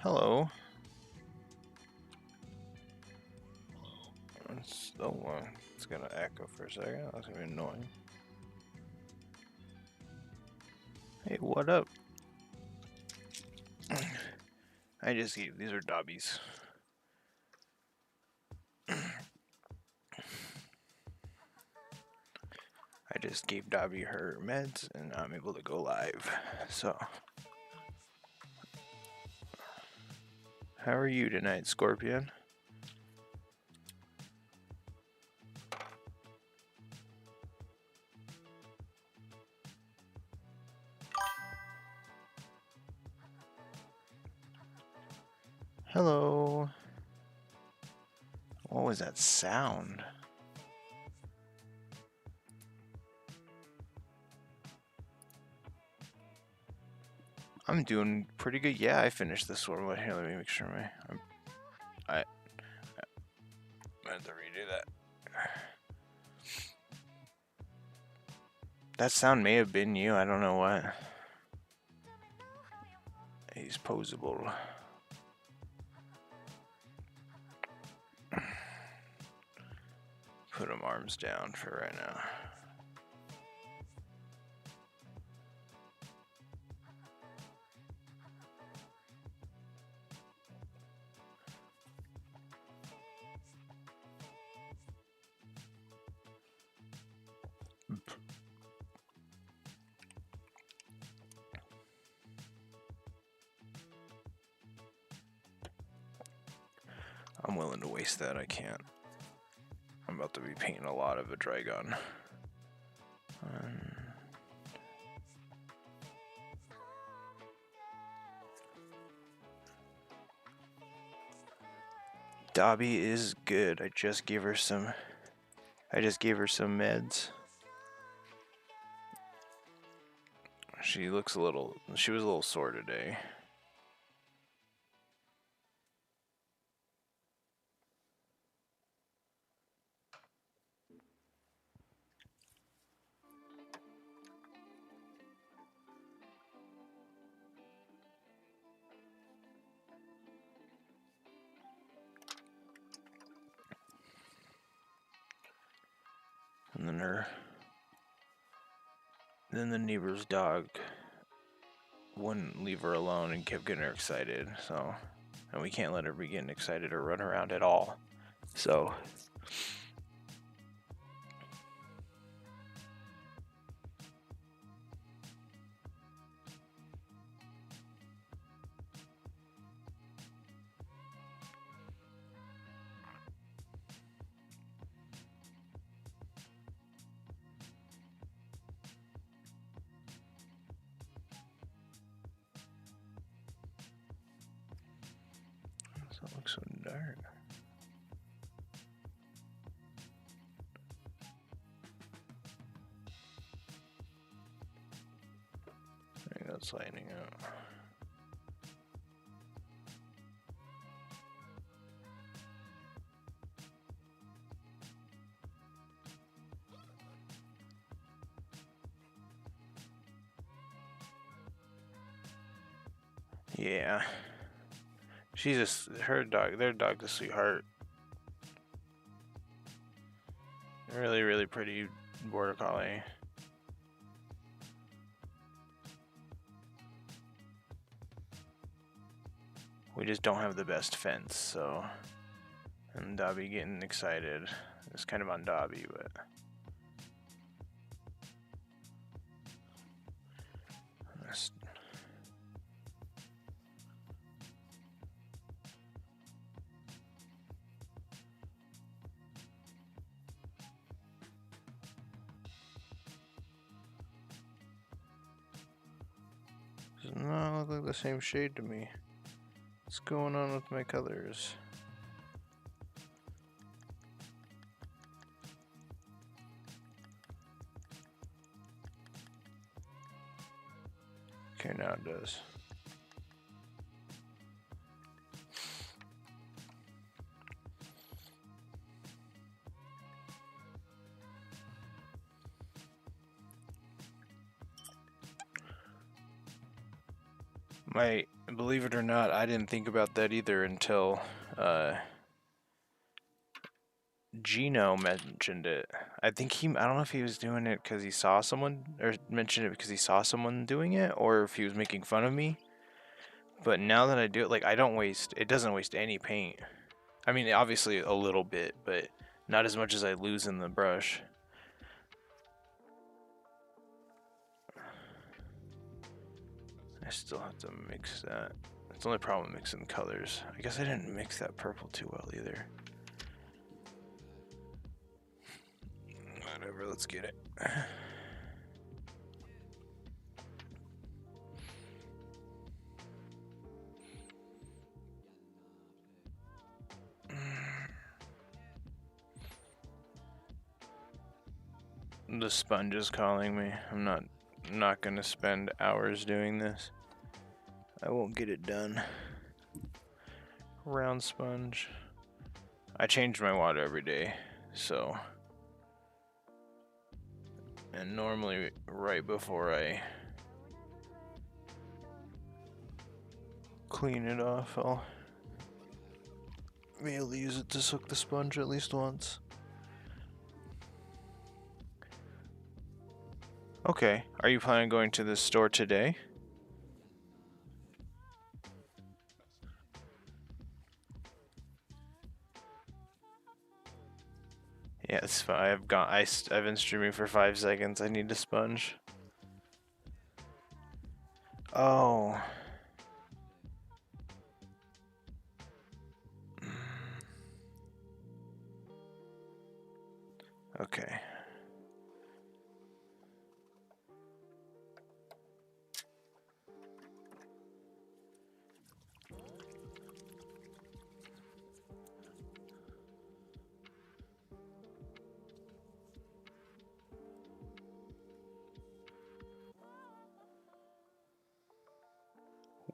Hello. It's gonna echo for a second. That's gonna be annoying. Hey, what up? I just gave these are Dobbies. I just gave Dobby her meds and I'm able to go live. So, how are you tonight, Scorpion? Hello. What was that sound? I'm doing pretty good. Yeah, I finished this one. Wait, here, let me make sure I had to redo that. That sound may have been you. I don't know what. He's posable. Put him arms down for right now. I'm willing to waste that. I can't. I'm about to be painting a lot of a Trygon. Dobby is good. I just gave her some meds. She was a little sore today. And then the neighbor's dog wouldn't leave her alone and kept getting her excited, so, and we can't let her be getting excited or run around at all. So it looks so dark. I think that's lightening out. Yeah. Their dog's a sweetheart. Really, really pretty border collie. We just don't have the best fence, so. And Dobby getting excited. It's kind of on Dobby, but. Does not look like the same shade to me. What's going on with my colors? Okay, now it does. Believe it or not, I didn't think about that either until Gino mentioned it. I don't know if he was doing it because he saw someone, or mentioned it because he saw someone doing it, or if he was making fun of me. But now that I do it, like, it doesn't waste any paint. I mean, obviously a little bit, but not as much as I lose in the brush. I still have to mix that. That's the only problem mixing colors. I guess I didn't mix that purple too well either. Whatever, let's get it. The sponge is calling me. I'm not gonna spend hours doing this. I won't get it done. Round sponge. I change my water every day, so. And normally right before I clean it off, I'll be able to use it to soak the sponge at least once. Okay, are you planning on going to the store today? Yeah, it's fine. I've been streaming for 5 seconds. I need a sponge. Oh. Okay.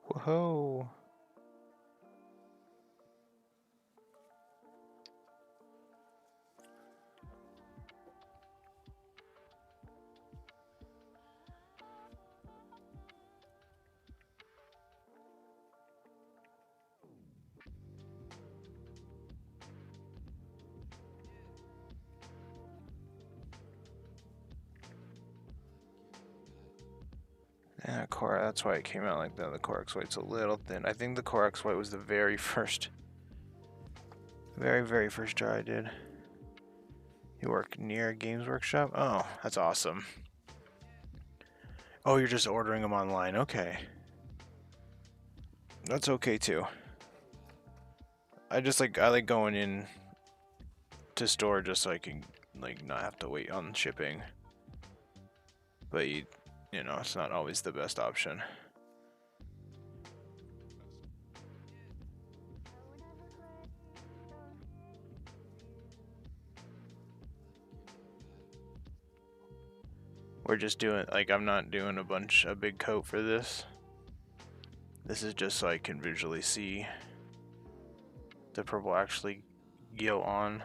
Whoa. Yeah, that's why it came out like that. The Corax White's a little thin. I think the Corax White was the very first try I did. You work near Games Workshop? Oh, that's awesome. Oh, you're just ordering them online. Okay. That's okay too. I like going in to store just so I can like not have to wait on shipping. But you know, it's not always the best option. We're just doing, like, I'm not doing a big coat for this. This is just so I can visually see the purple actually go on.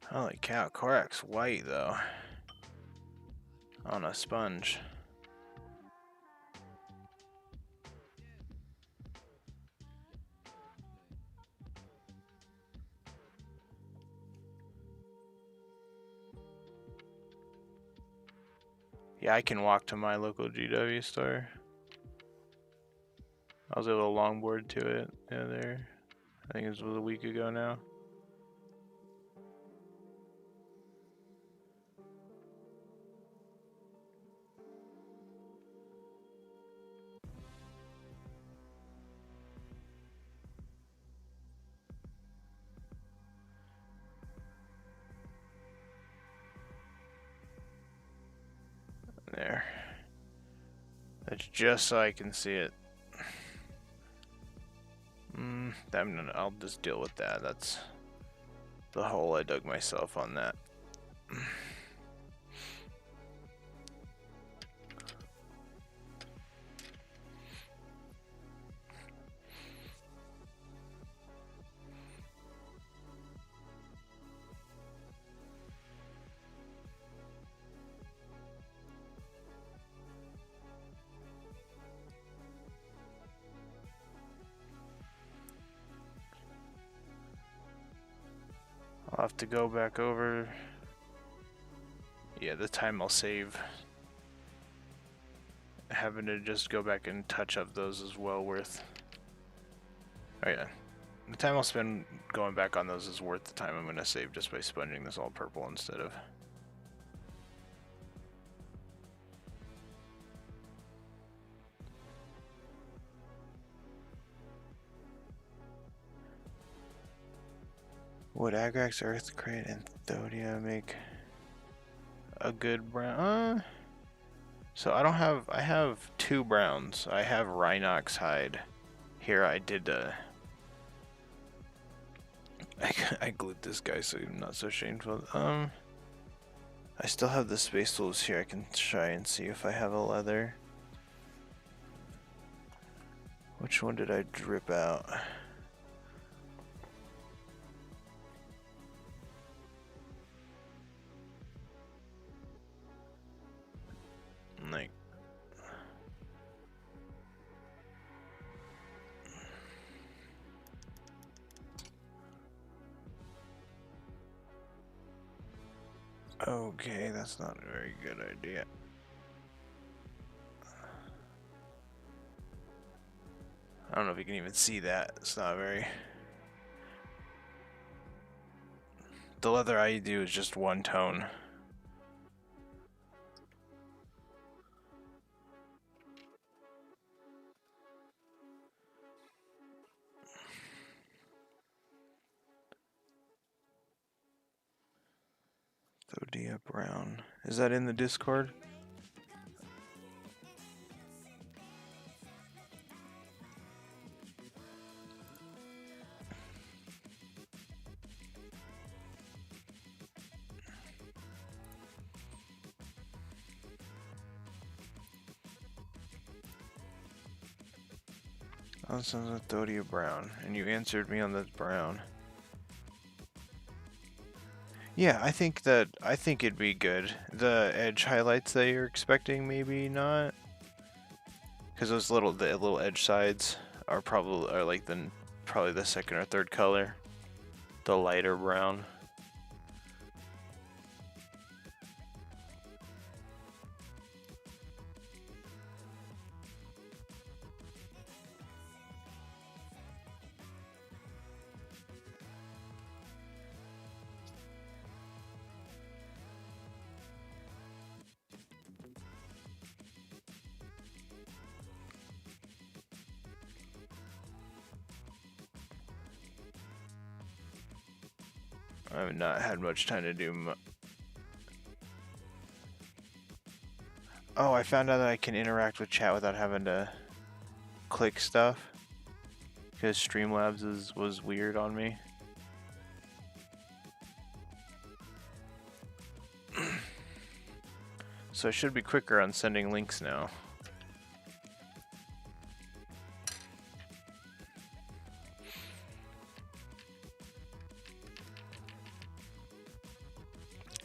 Holy cow, Corax White though. On a sponge. Yeah, I can walk to my local GW store. I was able to longboard to it there. I think it was a week ago now. There. That's just so I can see it. I'll just deal with that. That's the hole I dug myself on that. I'll have to go back over. Yeah, the time I'll save having to just go back and touch up those is well worth. Oh yeah, the time I'll spend going back on those is worth the time I'm going to save just by sponging this all purple instead of... Would Agrax, Earthcrate, and Thodia make a good brown? So I don't have... I have 2 browns. I have Rhinox hide. Here I did... I glued this guy so I'm not so shameful. I still have the space tools here. I can try and see if I have a leather. Which one did I drip out? Like... Okay, that's not a very good idea. I don't know if you can even see that. It's not very... The leather I do is just 1 tone. Thodia Brown. Is that in the Discord? Oh, this sounds like Thodia Brown, and you answered me on the brown. Yeah, I think it'd be good. The edge highlights that you're expecting, maybe not, because those the little edge sides are probably like probably the 2nd or 3rd color, the lighter brown. I've not had much time to do. Oh, I found out that I can interact with chat without having to click stuff, because Streamlabs was weird on me. So I should be quicker on sending links now.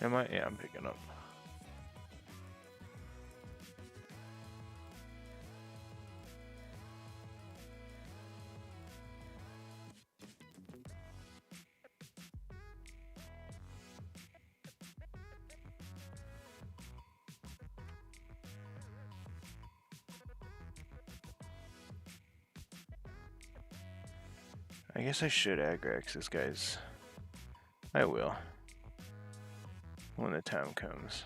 Am I? Yeah, I'm picking up. I guess I should aggrex this guy's. I will. When the time comes.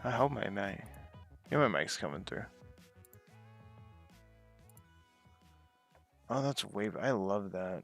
I hope my mic. Yeah, my mic's coming through. Oh, that's way. I love that.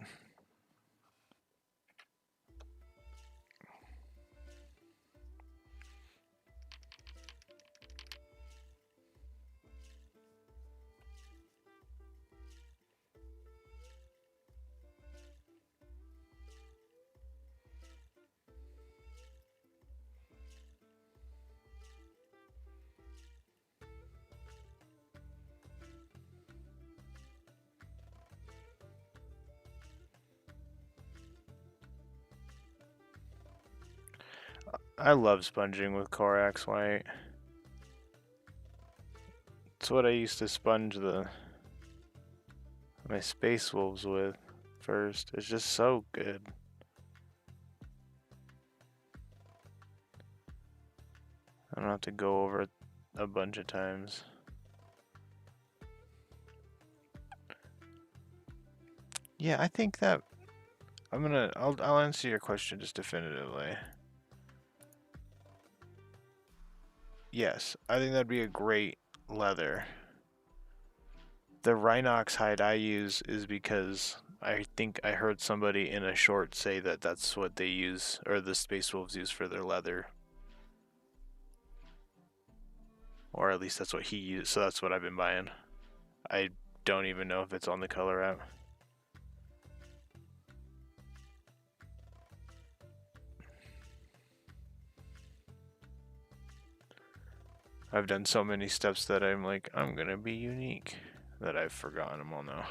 I love sponging with Corax white. It's what I used to sponge my Space Wolves with first. It's just so good. I don't have to go over it a bunch of times. Yeah, I think that I'll answer your question just definitively. Yes, I think that'd be a great leather. The Rhinox hide I use is because I think I heard somebody in a short say that that's what they use, or the Space Wolves use for their leather. Or at least that's what he used, so that's what I've been buying. I don't even know if it's on the color app. I've done so many steps that I'm like, I'm gonna be unique, that I've forgotten them all now.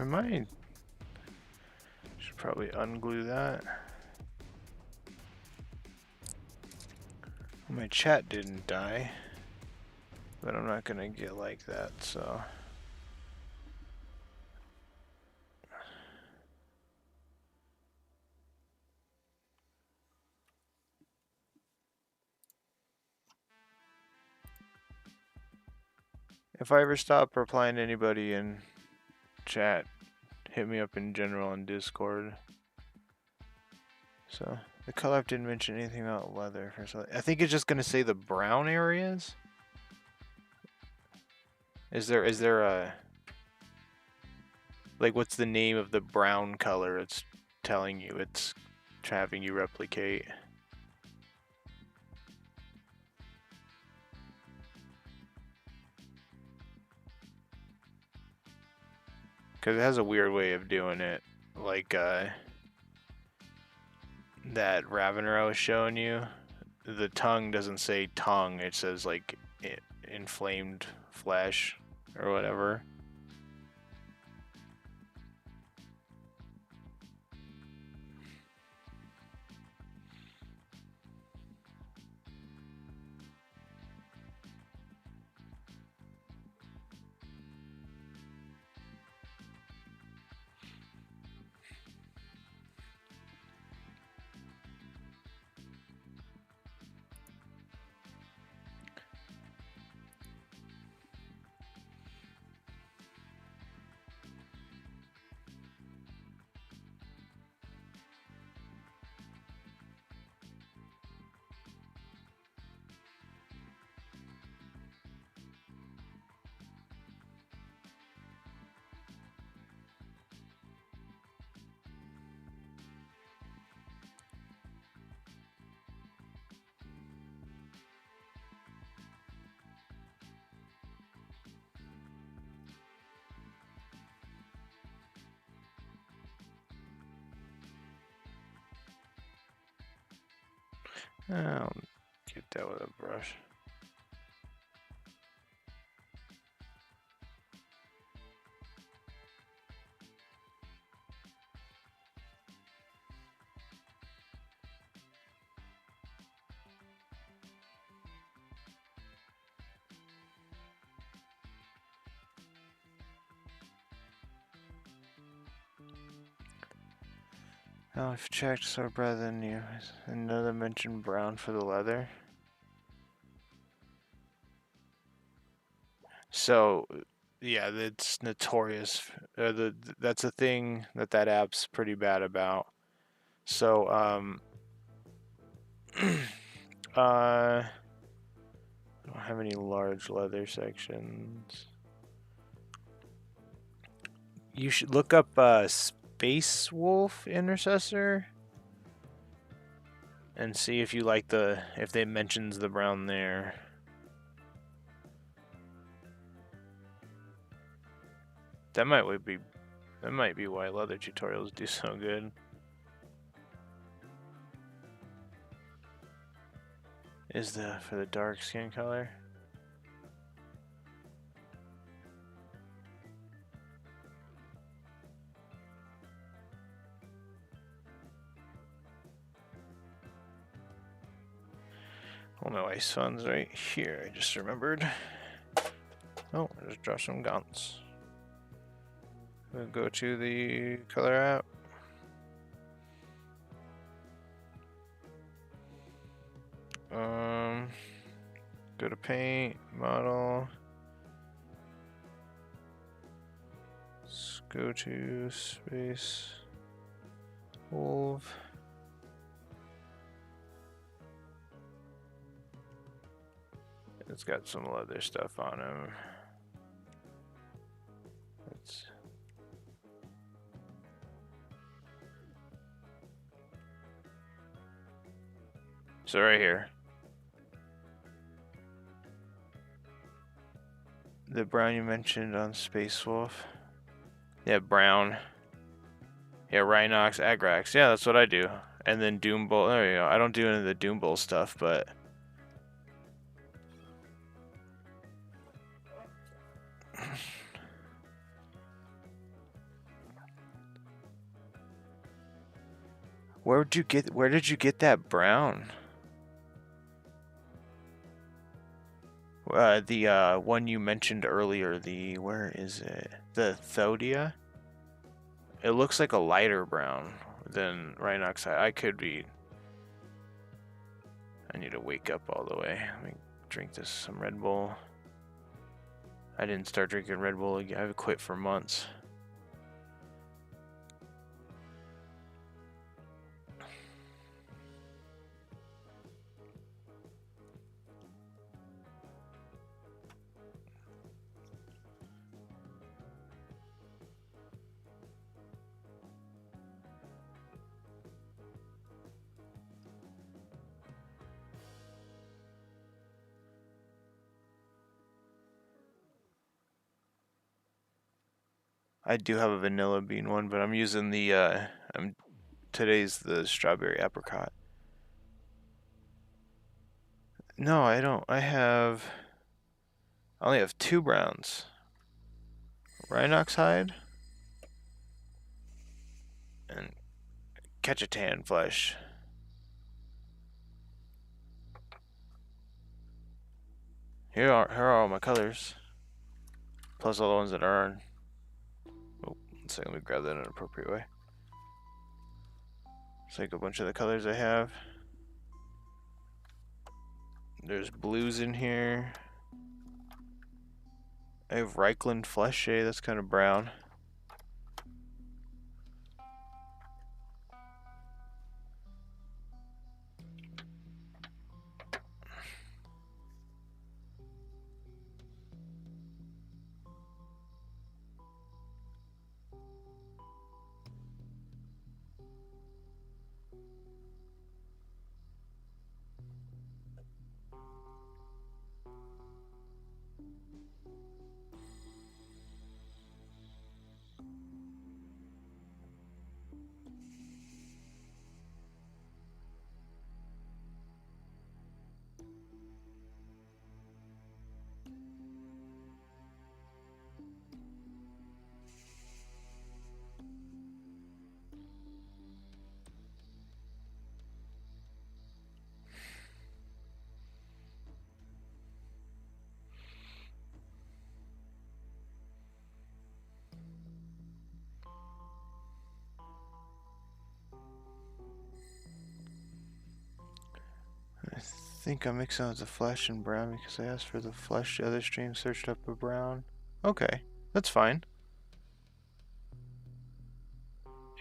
I should probably unglue that. My chat didn't die, but I'm not gonna get like that, so. If I ever stop replying to anybody in chat, hit me up in general on Discord. So, the color app didn't mention anything about leather. I think it's just gonna say the brown areas. Is there a, like, what's the name of the brown color it's telling you it's having you replicate? Because it has a weird way of doing it, like that Ravener I was showing you. The tongue doesn't say tongue, it says like inflamed flesh or whatever. I'll get that with a brush. Now I've checked, so rather than you, another mentioned brown for the leather. So, yeah, it's notorious. That's a thing that app's pretty bad about. So, I don't have any large leather sections. You should look up Space Wolf Intercessor and see if you like if it mentions the brown there. That might be why leather tutorials do so good. Is for the dark skin color? Well, my ice fun's right here. I just remembered. Oh, I just dropped some gaunts. We'll go to the color app. Go to paint, model. Let's go to Space Wolf. It's got some leather stuff on him. So right here. The brown you mentioned on Space Wolf. Yeah, brown. Yeah, Rhinox, Agrax. Yeah, that's what I do. And then Doom Bowl. There you go. I don't do any of the Doom Bowl stuff, but... Where did you get that brown? The one you mentioned earlier, where is it? The Thodia? It looks like a lighter brown than Rhinox. I need to wake up all the way. Let me drink some Red Bull. I didn't start drinking Red Bull again. I've quit for months. I do have a vanilla bean one, but I'm using today's the strawberry apricot. No, I don't. I only have 2 browns. Rhinox hide and Ketchitan flesh. Here are all my colors. Plus all the ones that aren't. Oh, one second, let me grab that in an appropriate way. It's like a bunch of the colors I have. There's blues in here. I have Reichland flesh shade, that's kind of brown. think I'm mixing with the flesh and brown because I asked for the flesh. The other stream searched up a brown. Okay, that's fine.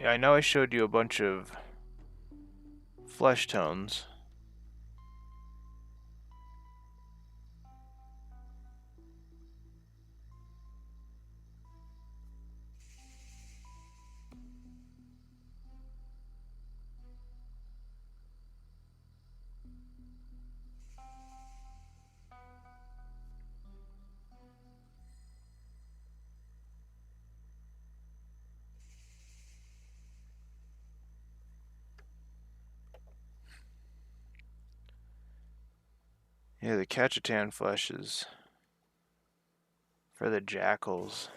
Yeah, I know I showed you a bunch of flesh tones. Yeah, the Cachatan flesh is for the jackals.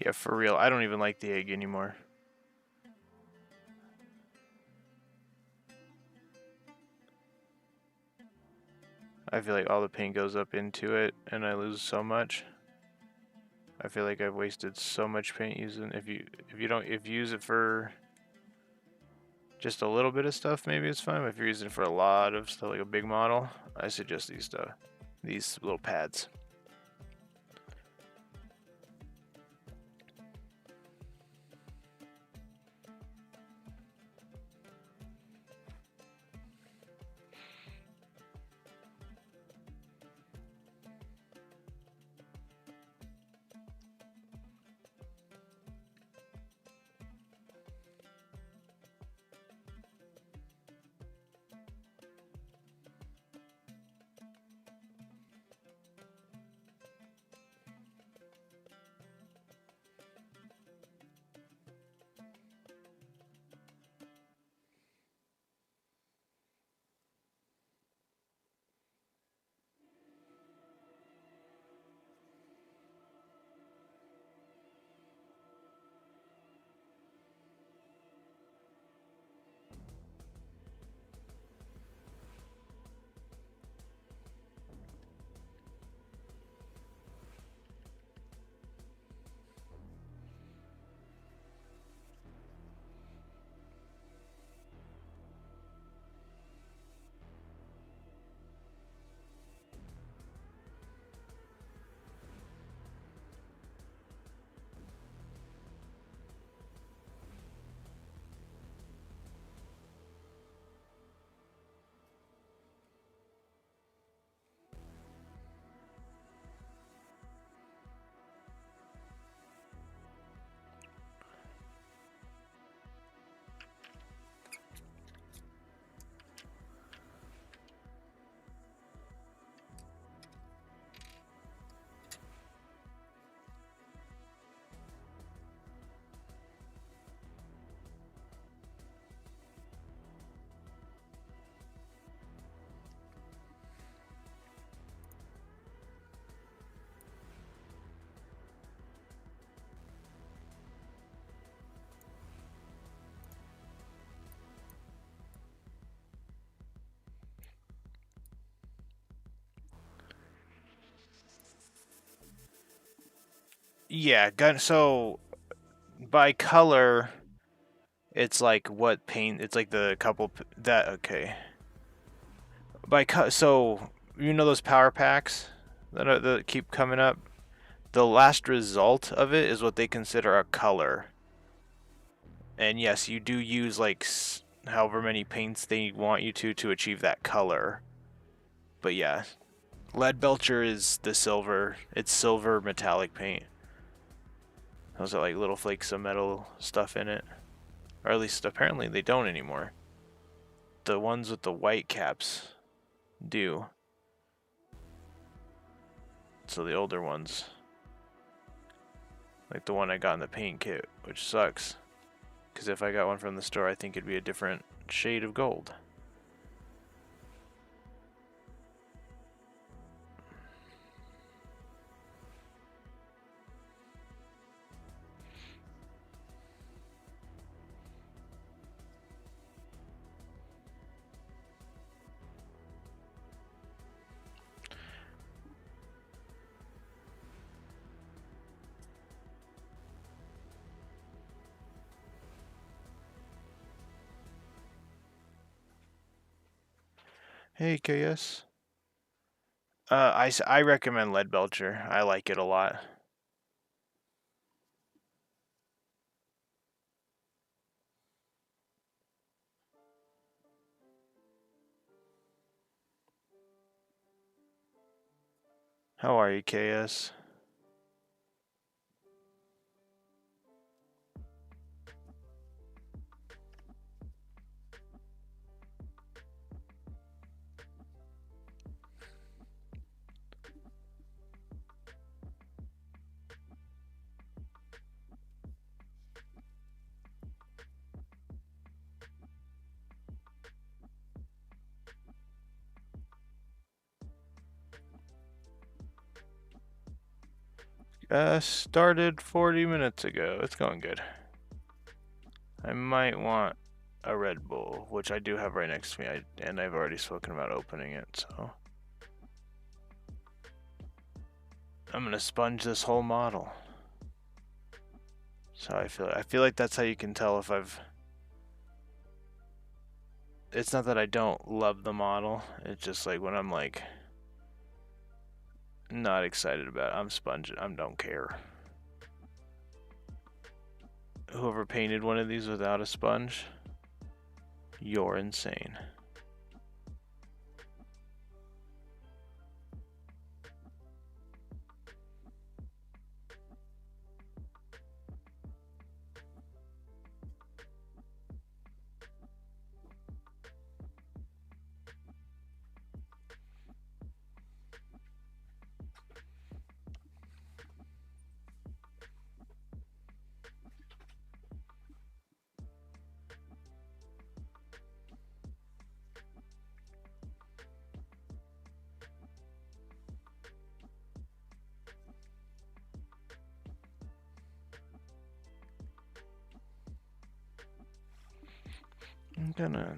Yeah, for real. I don't even like the egg anymore. I feel like all the paint goes up into it and I lose so much. I feel like I've wasted so much paint using if you use it for just a little bit of stuff, maybe it's fine. But if you're using it for a lot of stuff like a big model, I suggest these little pads. Yeah, gun. So by color, it's like what paint. It's like the couple that okay. So you know those power packs that keep coming up. The last result of it is what they consider a color. And yes, you do use like however many paints they want you to achieve that color. But yeah, lead belcher is the silver. It's silver metallic paint. Those are like little flakes of metal stuff in it. Or at least apparently they don't anymore. The ones with the white caps do. So the older ones. Like the one I got in the paint kit, which sucks. Because if I got one from the store, I think it'd be a different shade of gold. Hey, KS. I recommend lead belcher. I like it a lot. How are you, KS? Started 40 minutes ago. It's going good. I might want a Red Bull, which I do have right next to me, and I've already spoken about opening it, so I'm gonna sponge this whole model. So I feel like that's how you can tell if I've. It's not that I don't love the model. It's just like when I'm like not excited about it, I'm sponging. I don't care. Whoever painted one of these without a sponge, you're insane. I'm gonna.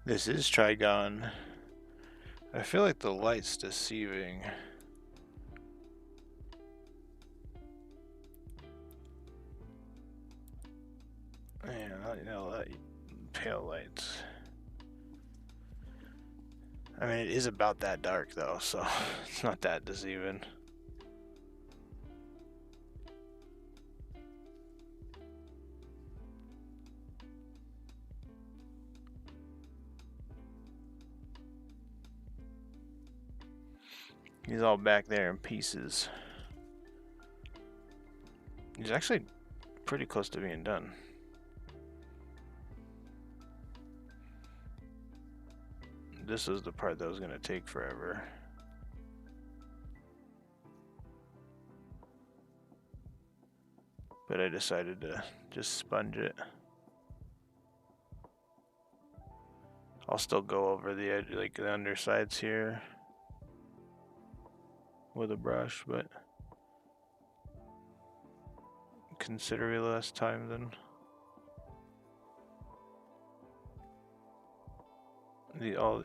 This is Trygon. I feel like the light's deceiving. Yeah, you know, that pale lights. I mean, it is about that dark though, so it's not that deceiving. He's all back there in pieces. He's actually pretty close to being done. This is the part that was going to take forever. But I decided to just sponge it. I'll still go over the edge, like the undersides here with a brush, but considerably less time than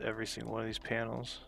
every single one of these panels.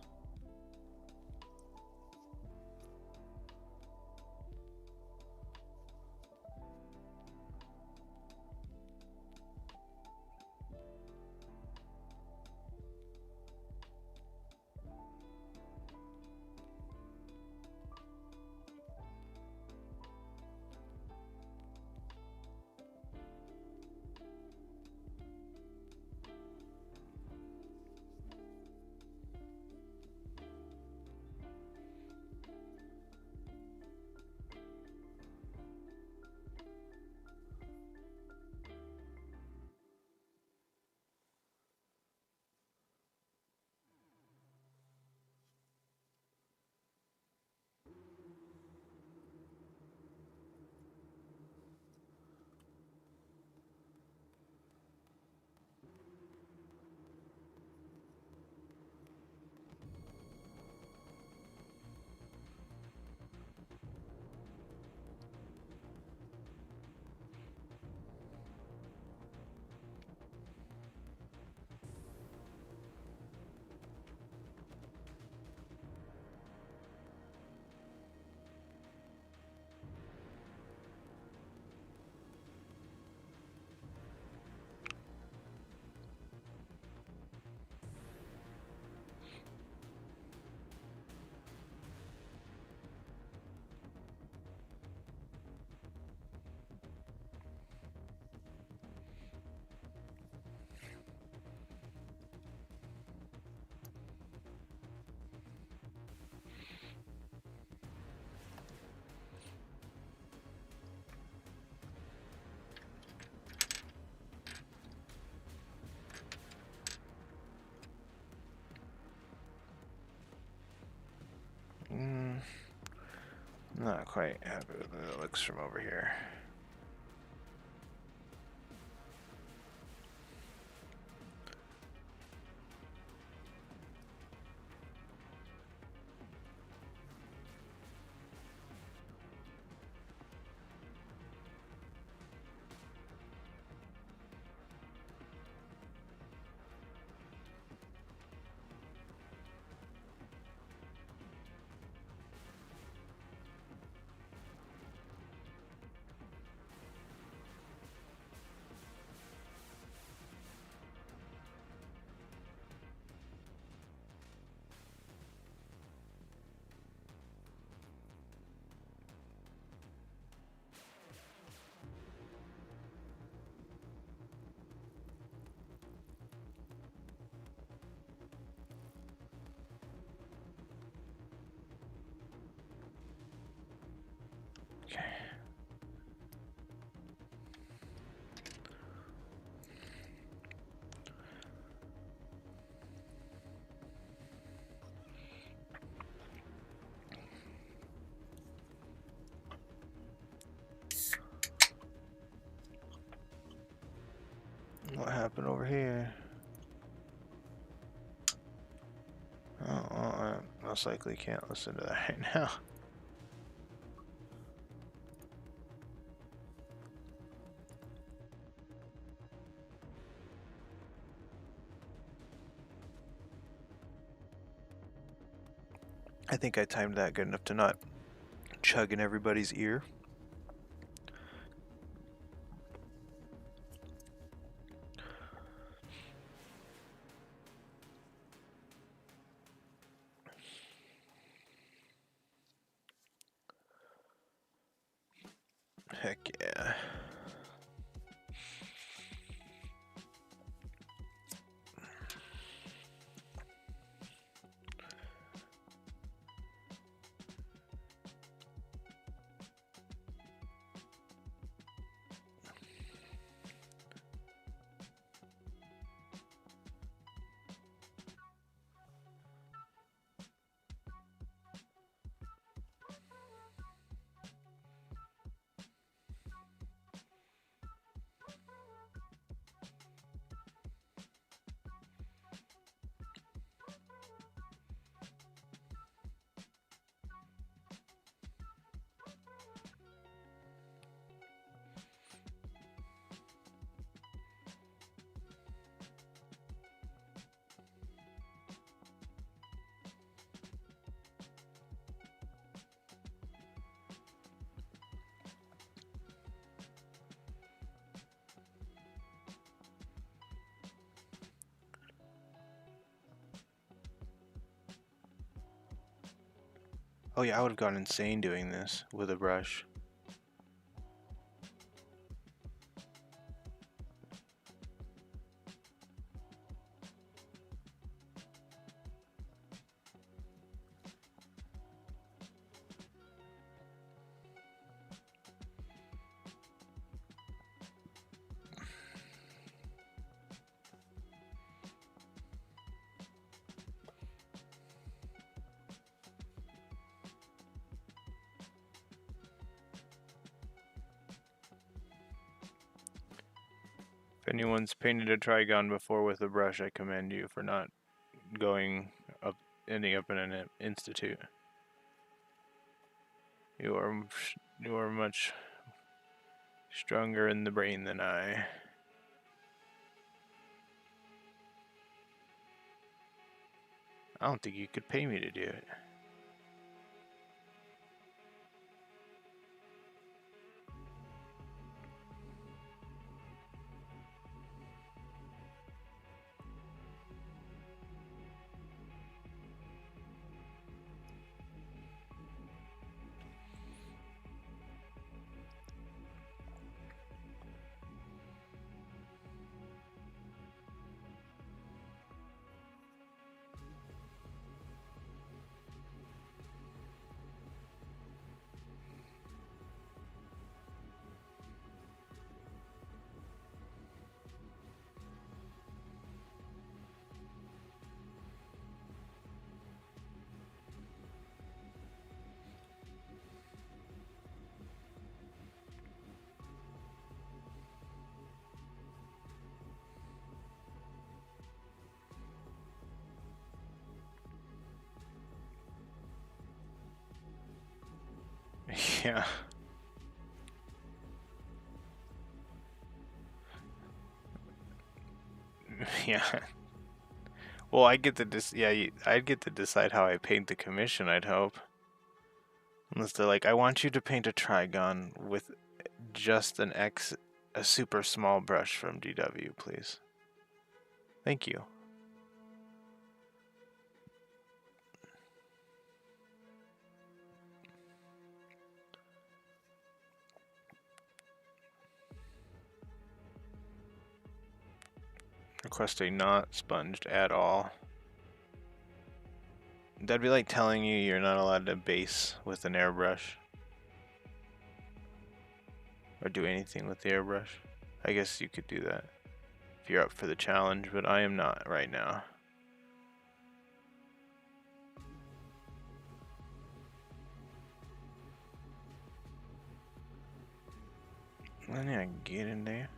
Not quite happy with the way it looks from over here. Okay. What happened over here? Oh, well, I most likely can't listen to that right now. I think I timed that good enough to not chug in everybody's ear. Heck yeah. Oh yeah, I would have gone insane doing this with a brush. If anyone's painted a Trygon before with a brush, I commend you for not ending up in an institute. You are much stronger in the brain than I. I don't think you could pay me to do it. Yeah. Yeah. Well, I get to I'd get to decide how I paint the commission, I'd hope. Unless they're like, I want you to paint a Trygon with just a super small brush from DW, please. Thank you. Request a not sponged at all. That'd be like telling you you're not allowed to base with an airbrush. Or do anything with the airbrush. I guess you could do that if you're up for the challenge, but I am not right now. I need to get in there.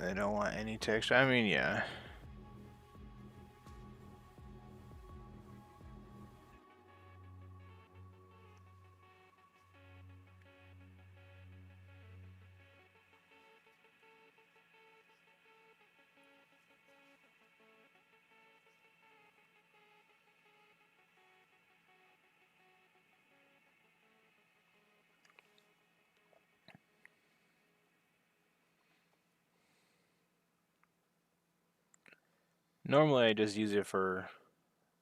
I don't want any texture. I mean, yeah. Normally I just use it for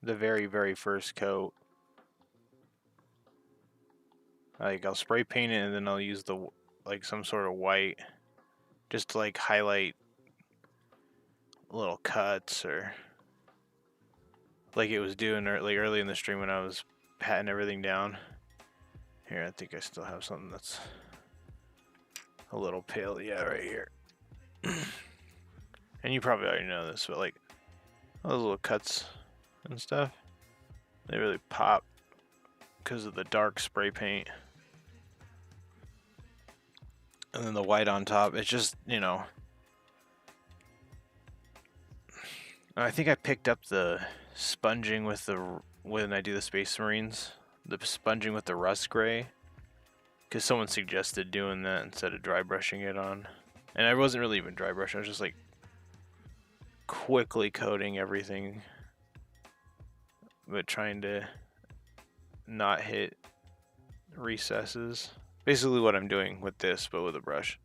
the very first coat. Like I'll spray paint it and then I'll use the like some sort of white just to like highlight little cuts or like it was doing early in the stream when I was patting everything down. Here, I think I still have something that's a little pale. Yeah, right here. And you probably already know this, but like those little cuts and stuff, they really pop because of the dark spray paint. And then the white on top, it's just, you know. I think I picked up the sponging with the, when I do the Space Marines, the sponging with the rust gray, because someone suggested doing that instead of dry brushing it on. And I wasn't really even dry brushing, I was just like quickly coating everything, but trying to not hit recesses. Basically what I'm doing with this, but with a brush.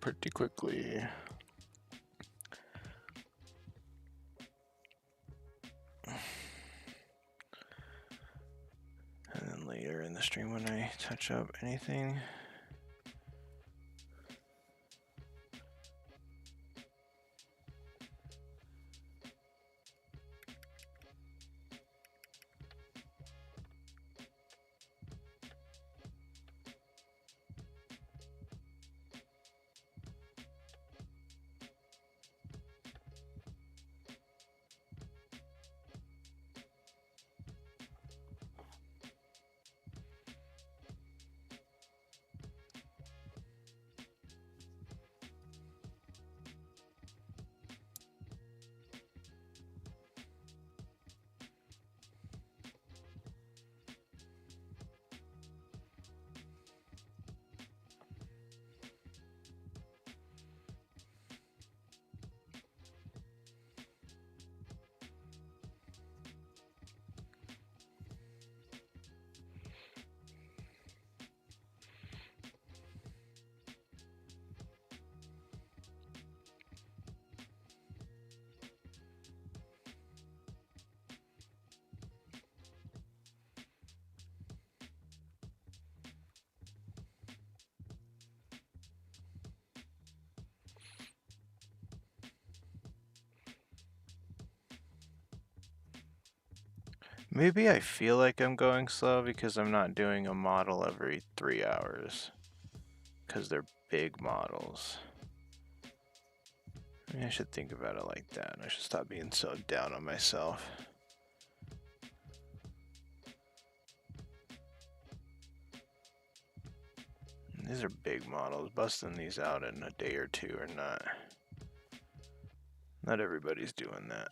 Pretty quickly. And then later in the stream when I touch up anything. Maybe I feel like I'm going slow because I'm not doing a model every 3 hours. Because they're big models. Maybe I should think about it like that. I should stop being so down on myself. These are big models. Busting these out in a day or two or not. Not everybody's doing that.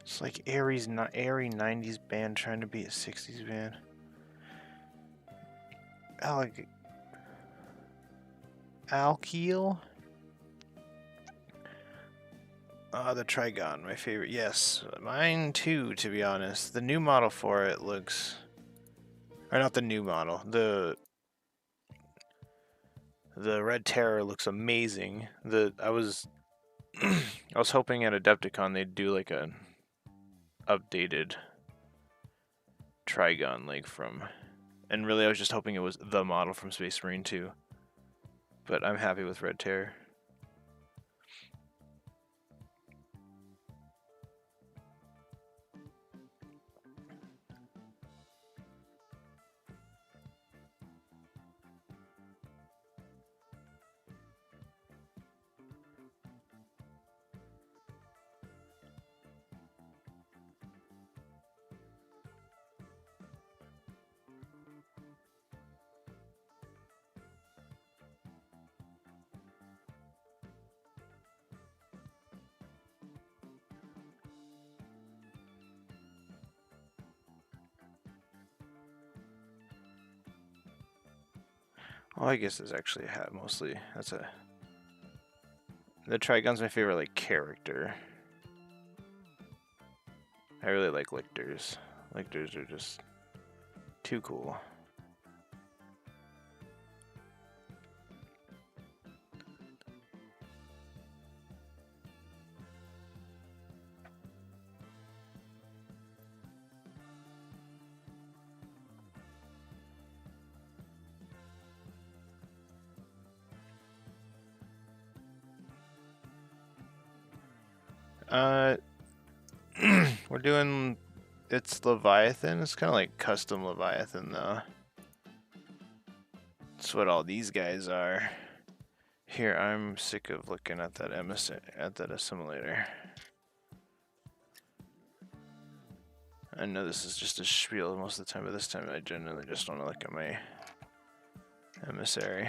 It's like Aries, not airy 90s band trying to be a 60s band. Alkeel? The Trygon, my favorite. Yes, mine too, to be honest. The new model for it looks... Or not the new model. The Red Terror looks amazing. I was I was hoping at Adepticon they'd do like a updated Trygon like from... And really I was just hoping it was the model from Space Marine 2. But I'm happy with Red Terror. Well, I guess it's actually a hat mostly. That's a... The Trygon's my favorite like character. I really like lictors. Lictors are just too cool. We're doing, it's Leviathan. It's kind of like custom Leviathan though. That's what all these guys are. Here, I'm sick of looking at that assimilator. I know this is just a spiel most of the time, but this time I generally just want to look at my emissary.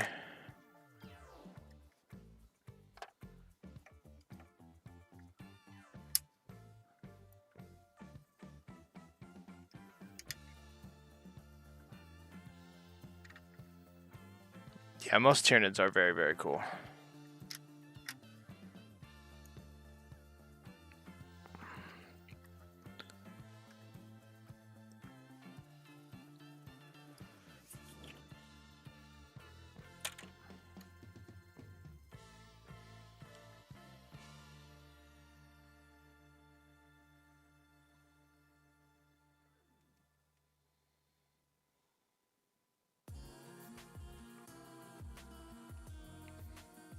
Yeah, most Tyranids are very, very cool.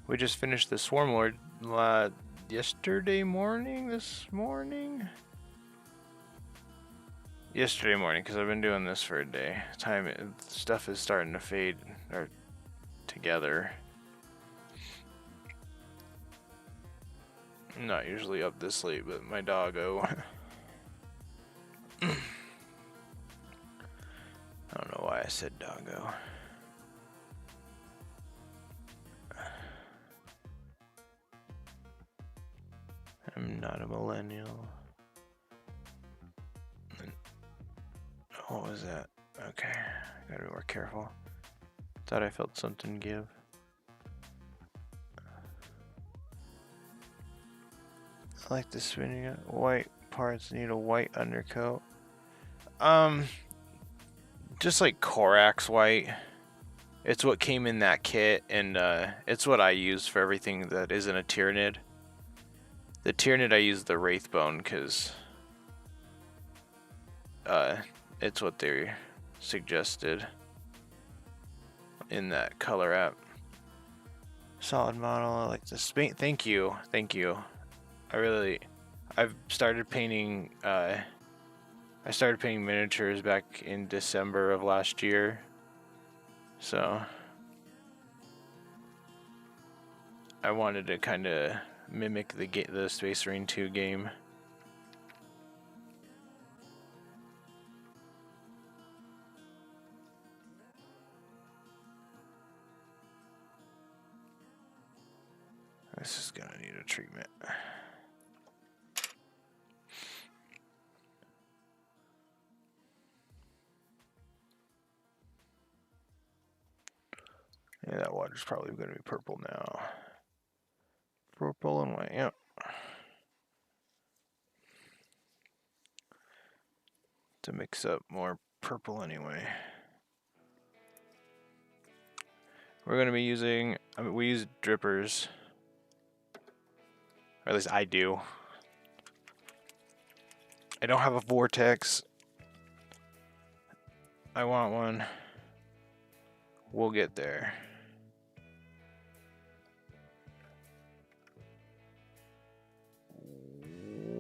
We just finished the Swarm Lord yesterday morning, Yesterday morning, because I've been doing this for a day. Stuff is starting to fade together. I'm not usually up this late, but my doggo. I don't know why I said doggo. I'm not a millennial. What was that? Okay, gotta be more careful. Thought I felt something give. I like the spinning white parts need a white undercoat. Just like Korax white. It's what came in that kit, and it's what I use for everything that isn't a Tyranid. The Tyranid I use the Wraithbone because it's what they suggested in that color app. Solid model, I like this. Thank you. I've started painting. I started painting miniatures back in December of last year, so I wanted to kind of mimic the Space Marine 2 game. This is gonna need a treatment. Yeah, that water's probably gonna be purple now. Purple and white, yep. To mix up more purple anyway. We're gonna be using, we use drippers. Or at least I do. I don't have a vortex. I want one. We'll get there.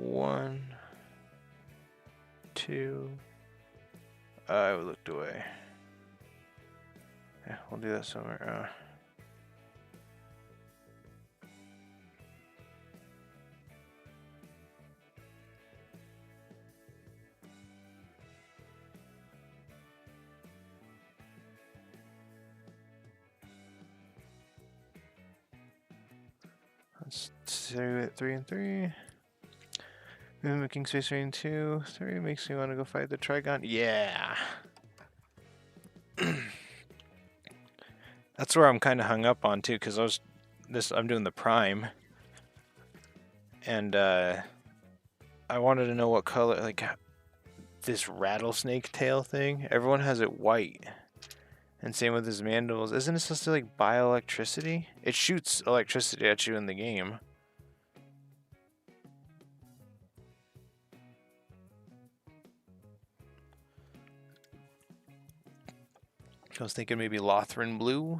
One, two. I looked away. Yeah, we'll do that somewhere. Let's do it 3 and 3. Mimicking Space Marine 2. 3 makes me want to go fight the Trygon. Yeah! That's where I'm kind of hung up on too, because I'm doing the Prime. And I wanted to know what color, like, this rattlesnake tail thing. Everyone has it white. And same with his mandibles. Isn't it supposed to like bioelectricity? It shoots electricity at you in the game. I was thinking maybe Lothran blue.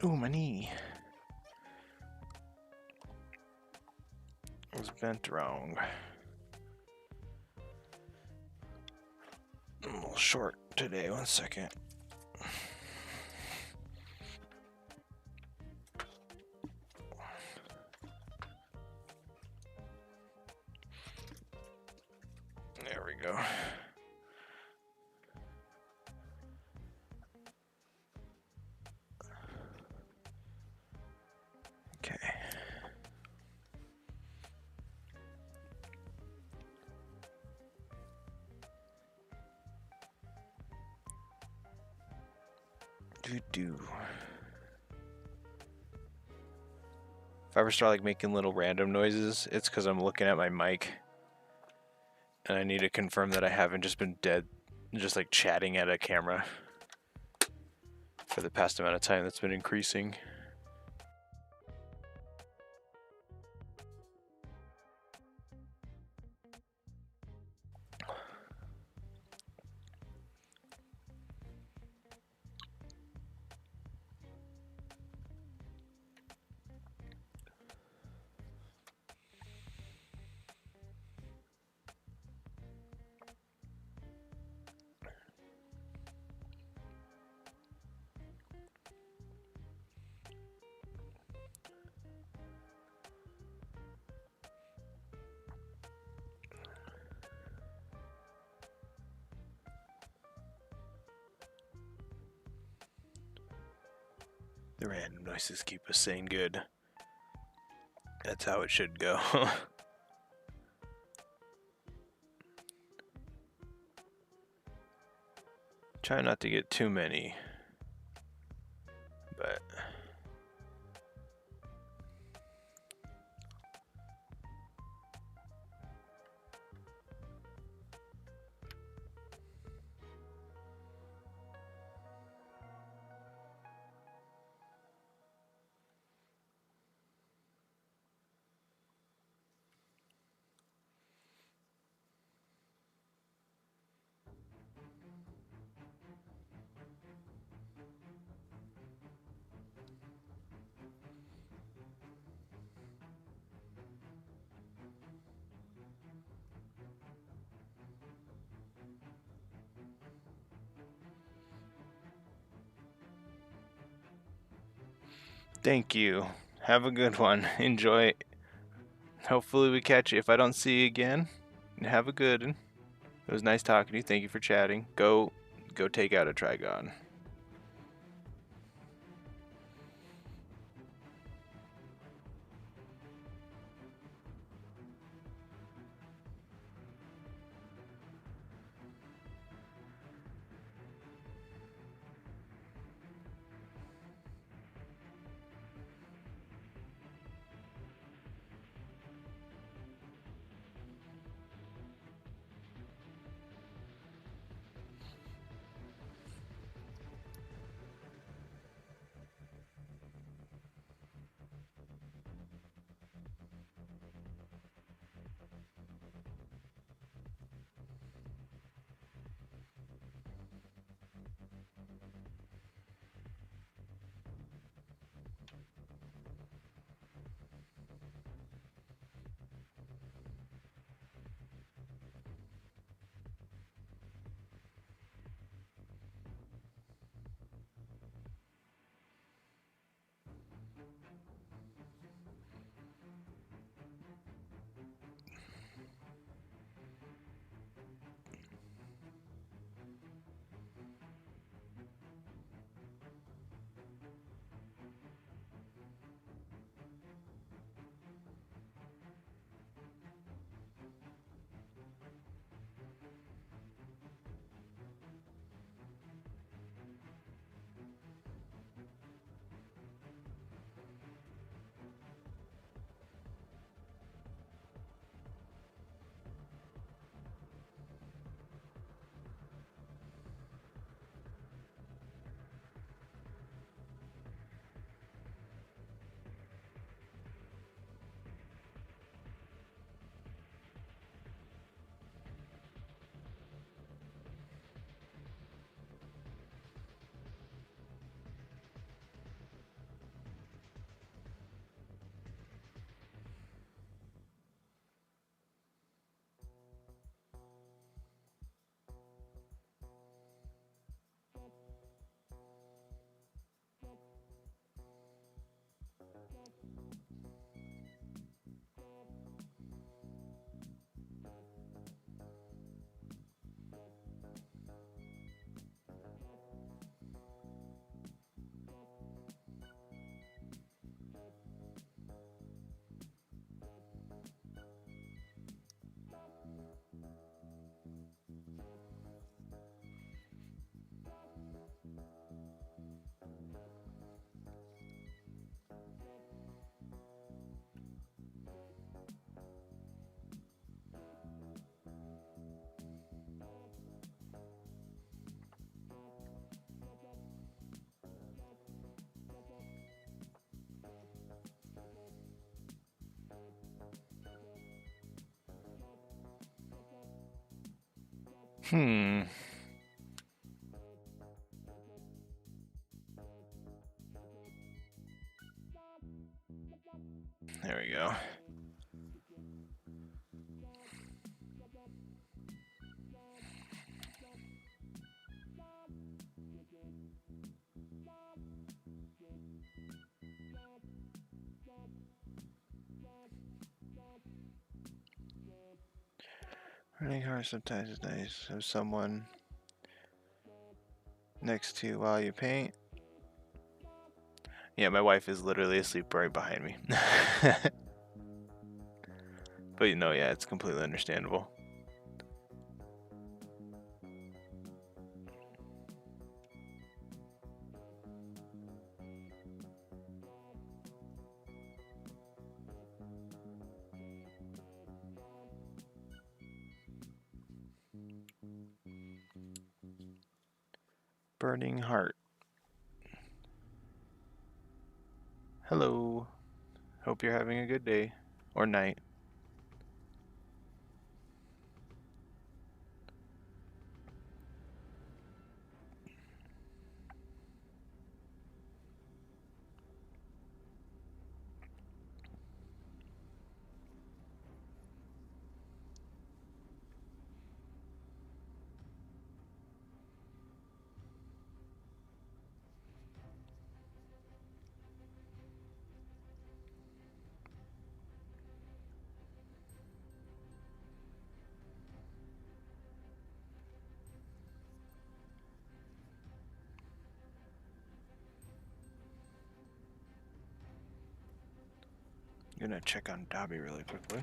Ooh, my knee. It was bent wrong. I'm a little short today. 1 second. There we go. Okay. Do. If I ever start like making little random noises, it's because I'm looking at my mic. And I need to confirm that I haven't just been dead, just like chatting at a camera for the past amount of time that's been increasing. The random noises keep us saying good. That's how it should go. Try not to get too many, but Thank you. Have a good one. Enjoy. Hopefully we catch you. If I don't see you again, have a good one. It was nice talking to you. Thank you for chatting. Go take out a Trygon. Hmm. There we go. Running hard sometimes is nice. Have someone next to you while you paint. Yeah, my wife is literally asleep right behind me. But you know, yeah, it's completely understandable. Burning heart. Hello. Hope you're having a good day or night. gonna check on Dobby really quickly.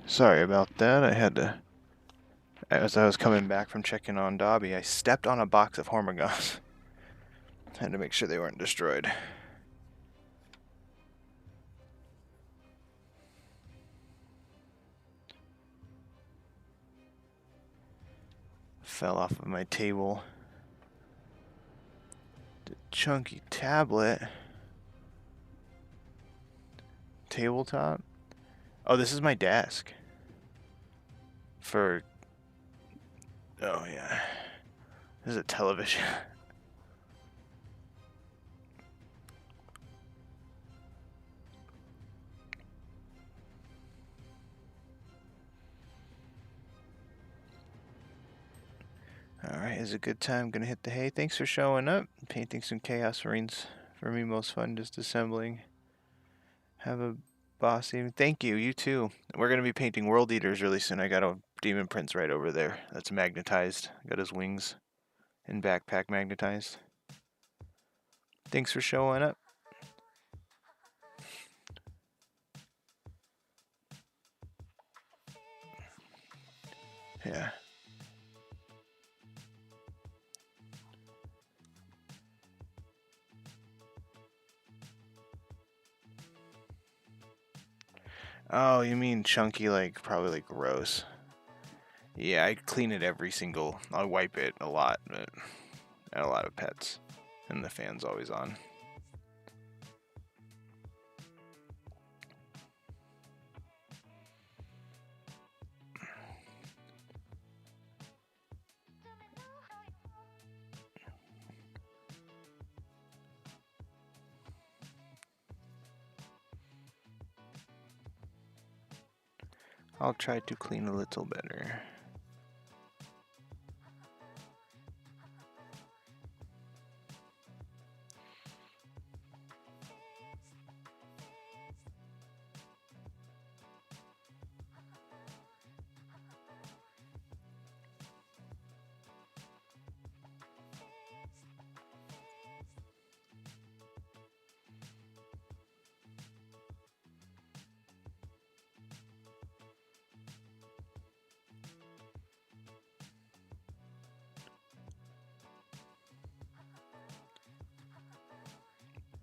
Sorry about that. As I was coming back from checking on Dobby, I stepped on a box of hormigons. Had to make sure they weren't destroyed. Fell off of my table. The chunky tablet. Tabletop. Oh, this is my desk. Oh yeah. This is a television. Alright, is a good time. Gonna hit the hay. Thanks for showing up. Painting some Chaos Marines. For me, most fun just assembling. Have a boss evening. Thank you, you too. We're gonna be painting World Eaters really soon. I got a Demon Prince right over there. That's magnetized. Got his wings and backpack magnetized. Thanks for showing up. Yeah. Oh, you mean chunky, like probably like gross. Yeah, I clean it I wipe it a lot, but I have a lot of pets. And the fan's always on. I'll try to clean a little better.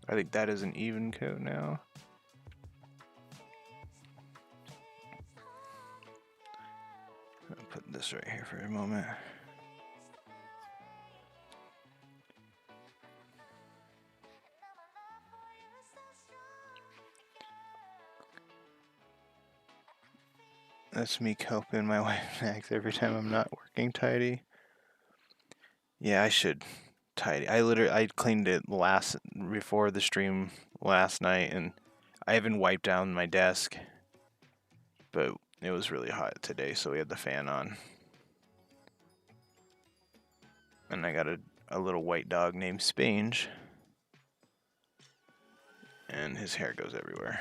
I think that is an even coat now. I'll put this right here for a moment. That's me coping my wife Max every time I'm not working tidy. Yeah, I should tidy. I cleaned it before the stream last night, and I even wiped down my desk. But it was really hot today, so we had the fan on. And I got a little white dog named Spange. And his hair goes everywhere.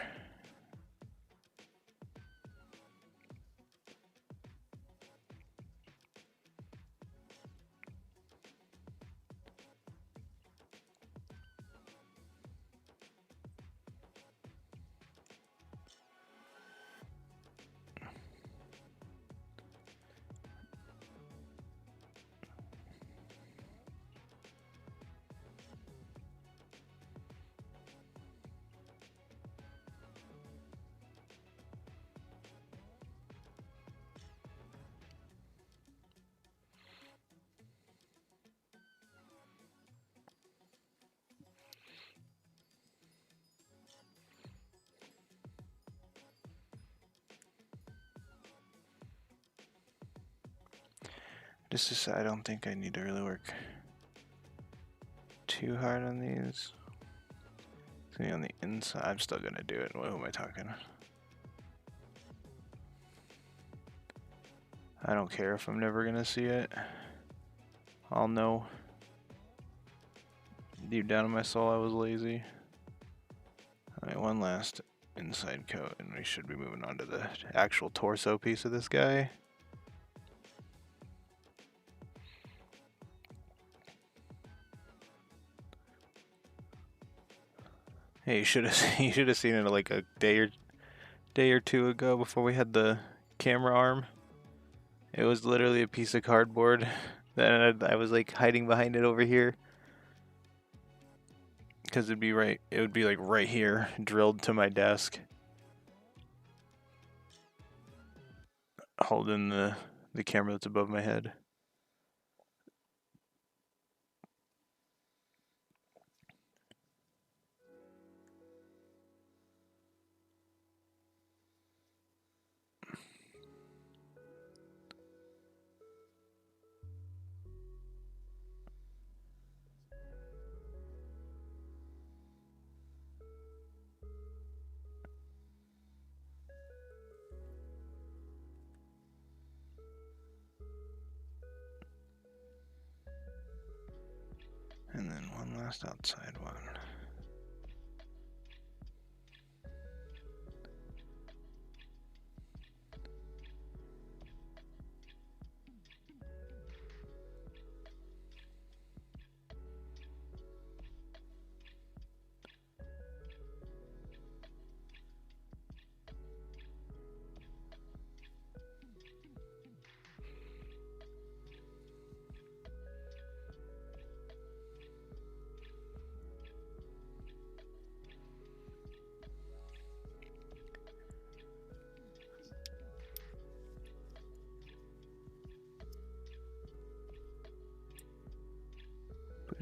I don't think I need to really work too hard on these. See, on the inside, I'm still gonna do it. Who am I talking? I don't care if I'm never gonna see it. I'll know. Deep down in my soul, I was lazy. Alright, one last inside coat, and we should be moving on to the actual torso piece of this guy. Hey, you should have seen it like a day or two ago before we had the camera arm. It was literally a piece of cardboard that I was like hiding behind it over here. Because it would be like right here, drilled to my desk. Holding the camera that's above my head. And then one last outside one.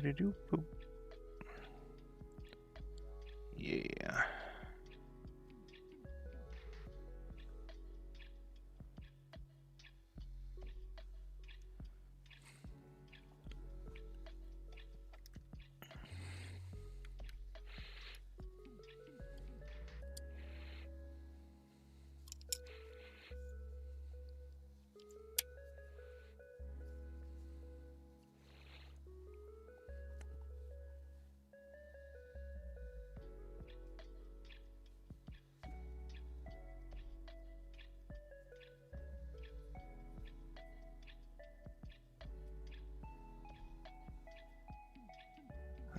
Boop. Yeah.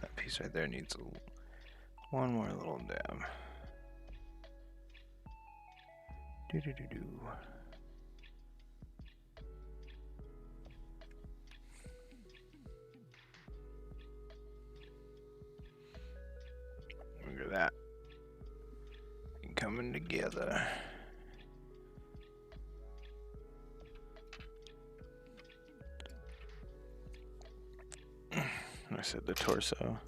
That piece right there needs one more little dab. Do. Look at that. Coming together. I said the torso.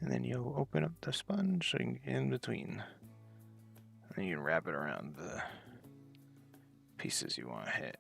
And then you'll open up the sponge in between. And then you can wrap it around the pieces you want to hit.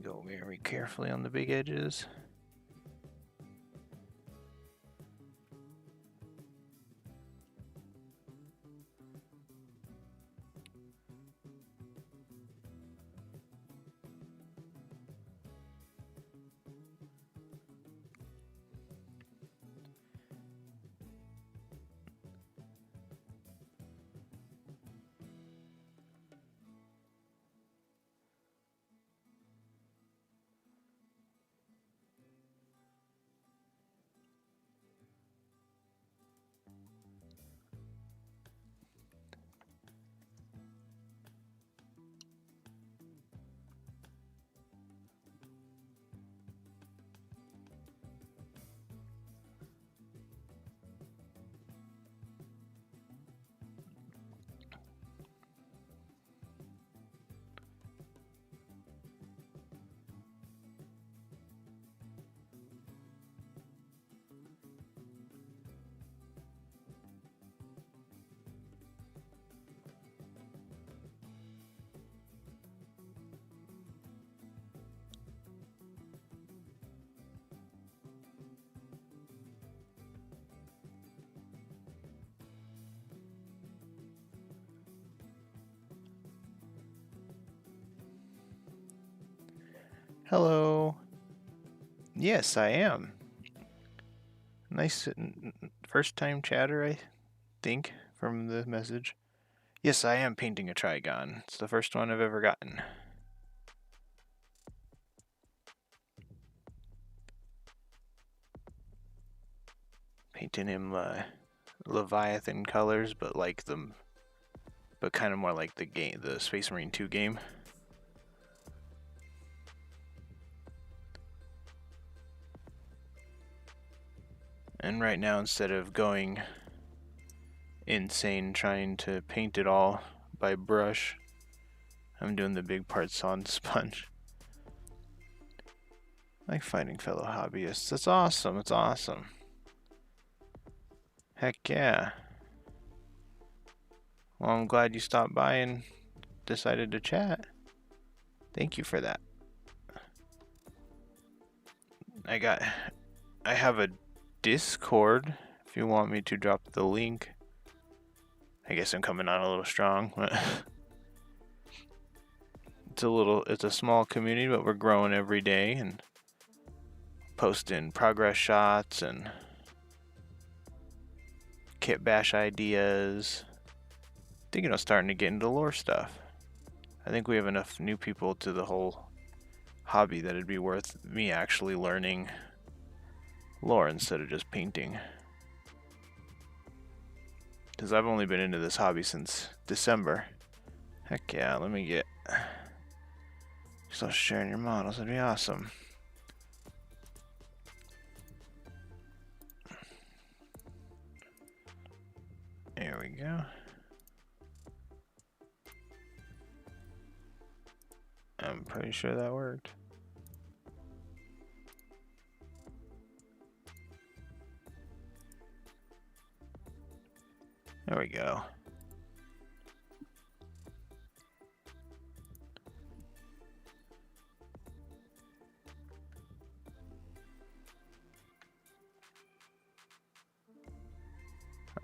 go very carefully on the big edges. Hello. Yes, I am. Nice first time chatter, I think, from the message. Yes, I am painting a Trygon. It's the first one I've ever gotten. Painting him Leviathan colors, but like them, but kind of more like the game, the Space Marine 2 game. And right now, instead of going insane trying to paint it all by brush, I'm doing the big parts on sponge. I like finding fellow hobbyists. That's awesome. It's awesome. Heck yeah. Well, I'm glad you stopped by and decided to chat. Thank you for that. I have a Discord if you want me to drop the link. I guess I'm coming on a little strong. It's a small community, but we're growing every day and posting progress shots and kit bash ideas. Thinking of starting to get into lore stuff. I think we have enough new people to the whole hobby that it'd be worth me actually learning lore instead of just painting. Because I've only been into this hobby since December. Heck yeah, let me get... Start sharing your models, that'd be awesome. There we go. I'm pretty sure that worked. There we go.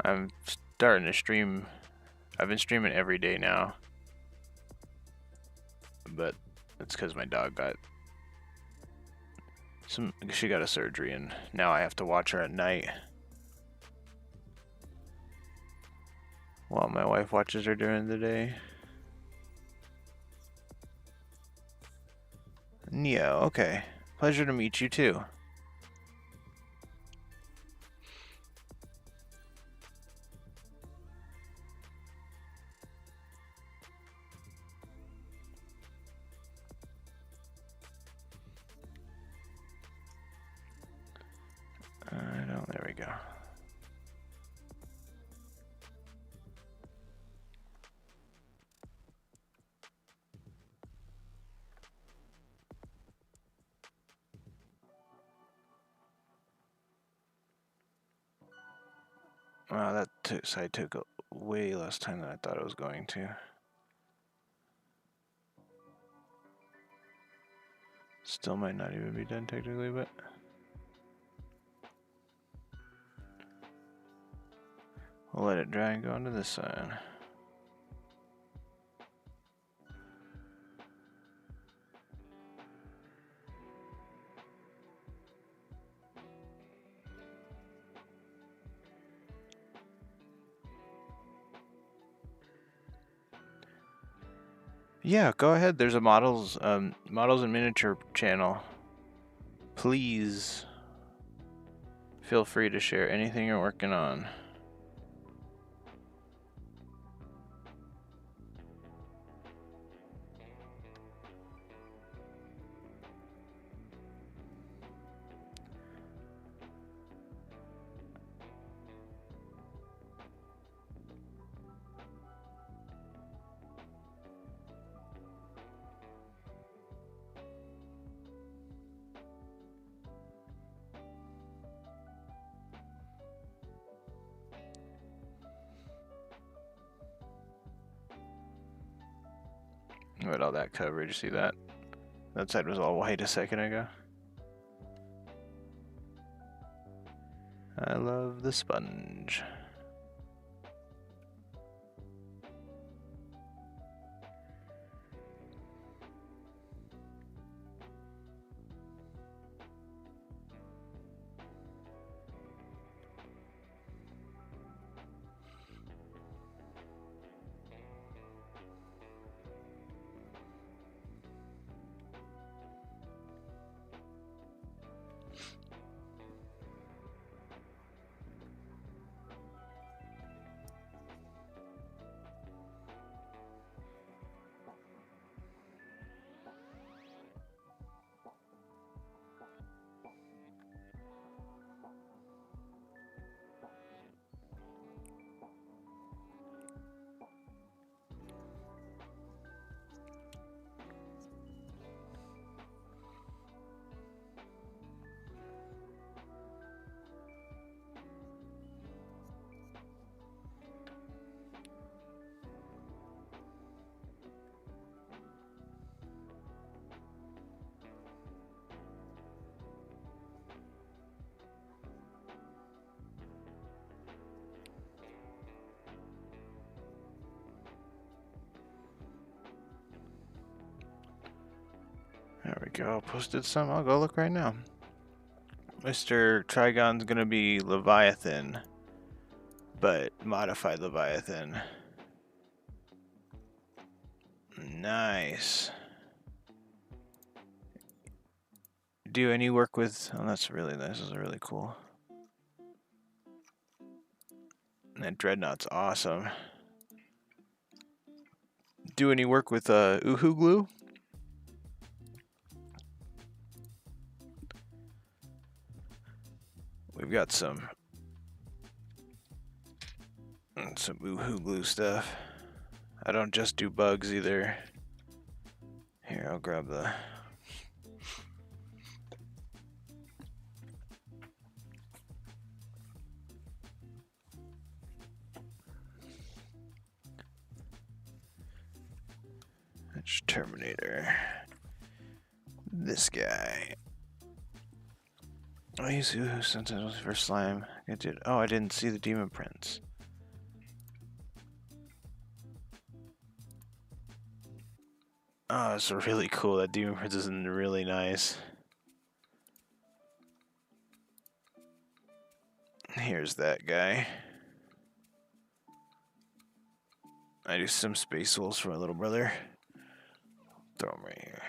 I'm starting to stream. I've been streaming every day now. But it's because my dog she got a surgery and now I have to watch her at night while my wife watches her during the day. Neo, okay. Pleasure to meet you too. There we go. Wow, that side took way less time than I thought it was going to. Still might not even be done technically, but we'll let it dry and go onto this side. Yeah, go ahead. There's a models and miniature channel. Please feel free to share anything you're working on. Look at all that coverage. See that? That side was all white a second ago. I love the sponge. There we go. Posted some. I'll go look right now. Mr. Trygon's gonna be Leviathan, but modified Leviathan. Nice. Do any work with... Oh, that's really nice. Those are really cool. And that Dreadnought's awesome. Do any work with Uhu glue? We've got some Uhu glue stuff. I don't just do bugs either. Here, I'll grab the... That's Terminator. This guy. I use Uhu since it was for slime. I did. Oh, I didn't see the demon prints. Oh, it's really cool. That demon prints is really nice. Here's that guy. I do some space wolves for my little brother. Throw him right here.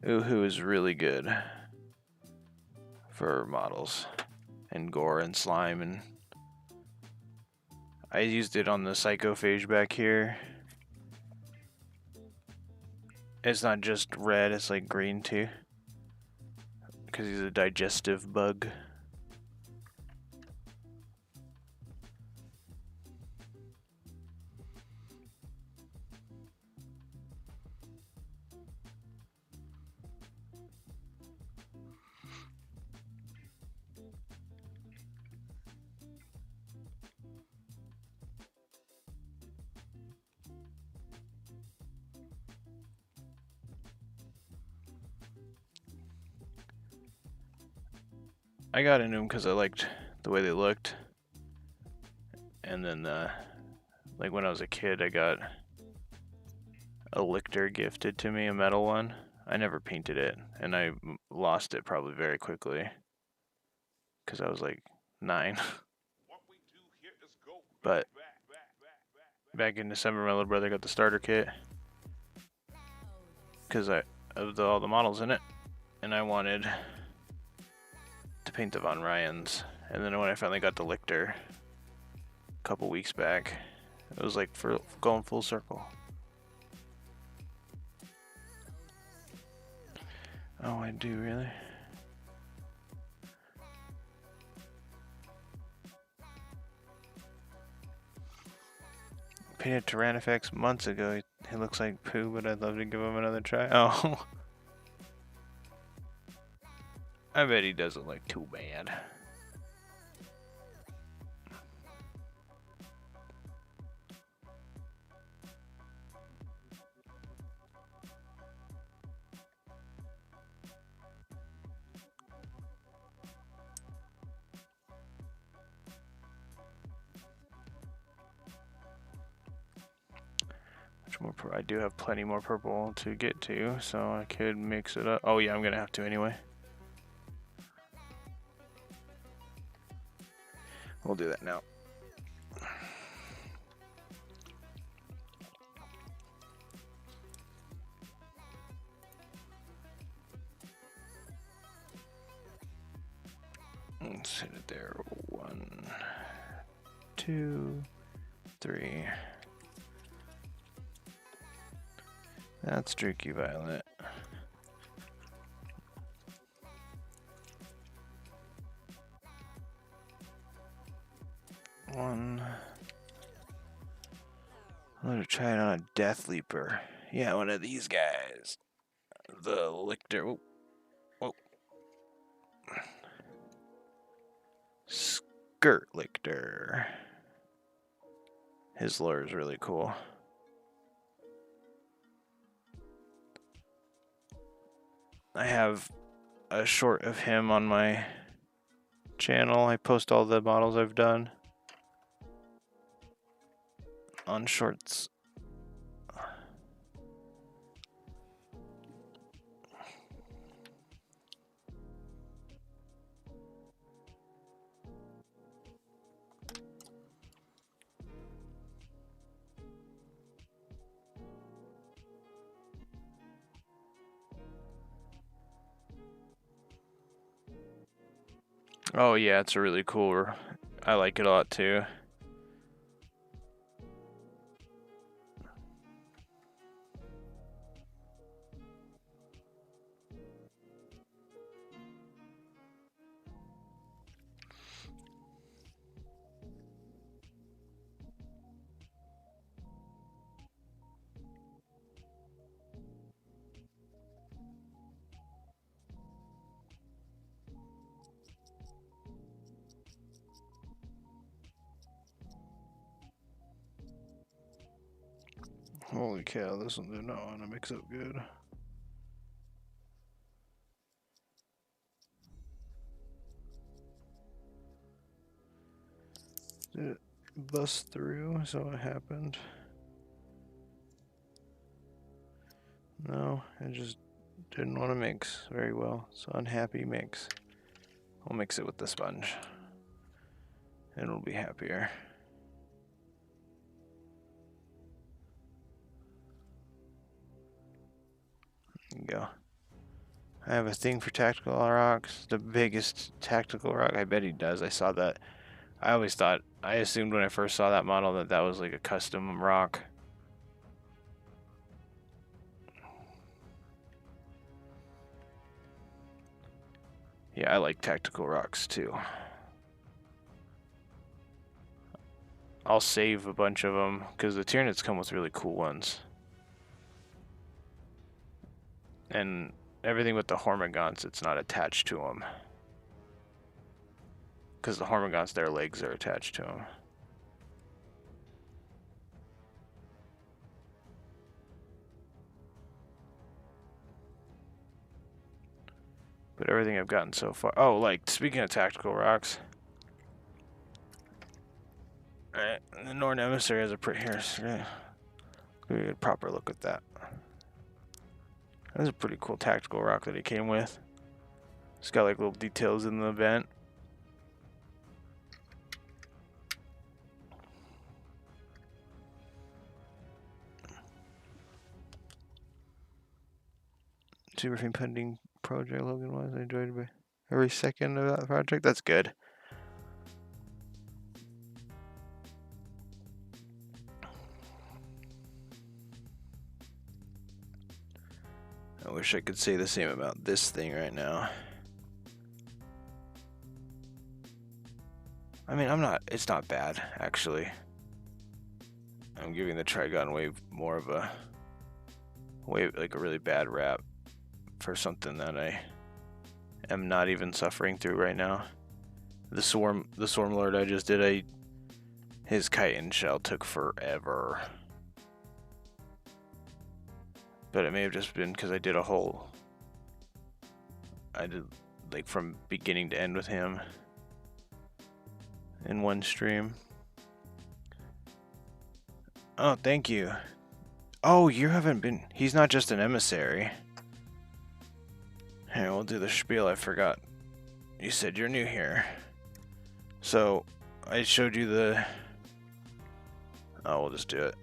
Uhu is really good for models and gore and slime, and I used it on the psychophage back here. It's not just red, it's like green too, because he's a digestive bug. I got into them because I liked the way they looked. And then, like when I was a kid, I got a lictor gifted to me, a metal one. I never painted it, and I lost it probably very quickly because I was like 9. But back in December, my little brother got the starter kit because of all the models in it, and I wanted to paint the Von Ryans. And then when I finally got the lictor a couple weeks back, it was like for going full circle. Oh, I do, really? Painted Tyrannifex months ago. He looks like poo, but I'd love to give him another try. Oh. I bet he doesn't look too bad. I do have plenty more purple to get to, so I could mix it up. Oh yeah, I'm gonna have to anyway. We'll do that now. Let's hit it there. 1, 2, 3. That's Streaky Violet. I'm gonna try it on a Death Leaper. Yeah, one of these guys. The Lictor. Whoa. Whoa. Skirt Lictor. His lore is really cool. I have a short of him on my channel. I post all the models I've done on shorts. Oh yeah, it's a really cool. I like it a lot too. Holy cow, this one did not want to mix up good. Did it bust through? So what happened? No, it just didn't want to mix very well. So unhappy mix. I'll mix it with the sponge. It'll be happier. There you go. I have a thing for tactical rocks. The biggest tactical rock. I bet he does. I saw that. I assumed when I first saw that model that that was like a custom rock. Yeah, I like tactical rocks too. I'll save a bunch of them because the Tyranids come with really cool ones. And everything with the Hormigons, it's not attached to them. Because the Hormigons, their legs are attached to them. But everything I've gotten so far. Oh, like, speaking of tactical rocks. Alright, the Norn Emissary has a pretty. Here's. Give you a proper look at that. That's a pretty cool tactical rock that it came with. It's got like little details in the vent. Super Fame pending project Logan was. I enjoyed every second of that project. That's good. I wish I could say the same about this thing right now. I mean, it's not bad, actually. I'm giving the Trygon way more of a like a really bad rap for something that I am not even suffering through right now. The Swarm Lord I just did, his chitin shell took forever. But it may have just been because I did like from beginning to end with him in one stream. Oh, thank you. Oh, you haven't been. He's not just an emissary. Here, we'll do the spiel. I forgot. You said you're new here. So, I showed you the. Oh, we'll just do it.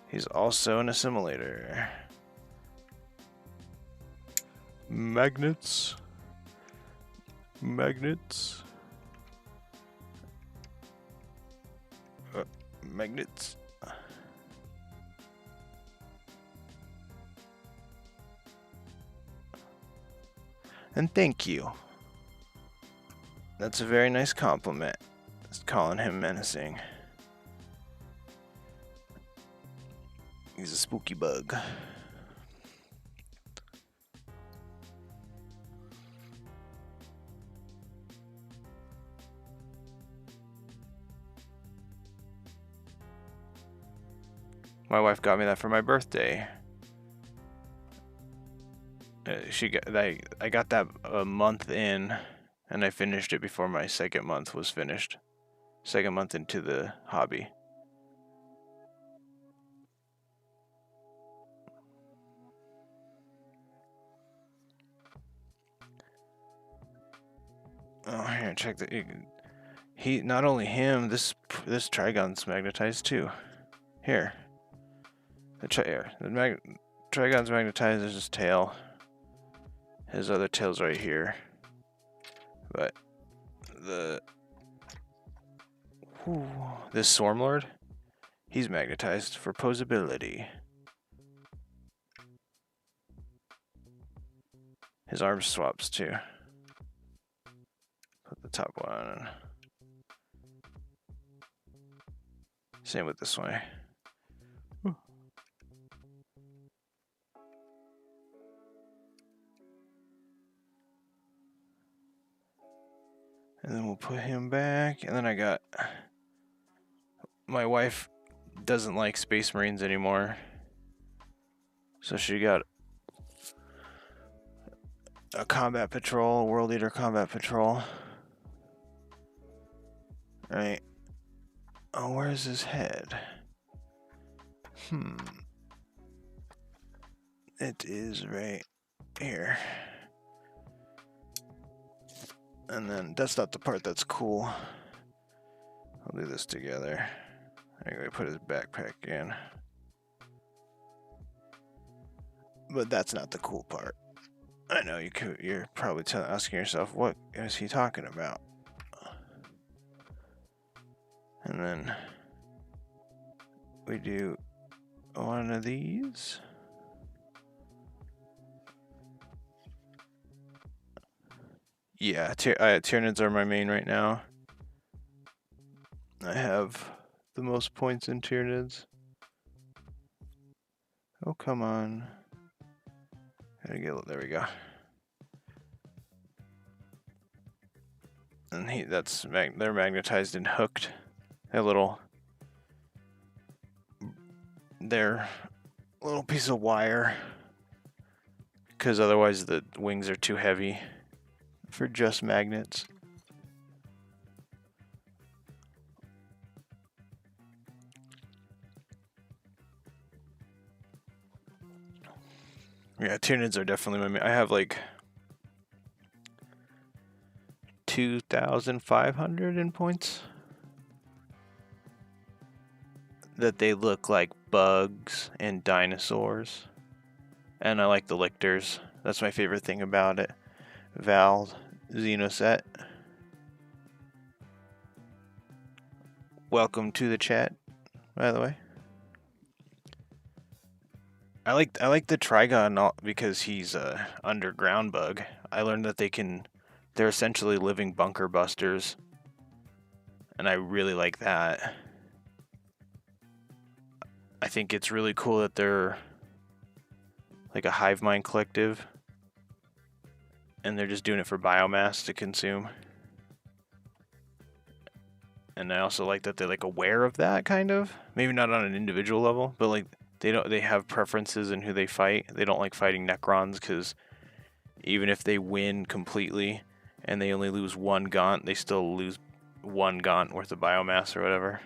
He's also an assimilator. Magnets. Magnets. Magnets. And thank you. That's a very nice compliment. Just calling him menacing. He's a spooky bug. My wife got me that for my birthday. I got that a month in, and I finished it before my second month was finished. Second month into the hobby. Oh, here, check the. He not only him. This Trygon's magnetized too. Here. The Trygon's magnetized. There's his tail. His other tail's right here. But this Swarm Lord, he's magnetized for posability. His arm swaps too. Put the top one on. Same with this one. And then we'll put him back. And then I got. My wife doesn't like Space Marines anymore. So she got a combat patrol, a World Eater combat patrol. Right. Oh, where's his head? It is right here. And then that's not the part that's cool. I'll do this together. I'm gonna put his backpack in. But that's not the cool part. I know you're probably asking yourself, what is he talking about? And then we do one of these. Yeah, Tyranids are my main right now. I have the most points in Tyranids. Oh, come on. There we go. And they're magnetized and hooked. A little their little piece of wire, because otherwise the wings are too heavy for just magnets. Yeah, Tyranids are definitely my. I have like 2,500 in points. That they look like bugs and dinosaurs. And I like the lictors. That's my favorite thing about it. Val Xenoset. Welcome to the chat, by the way. I like the Trygon because he's a underground bug. I learned that they're essentially living bunker busters, and I really like that. I think it's really cool that they're like a hive mind collective, and they're just doing it for biomass to consume. And I also like that they're like aware of that, kind of. Maybe not on an individual level, but like they have preferences in who they fight. They don't like fighting Necrons because even if they win completely and they only lose one Gaunt, they still lose one Gaunt worth of biomass or whatever.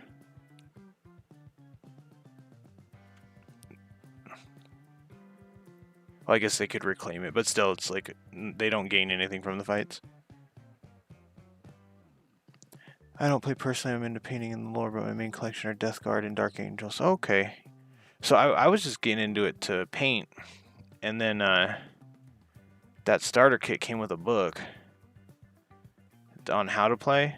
Well, I guess they could reclaim it, but still, it's like they don't gain anything from the fights. I don't play personally. I'm into painting in the lore, but my main collection are Death Guard and Dark Angels. Okay. So I was just getting into it to paint, and then that starter kit came with a book on how to play,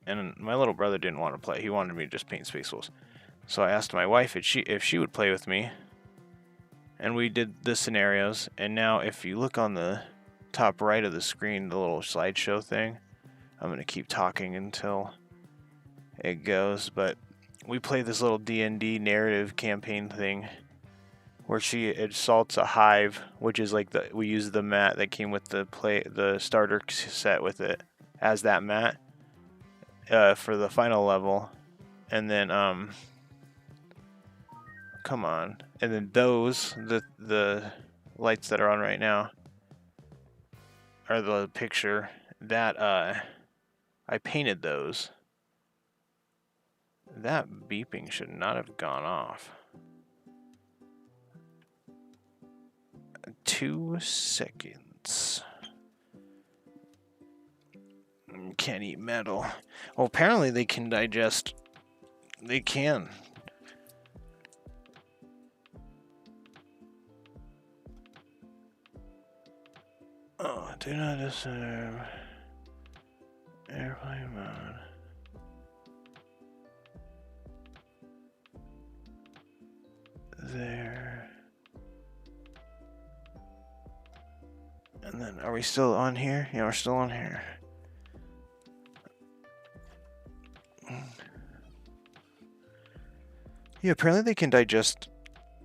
and my little brother didn't want to play. He wanted me to just paint Space Wolves. So I asked my wife if she would play with me, and we did the scenarios. And now if you look on the top right of the screen, the little slideshow thing, I'm going to keep talking until it goes, but we play this little D&D narrative campaign thing where she assaults a hive, which is like we use the mat that came with the starter set with it as that mat for the final level. And then come on. And then the lights that are on right now are the picture that I painted those. That beeping should not have gone off. 2 seconds. Can't eat metal. Well, apparently they can digest. They can. Oh, do not disturb. Airplane mode. There. And then, are we still on here? Yeah, we're still on here. Yeah, apparently they can digest,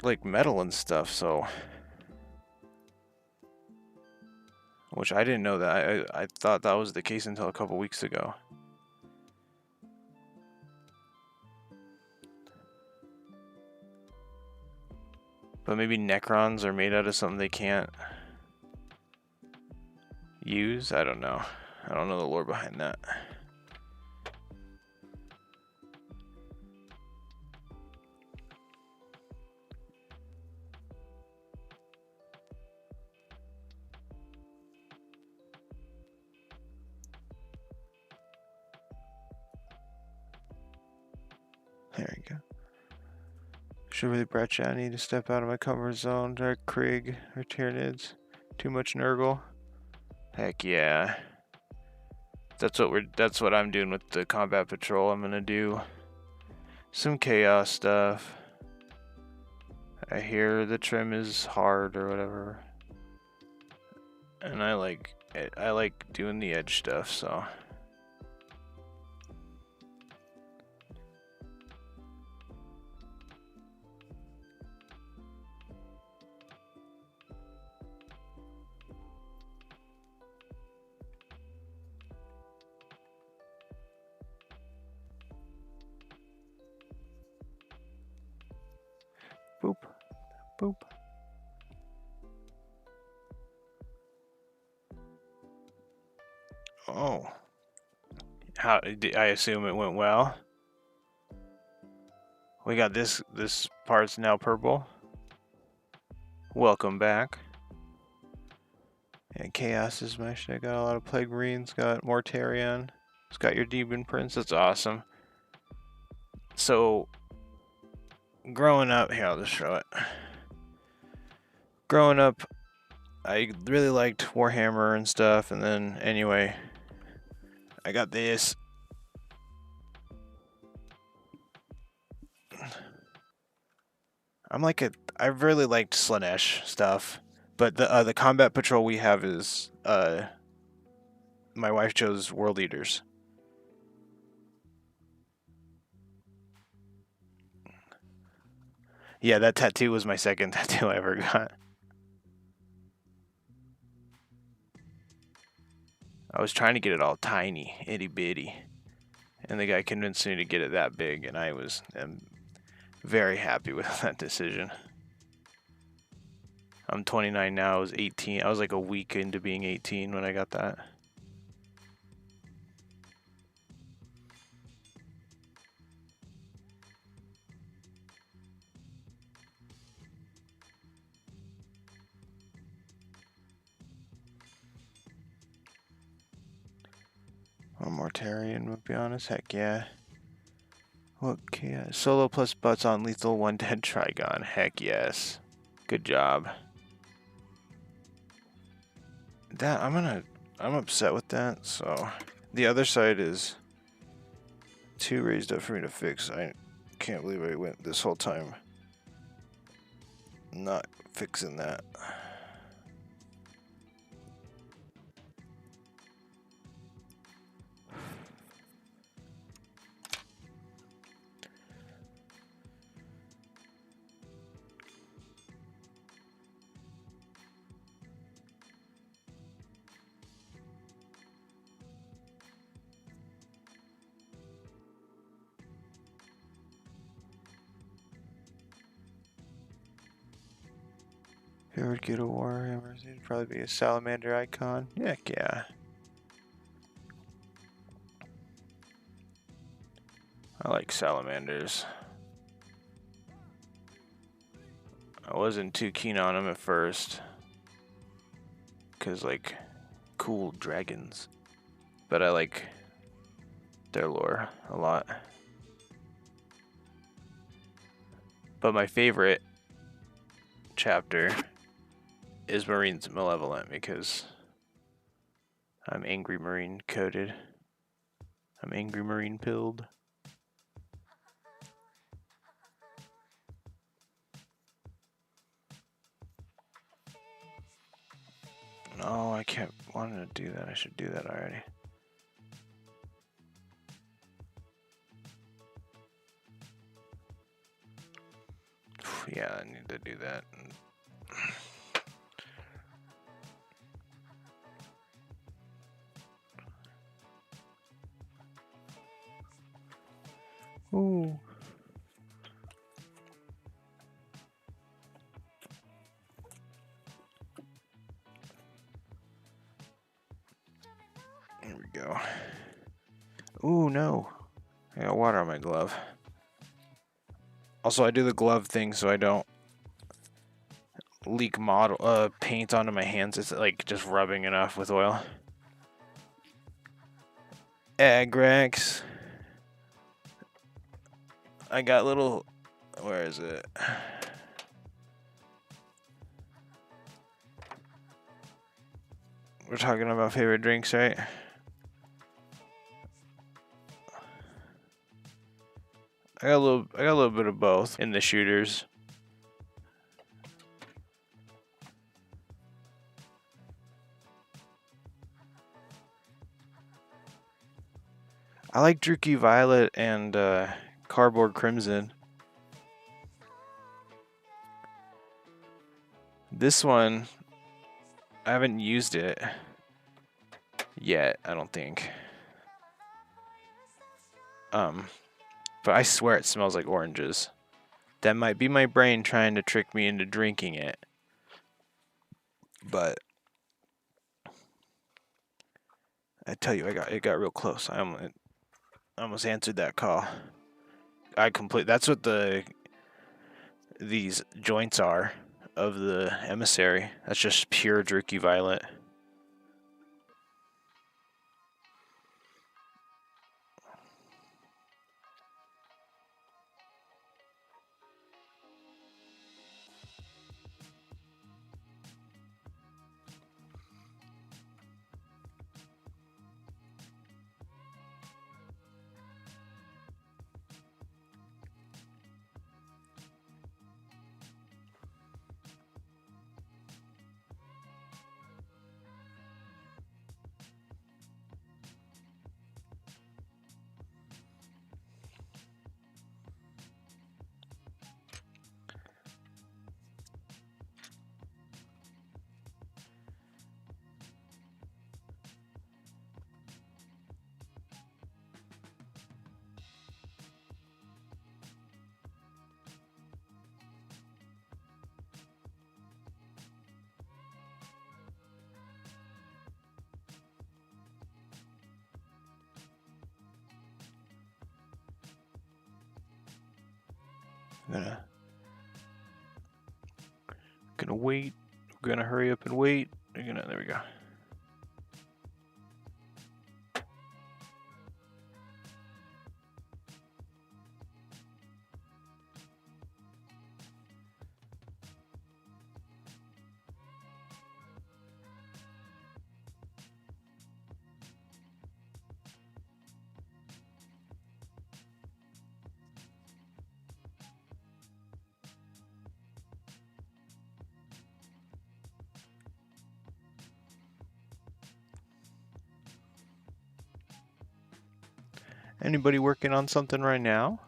like, metal and stuff, so... Which I didn't know that. I thought that was the case until a couple weeks ago. But maybe Necrons are made out of something they can't use? I don't know. I don't know the lore behind that. There we go. Should really branch out. I need to step out of my comfort zone. Dark Krieg or Tyranids. Too much Nurgle. Heck yeah. That's what I'm doing with the combat patrol. I'm gonna do some chaos stuff. I hear the trim is hard or whatever. And I like doing the edge stuff, so Boop. Oh. I assume it went well. We got this part's now purple. Welcome back. And Chaos is my shit. Got a lot of Plague Marines, got Mortarion. It's got your Demon Prince, that's awesome. So growing up, here I'll just show it. Growing up, I really liked Warhammer and stuff, and then anyway, I got this. I really liked Slanesh stuff, but the combat patrol we have is my wife chose World Eaters. Yeah, that tattoo was my second tattoo I ever got. I was trying to get it all tiny, itty bitty, and the guy convinced me to get it that big, and am very happy with that decision. I'm 29 now. I was 18. I was like a week into being 18 when I got that. Or Mortarion, would be honest. Heck yeah. Okay, solo plus butts on lethal one dead Trygon. Heck yes. Good job. That I'm upset with that. So the other side is too raised up for me to fix. I can't believe I went this whole time not fixing that. If you ever get a warhammer, it'd probably be a salamander icon. Heck yeah. I like salamanders. I wasn't too keen on them at first, cause like cool dragons, but I like their lore a lot. But my favorite chapter is Marine's Malevolent because I'm Angry Marine coded. I'm Angry Marine pilled. No, I can't want to do that. I should do that already. Yeah, I need to do that. Ooh. There we go. Ooh, no. I got water on my glove. Also, I do the glove thing so I don't leak paint onto my hands. It's like just rubbing it off with oil. Agrax. I got little... Where is it? We're talking about favorite drinks, right? I got a little bit of both in the shooters. I like Druky Violet and Cardboard Crimson. This one, I haven't used it yet, I don't think. But I swear it smells like oranges. That might be my brain trying to trick me into drinking it. But I tell you, it got real close. I almost answered that call. That's what these joints are of the emissary. That's just pure jerky violet. Gonna wait. We're gonna hurry up and wait. There we go. Anybody working on something right now?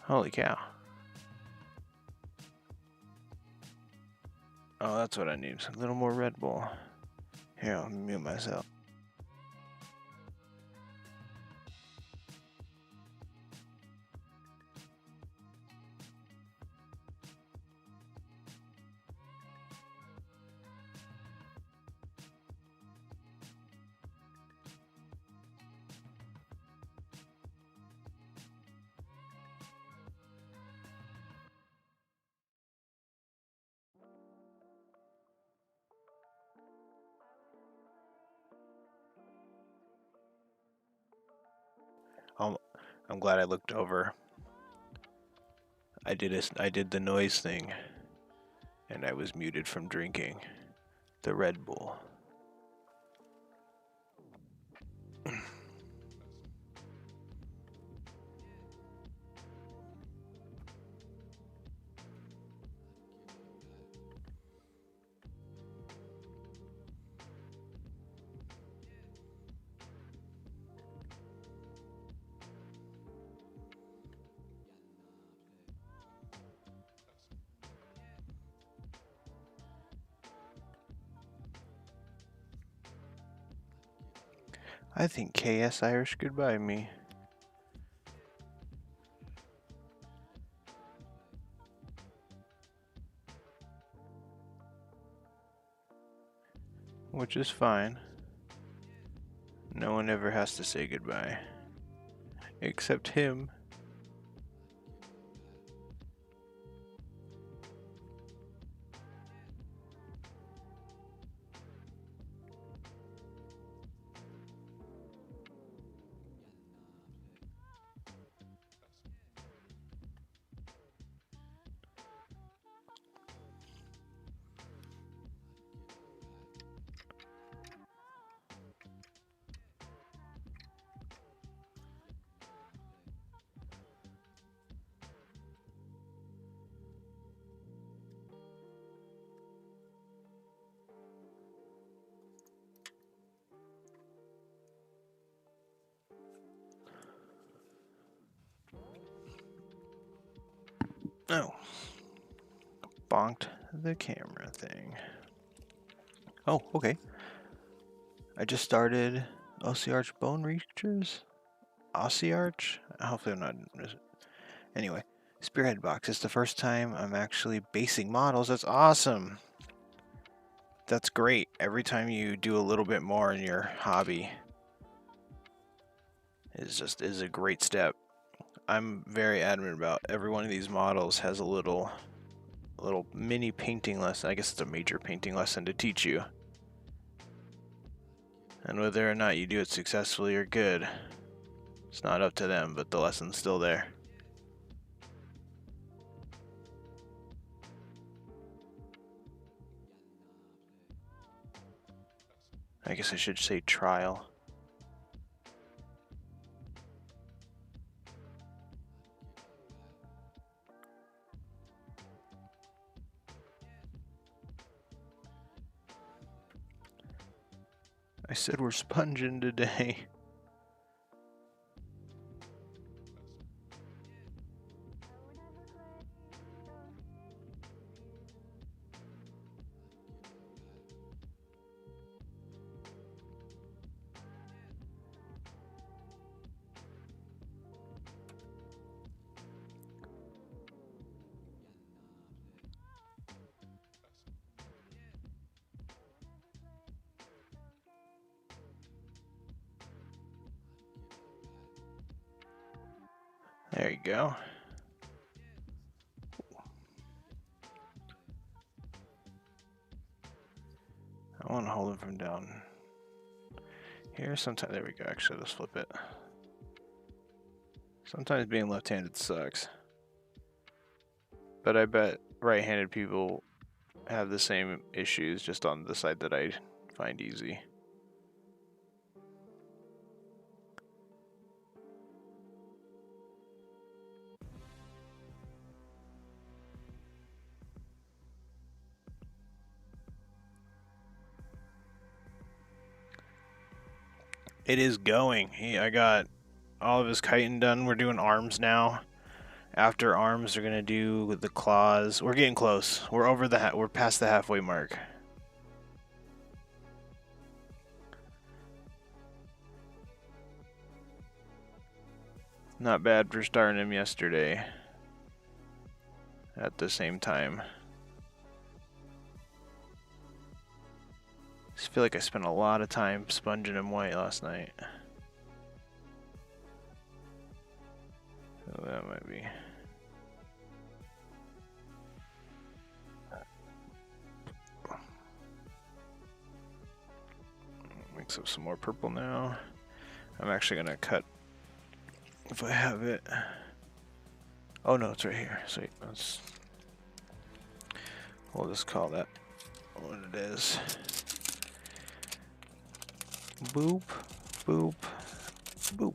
Holy cow. Oh, that's what I need. A little more Red Bull. Here, I'll mute myself. I'm glad I looked over. I did the noise thing, and I was muted from drinking the Red Bull. I think KS Irish goodbye me. Which is fine. No one ever has to say goodbye. Except him. Oh. Bonked the camera thing. Oh, okay. I just started Ossiarch Bone Reachers? Ossiarch? Hopefully I'm not... Anyway, Spearhead Box. It's the first time I'm actually basing models. That's awesome! That's great. Every time you do a little bit more in your hobby is a great step. I'm very adamant about every one of these models has a little mini painting lesson. I guess it's a major painting lesson to teach you. And whether or not you do it successfully or good, it's not up to them, but the lesson's still there. I guess I should say trial. I said we're sponging today. There you go. I want to hold him from down here. Sometimes, there we go. Actually, let's flip it. Sometimes being left-handed sucks. But I bet right-handed people have the same issues, just on the side that I find easy. It is going. I got all of his chitin done. We're doing arms now. After arms, we're gonna do the claws. We're getting close. We're over the we're past the halfway mark. Not bad for starting him yesterday. At the same time. I feel like I spent a lot of time sponging him white last night. Oh, that might be. Mix up some more purple now. I'm actually gonna cut if I have it. Oh no, it's right here. Sweet. We'll just call that what it is. Boop, boop, boop.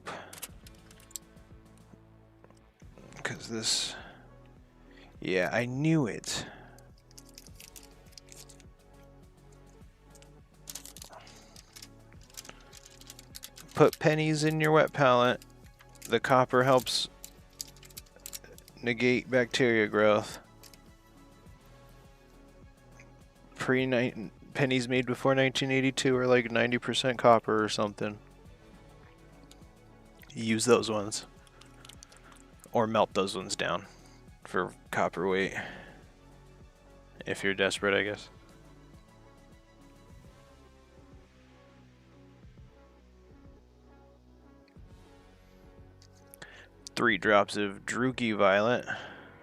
Because this... Yeah, I knew it. Put pennies in your wet palette. The copper helps negate bacteria growth. Pennies made before 1982 are like 90% copper or something. Use those ones. Or melt those ones down for copper weight. If you're desperate, I guess. Three drops of Drugi Violet.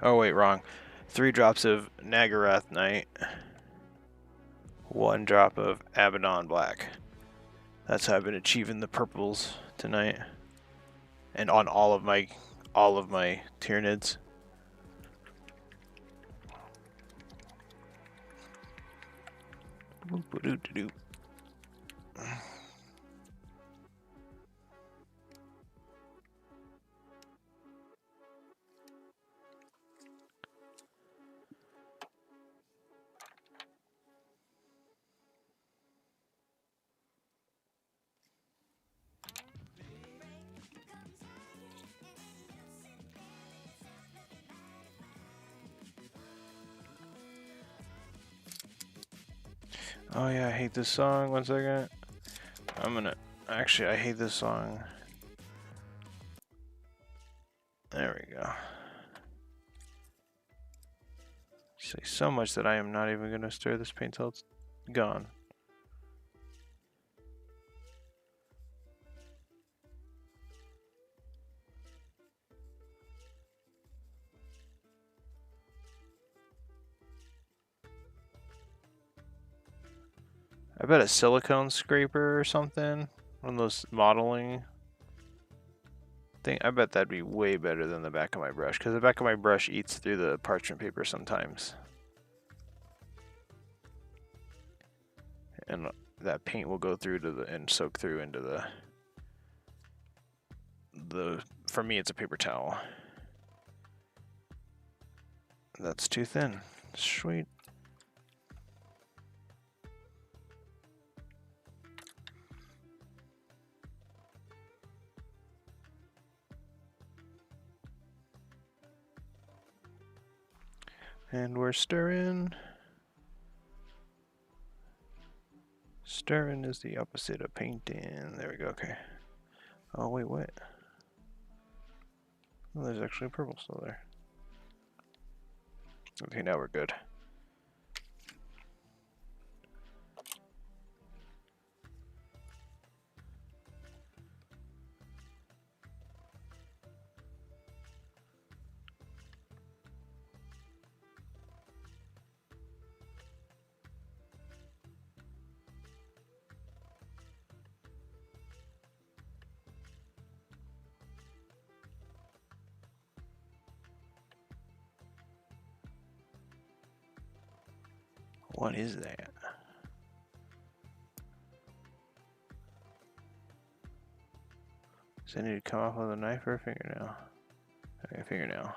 Oh wait, wrong. 3 drops of Nagarath Night. 1 drop of Abaddon Black. That's how I've been achieving the purples tonight. And on all of my Tyranids. Oh yeah, I hate this song. 1 second. Actually, I hate this song. There we go. Say so much that I am not even going to stir this paint till it's gone. I bet a silicone scraper or something, one of those modeling thing. I bet that'd be way better than the back of my brush, because the back of my brush eats through the parchment paper sometimes. And that paint will go through to the and soak through into the for me it's a paper towel. That's too thin. Sweet. And we're stirring. Stirring is the opposite of painting. There we go, okay. Oh, wait, what? Oh, there's actually purple still there. Okay, now we're good. What is that? Does it need to come off with a knife or a fingernail? Okay, fingernail.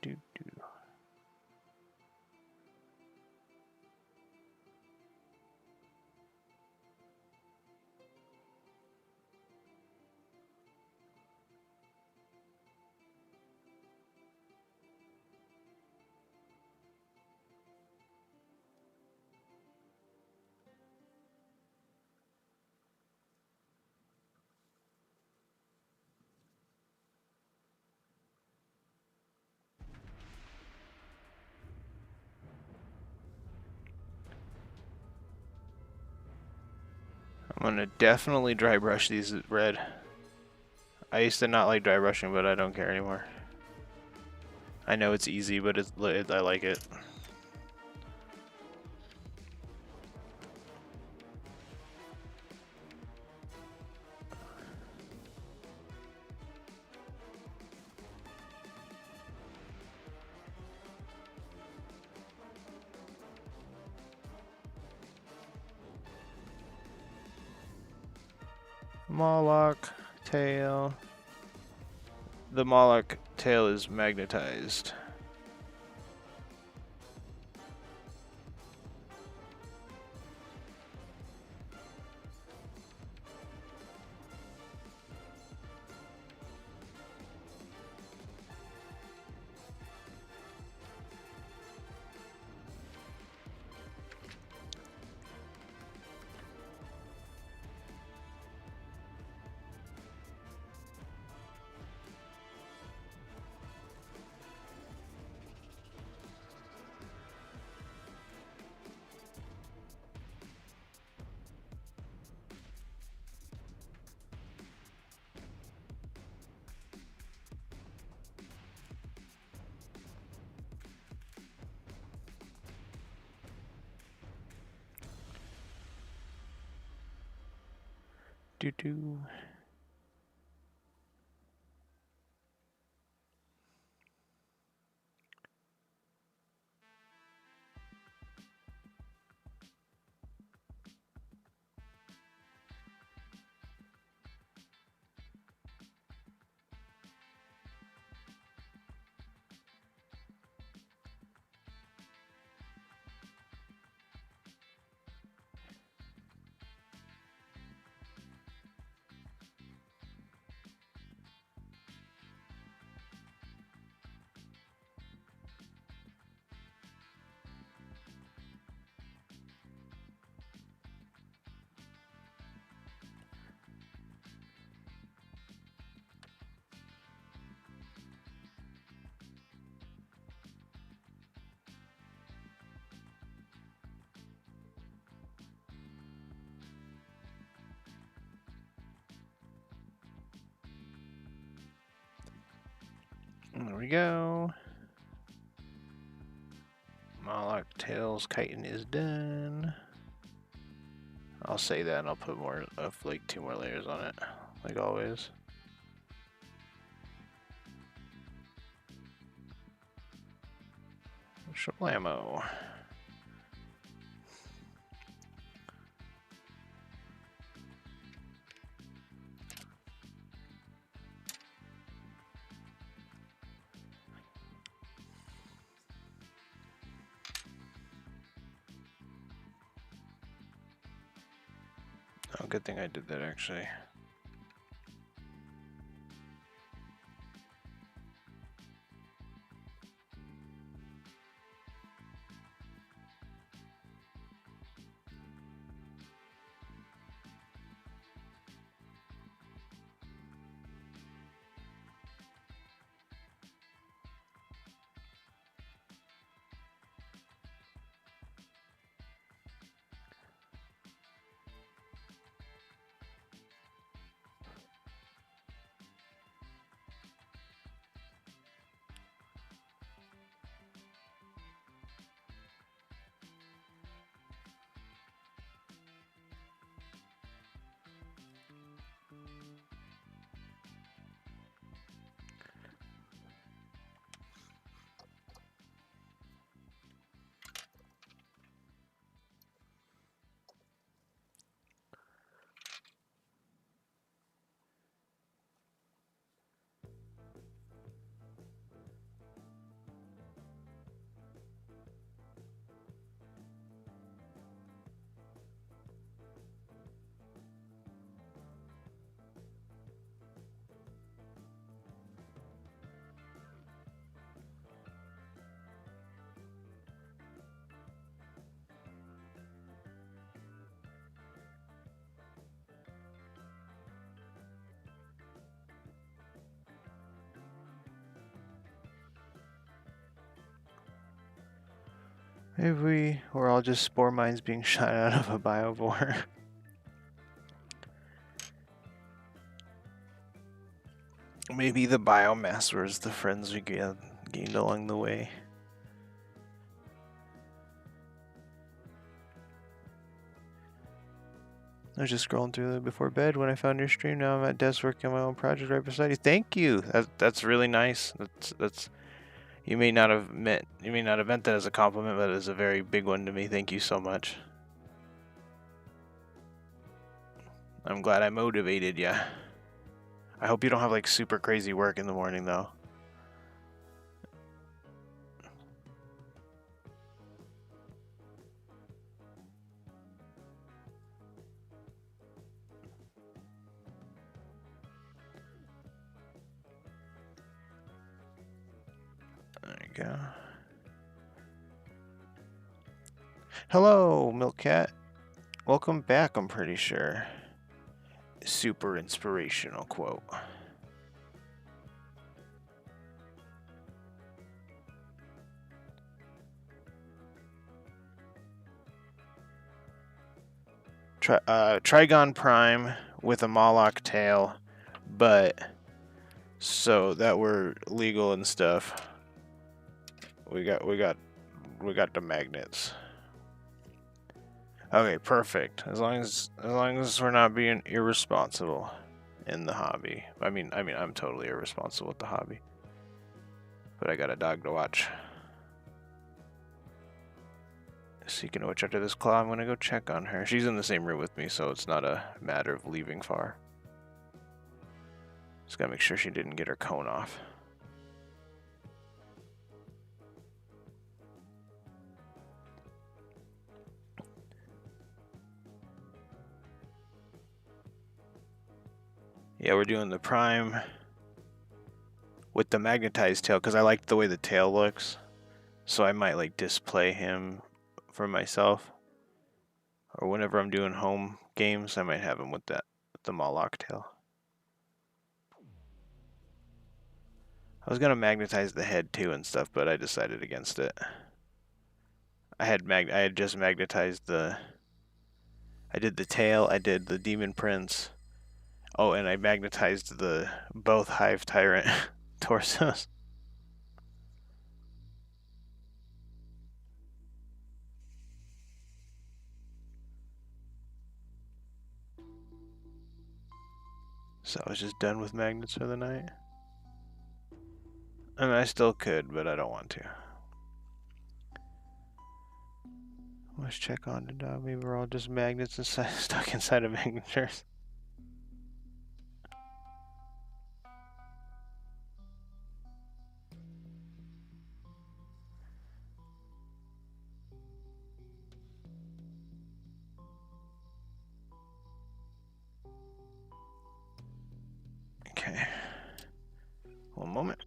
Do. I'm gonna definitely dry brush these red. I used to not like dry brushing, but I don't care anymore. I know it's easy, but I like it. Moloch tail. The Moloch tail is magnetized. Do. There we go. Moloch Tails chitin is done. I'll say that and I'll put more of like 2 more layers on it, like always. Shalamo. Oh, good thing I did that actually. Maybe we were all just spore mines being shot out of a biovore. Maybe the biomass was the friends we gained along the way. I was just scrolling through it before bed when I found your stream. Now I'm at desk working on my own project right beside you. Thank you. That's really nice. That's you may not have meant that as a compliment, but it's a very big one to me. Thank you so much. I'm glad I motivated you. I hope you don't have like super crazy work in the morning though. There you go. Hello, Milk Cat. Welcome back, I'm pretty sure. Super inspirational quote. Trygon Prime with a Moloch tail, but so that we're legal and stuff. We got the magnets. Okay, perfect. As long as we're not being irresponsible in the hobby. I mean I'm totally irresponsible with the hobby. But I got a dog to watch. Speaking of which, after this claw, I'm gonna go check on her. She's in the same room with me, so it's not a matter of leaving far. Just gotta make sure she didn't get her cone off. Yeah, we're doing the prime with the magnetized tail because I like the way the tail looks. So I might like display him for myself. Or whenever I'm doing home games, I might have him with the Moloch tail. I was gonna magnetize the head too and stuff, but I decided against it. I had just magnetized I did the tail, I did the Demon Prince. Oh, and I magnetized both Hive Tyrant torsos. So I was just done with magnets for the night. I mean, I still could, but I don't want to. Let's check on the dog. Maybe we're all just magnets inside, stuck inside of magnetures. Okay. One moment.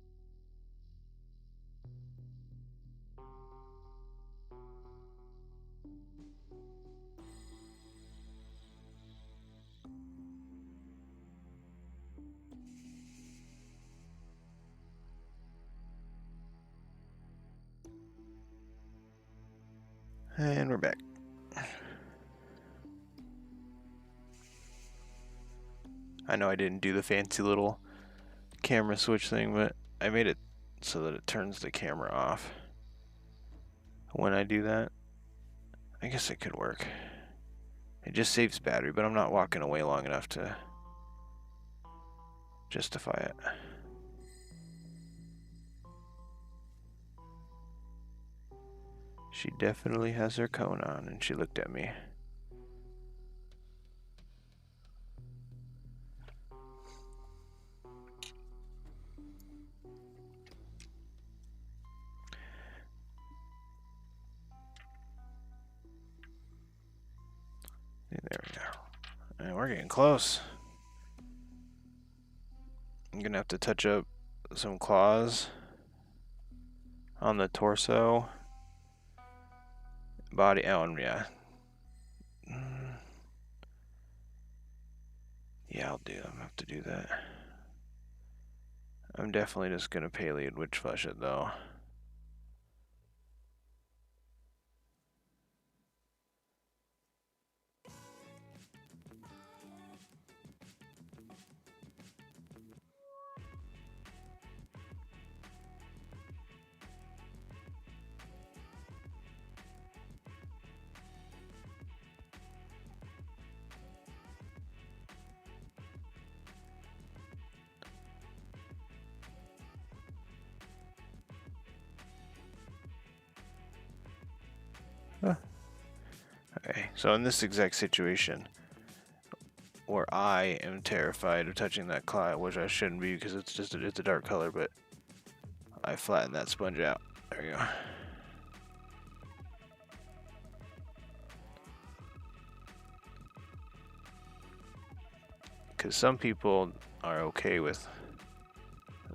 And we're back. I know I didn't do the fancy little camera switch thing, but I made it so that it turns the camera off when I do that. I guess it could work. It just saves battery, but I'm not walking away long enough to justify it. She definitely has her cone on, and she looked at me. There we go. And we're getting close. I'm gonna have to touch up some claws on the torso, body. Oh, and yeah. Yeah, I'm gonna have to do that. I'm definitely just gonna paleo witch flesh it though. Okay, so in this exact situation, where I am terrified of touching that claw, which I shouldn't be because it's a dark color, but I flatten that sponge out. There you go. Because some people are okay with,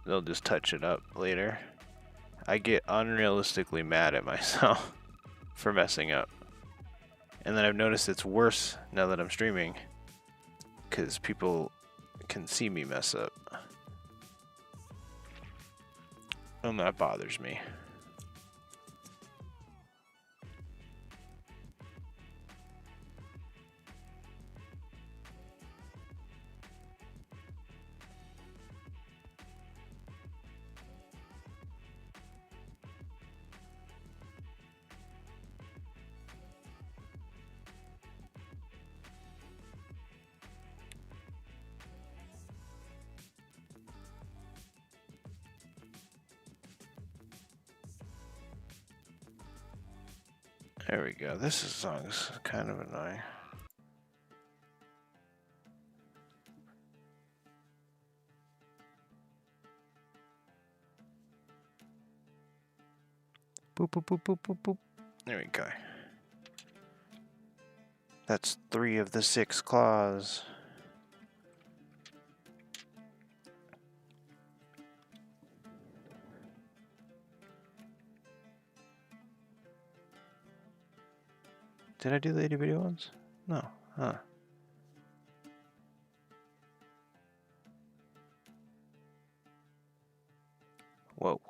they'll just touch it up later. I get unrealistically mad at myself for messing up. And then I've noticed it's worse now that I'm streaming, because people can see me mess up. And that bothers me. There we go. This song is kind of annoying. Boop, boop, boop, boop, boop, boop. There we go. That's 3 of the 6 claws. Did I do the itty bitty ones? No. Huh. Whoa.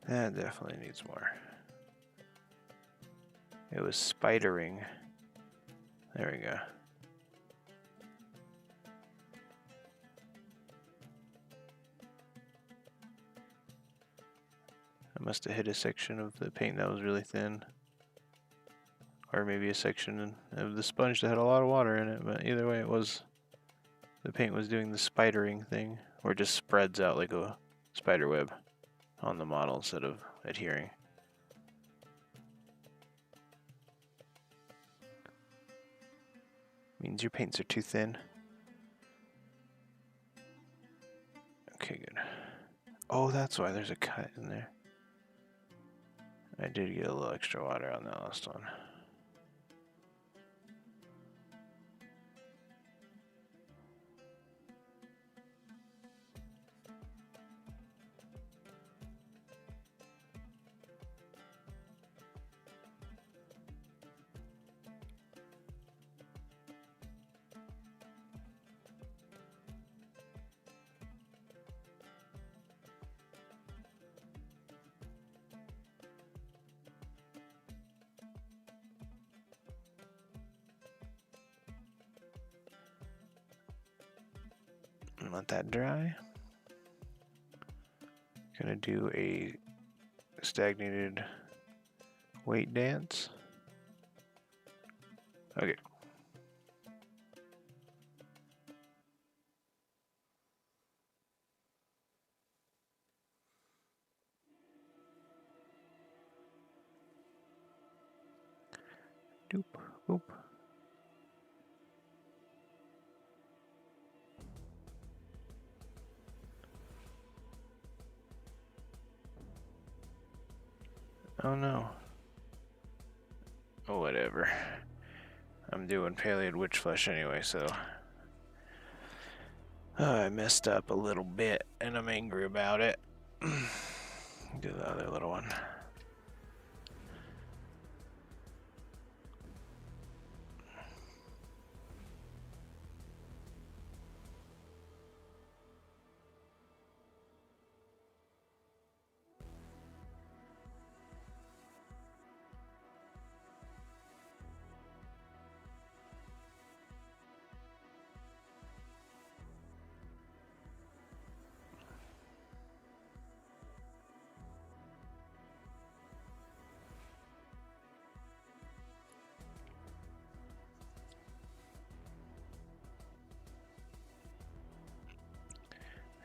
That definitely needs more. It was spidering. There we go. I must have hit a section of the paint that was really thin. Or maybe a section of the sponge that had a lot of water in it, but either way it was, the paint was doing the spidering thing, or just spreads out like a spider web on the model instead of adhering. Means your paints are too thin. Okay, good. Oh, that's why there's a cut in there. I did get a little extra water on that last one. And let that dry. Gonna do a stagnated weight dance. Okay. Doop, boop. Oh no. Oh, whatever. I'm doing Paleo Witch Flesh anyway, so I messed up a little bit and I'm angry about it. Do the other little one.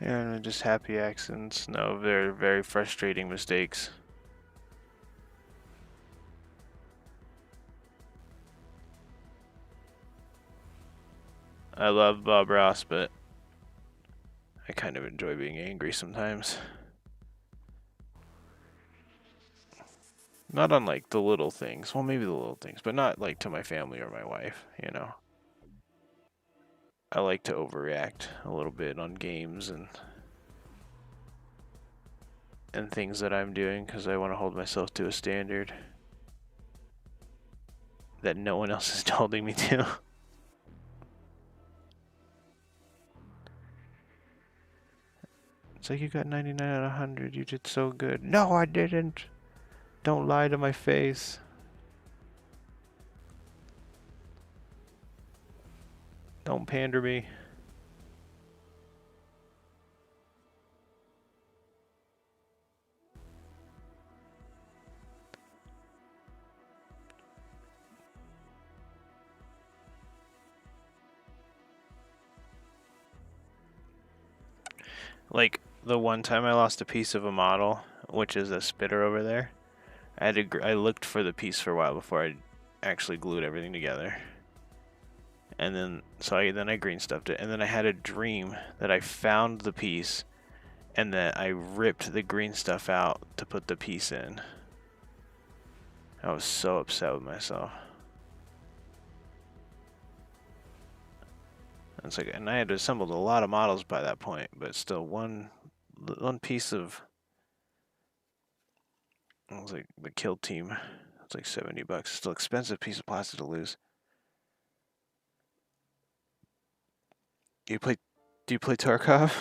And just happy accidents. No, they're very frustrating mistakes. I love Bob Ross, but I kind of enjoy being angry sometimes. Not on like the little things. Well, maybe the little things, but not like to my family or my wife, you know. I like to overreact a little bit on games and things that I'm doing because I want to hold myself to a standard that no one else is holding me to. It's like you got 99 out of 100. You did so good. No, I didn't. Don't lie to my face. Don't pander me. Like the one time I lost a piece of a model, which is a spitter over there. I looked for the piece for a while before I actually glued everything together. And then then I green stuffed it, and then I had a dream that I found the piece and that I ripped the green stuff out to put the piece in. I was so upset with myself. It's like, and I had assembled a lot of models by that point, but still one piece of, it was like the kill team. It's like $70. Still expensive piece of plastic to lose. Do you play Tarkov?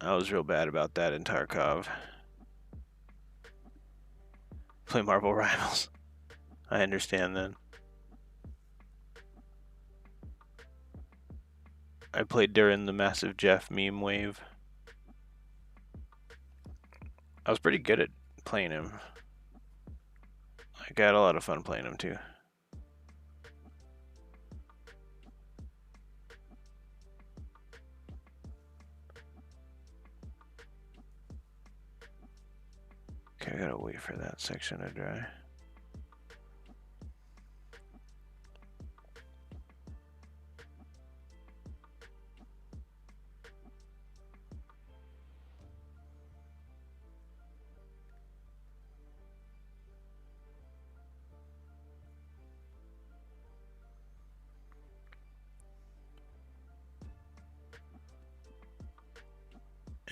I was real bad about that in Tarkov. Play Marvel Rivals. I understand then. I played during the Massive Jeff meme wave. I was pretty good at playing him. I got a lot of fun playing him too. Okay, I gotta wait for that section to dry.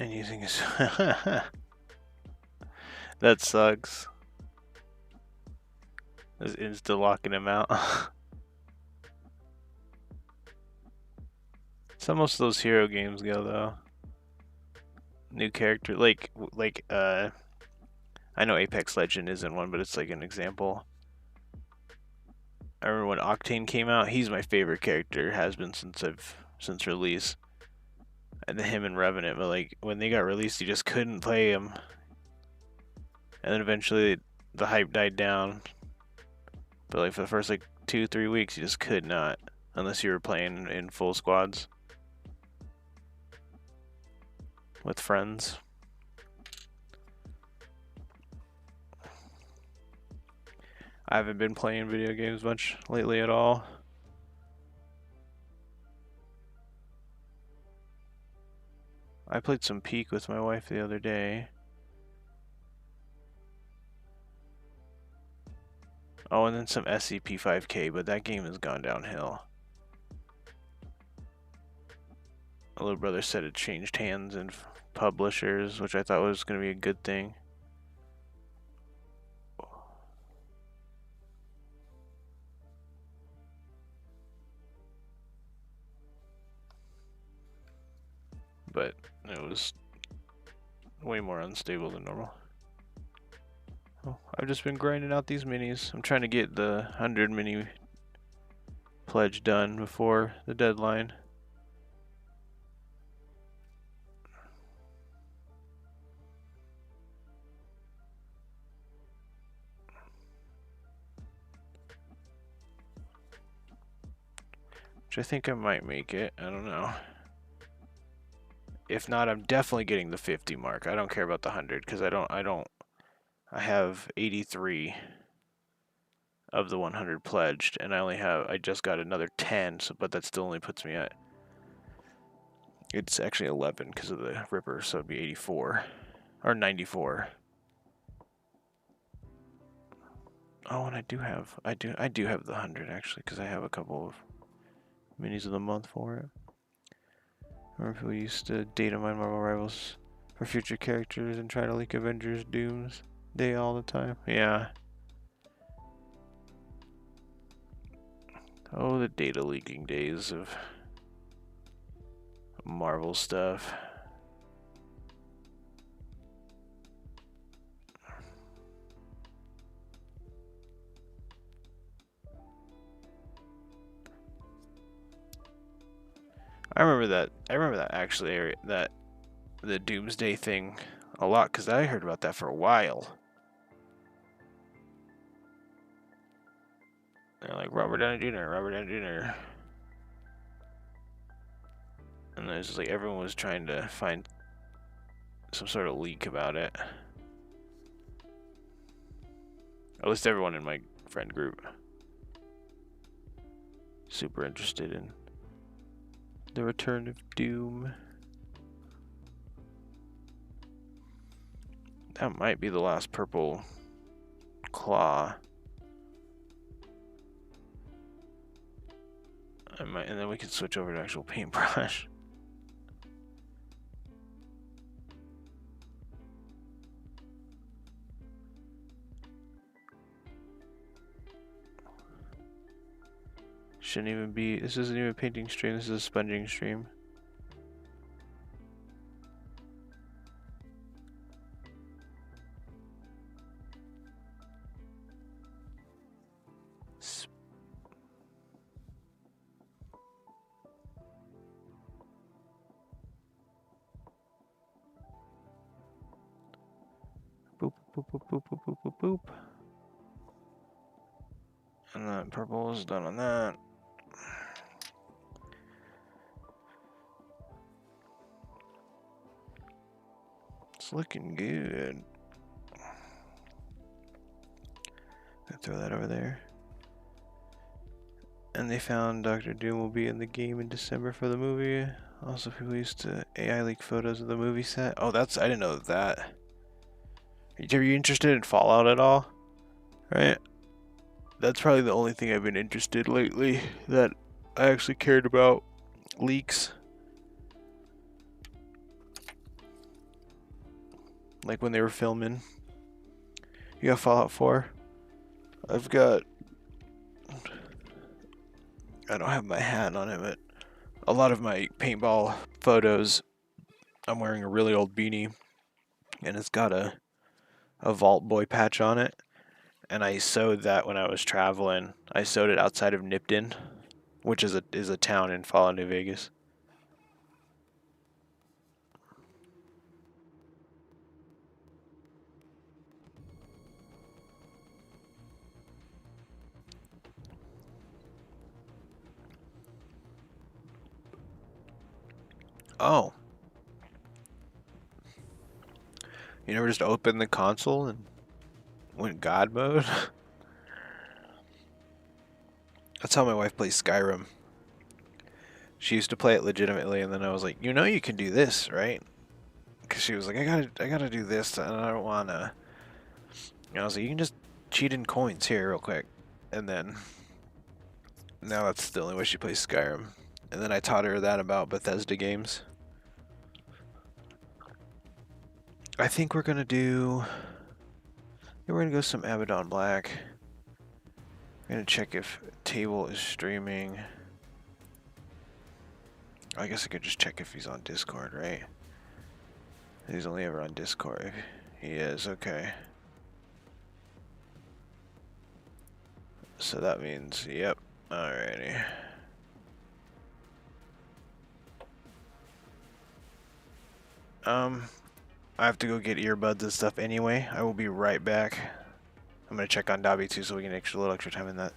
And using his that sucks. Is insta locking him out. That's how most of those hero games go, though. New character, like I know Apex Legend isn't one, but it's like an example. I remember when Octane came out. He's my favorite character. Has been since release. And then him and Revenant, but like when they got released, you just couldn't play him. And then eventually the hype died down. But like for the first like 2-3 weeks, you just could not, unless you were playing in full squads with friends. I haven't been playing video games much lately at all. I played some Peak with my wife the other day. Oh, and then some SCP-5K, but that game has gone downhill. My little brother said it changed hands and publishers, which I thought was going to be a good thing. But it was way more unstable than normal. Oh, I've just been grinding out these minis. I'm trying to get the 100 mini pledge done before the deadline. Which I think I might make it. I don't know. If not, I'm definitely getting the 50 mark. I don't care about the 100 because I have 83 of the 100 pledged, and I just got another 10, so, but that still only puts me at, it's actually 11 because of the Ripper, so it'd be 84 or 94. Oh, and I do have the 100 actually, because I have a couple of minis of the month for it. Remember people used to data mine Marvel Rivals for future characters and try to leak Avengers Doomsday all the time? Yeah. Oh, the data leaking days of Marvel stuff. I remember that actually, that the Doomsday thing a lot, because I heard about that for a while. They're like Robert Downey Jr., Robert Downey Jr. And there's just like everyone was trying to find some sort of leak about it. At least everyone in my friend group. Super interested in the return of Doom. That might be the last purple claw. And then we can switch over to actual paintbrush. Shouldn't even be. This isn't even a painting stream. This is a sponging stream. boop, boop, boop, boop, boop, boop, boop. And that purple is done on that. It's looking good. I'll throw that over there. And they found Doctor Doom will be in the game in December for the movie. Also, people used to AI leak photos of the movie set. Oh, I didn't know that. Are you interested in Fallout at all? Right? That's probably the only thing I've been interested lately that I actually cared about. Leaks. Like when they were filming. You got Fallout 4? I don't have my hat on it, but a lot of my paintball photos, I'm wearing a really old beanie, and it's got a Vault Boy patch on it. And I sewed that when I was traveling. I sewed it outside of Nipton, which is a town in Fallout New Vegas. Oh. You never just opened the console and went God mode? That's how my wife plays Skyrim. She used to play it legitimately, and then I was like, you know you can do this, right? Because she was like, I gotta do this, and I don't wanna. And I was like, you can just cheat in coins here real quick. And then, now that's the only way she plays Skyrim. And then I taught her that about Bethesda games. I think we're gonna do... We're gonna go some Abaddon Black. I'm gonna check if Table is streaming. I guess I could just check if he's on Discord, right? He's only ever on Discord. He is, okay. So that means, yep, alrighty. I have to go get earbuds and stuff anyway. I will be right back. I'm gonna check on Dobby too so we can get a little extra time in that.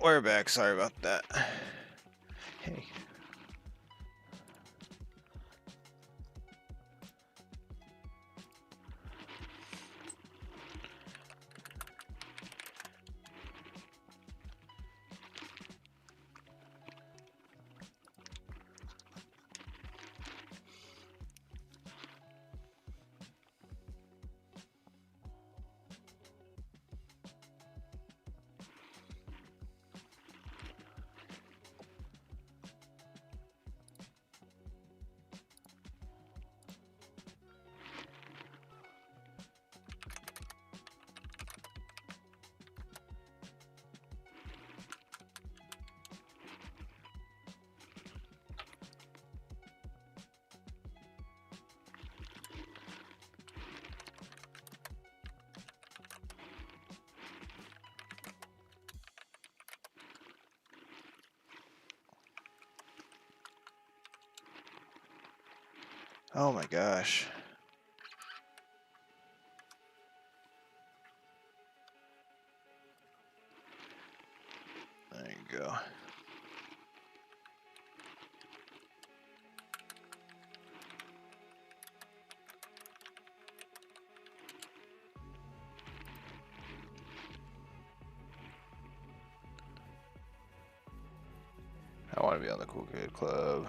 We're back. Sorry about that. Hey. Oh my gosh. There you go. I want to be on the Cool Kid Club.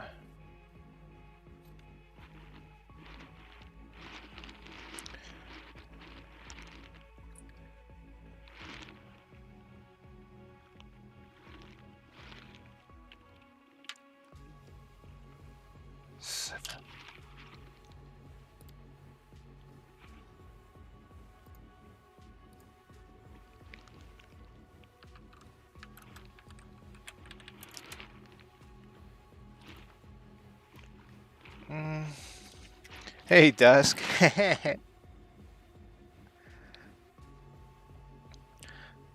Hey, Dusk.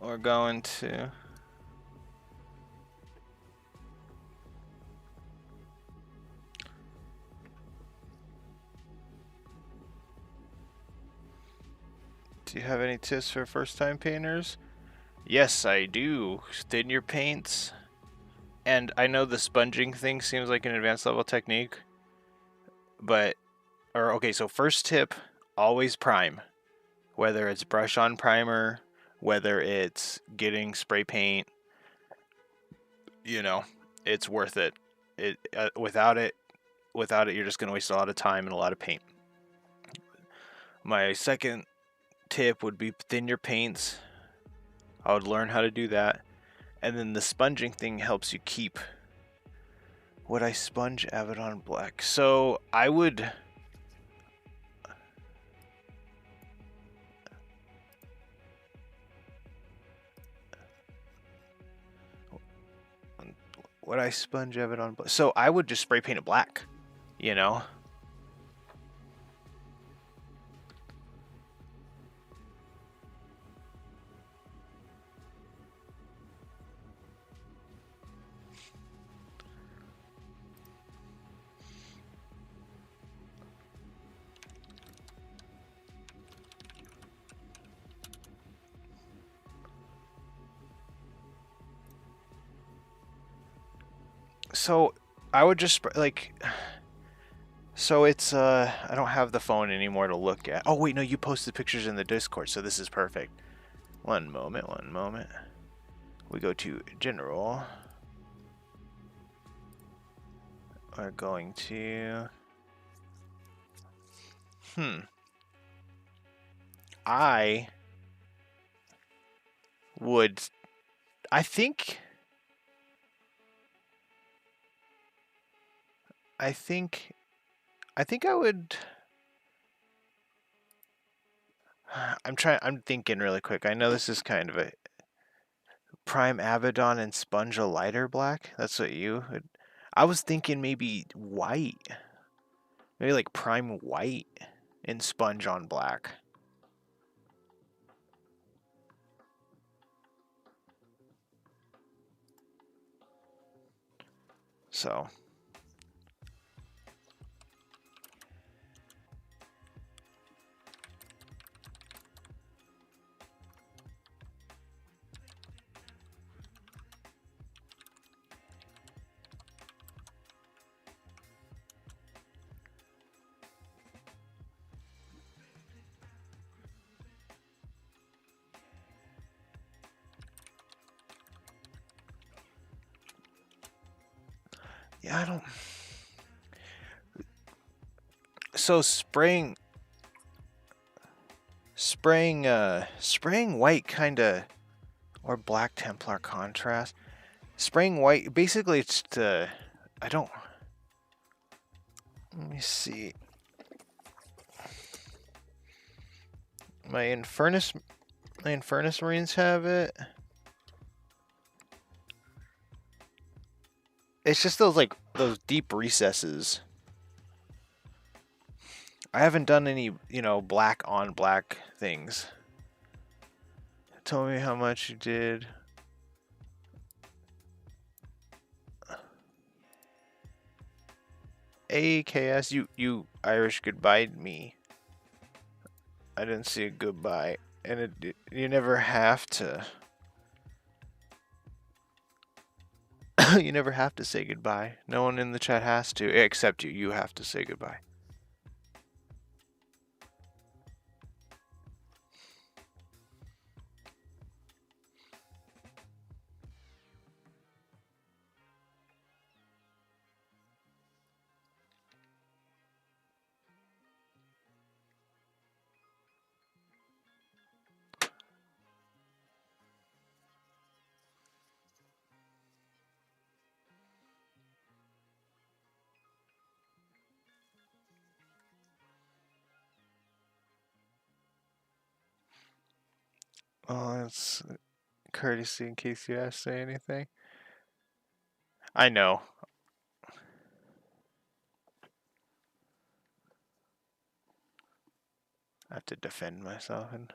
We're going to... Do you have any tips for first-time painters? Yes, I do. Thin your paints. And I know the sponging thing seems like an advanced level technique. But... okay, so first tip, always prime. Whether it's brush on primer, whether it's getting spray paint, you know, it's worth it. Without it, you're just going to waste a lot of time and a lot of paint. My second tip would be thin your paints. I would learn how to do that. And then the sponging thing helps you keep. Would I sponge Avedon Black? So I would... Would I sponge Avedon Black? So I would just spray paint it black, you know? So I would just like, so it's I don't have the phone anymore to look at. Oh wait, no, you posted pictures in the Discord, so this is perfect. One moment. We go to general. We're going to I would, I think I would. I'm thinking really quick. I know this is kind of a prime Avedon and sponge a lighter black. That's what you would. I was thinking maybe white. Maybe like prime white and sponge on black. So. Yeah, I don't. So spraying white kind of, or black Templar contrast. Spraying white, basically it's the, I don't, let me see. My Infernus Marines have it. It's just those like those deep recesses. I haven't done any, you know, black on black things. Tell me how much you did. AKS, you Irish goodbye me. I didn't see a goodbye, and you never have to. You never have to say goodbye. No one in the chat has to, except you. You have to say goodbye. Oh, it's courtesy in case you have to say anything. I know. I have to defend myself and.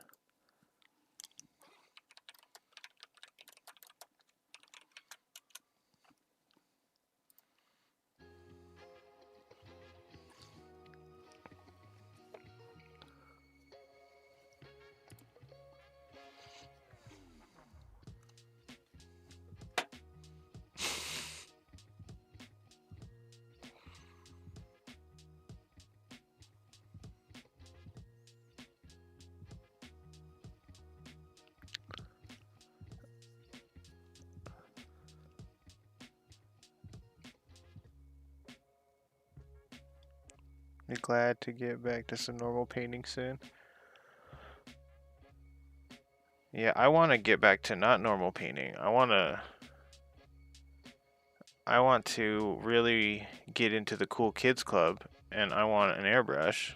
Be glad to get back to some normal painting soon. Yeah, I want to get back to not normal painting. I want to really get into the cool kids club, and I want an airbrush.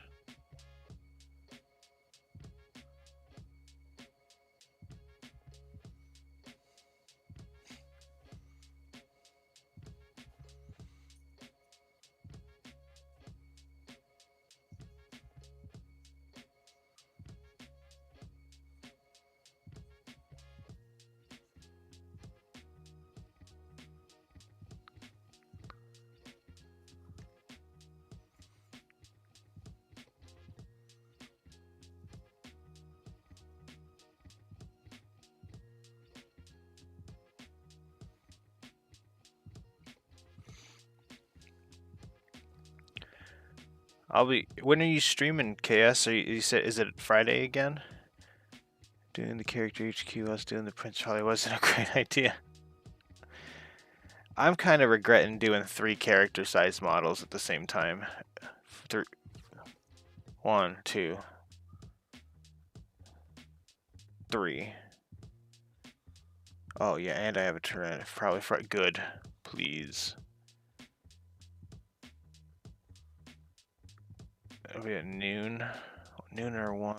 When are you streaming, KS? You said, is it Friday again? Doing the character HQ, us doing the Prince probably wasn't a great idea. I'm kind of regretting doing 3 character size models at the same time. 1, 2, 3. Oh yeah, and I have a turret. Probably good. Please. It'll be at noon or 1.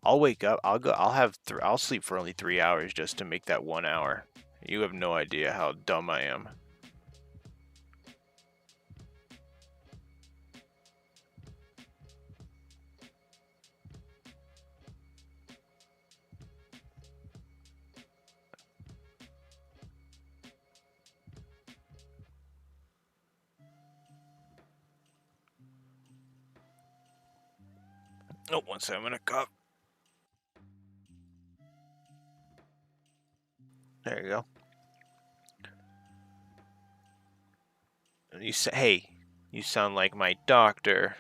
I'll wake up. I'll sleep for only 3 hours just to make that 1 hour. You have no idea how dumb I am. Oh, 1 second, I'm gonna cough. There you go. You say, hey, you sound like my doctor.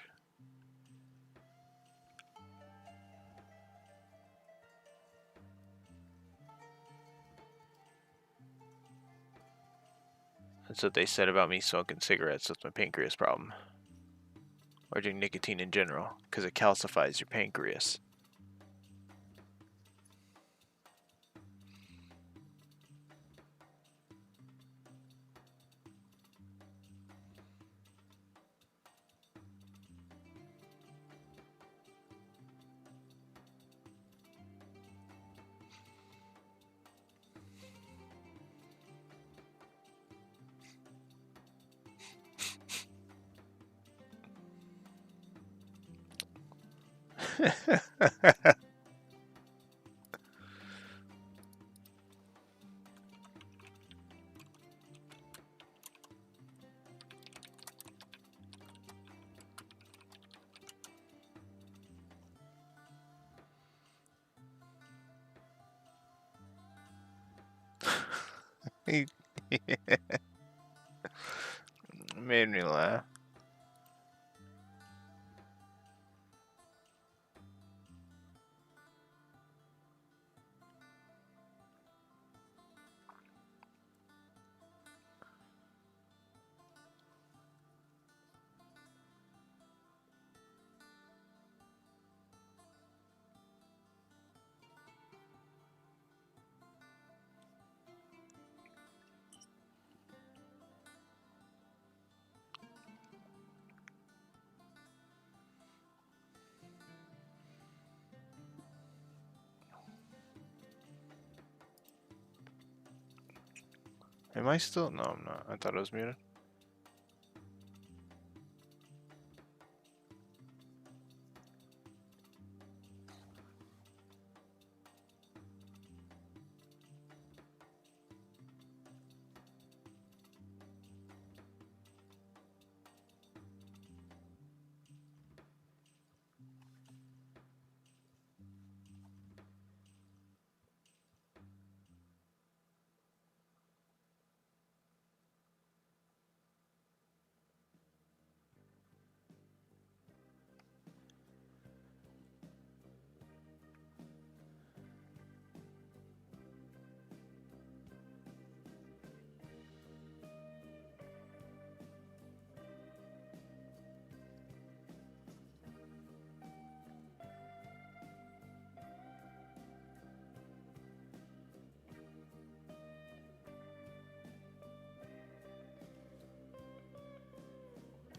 That's what they said about me smoking cigarettes with my pancreas problem. Or doing nicotine in general, because it calcifies your pancreas. Made me laugh. Am I still? No, I'm not. I thought I was muted.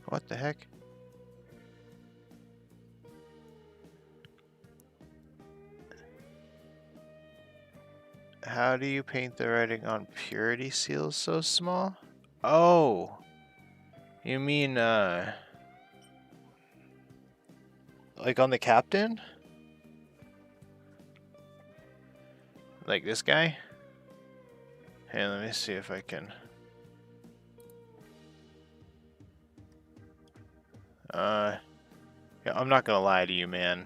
What the heck? How do you paint the writing on purity seals so small? Oh, you mean, like on the captain? Like this guy? Hey, let me see if I can. Yeah, I'm not gonna lie to you, man.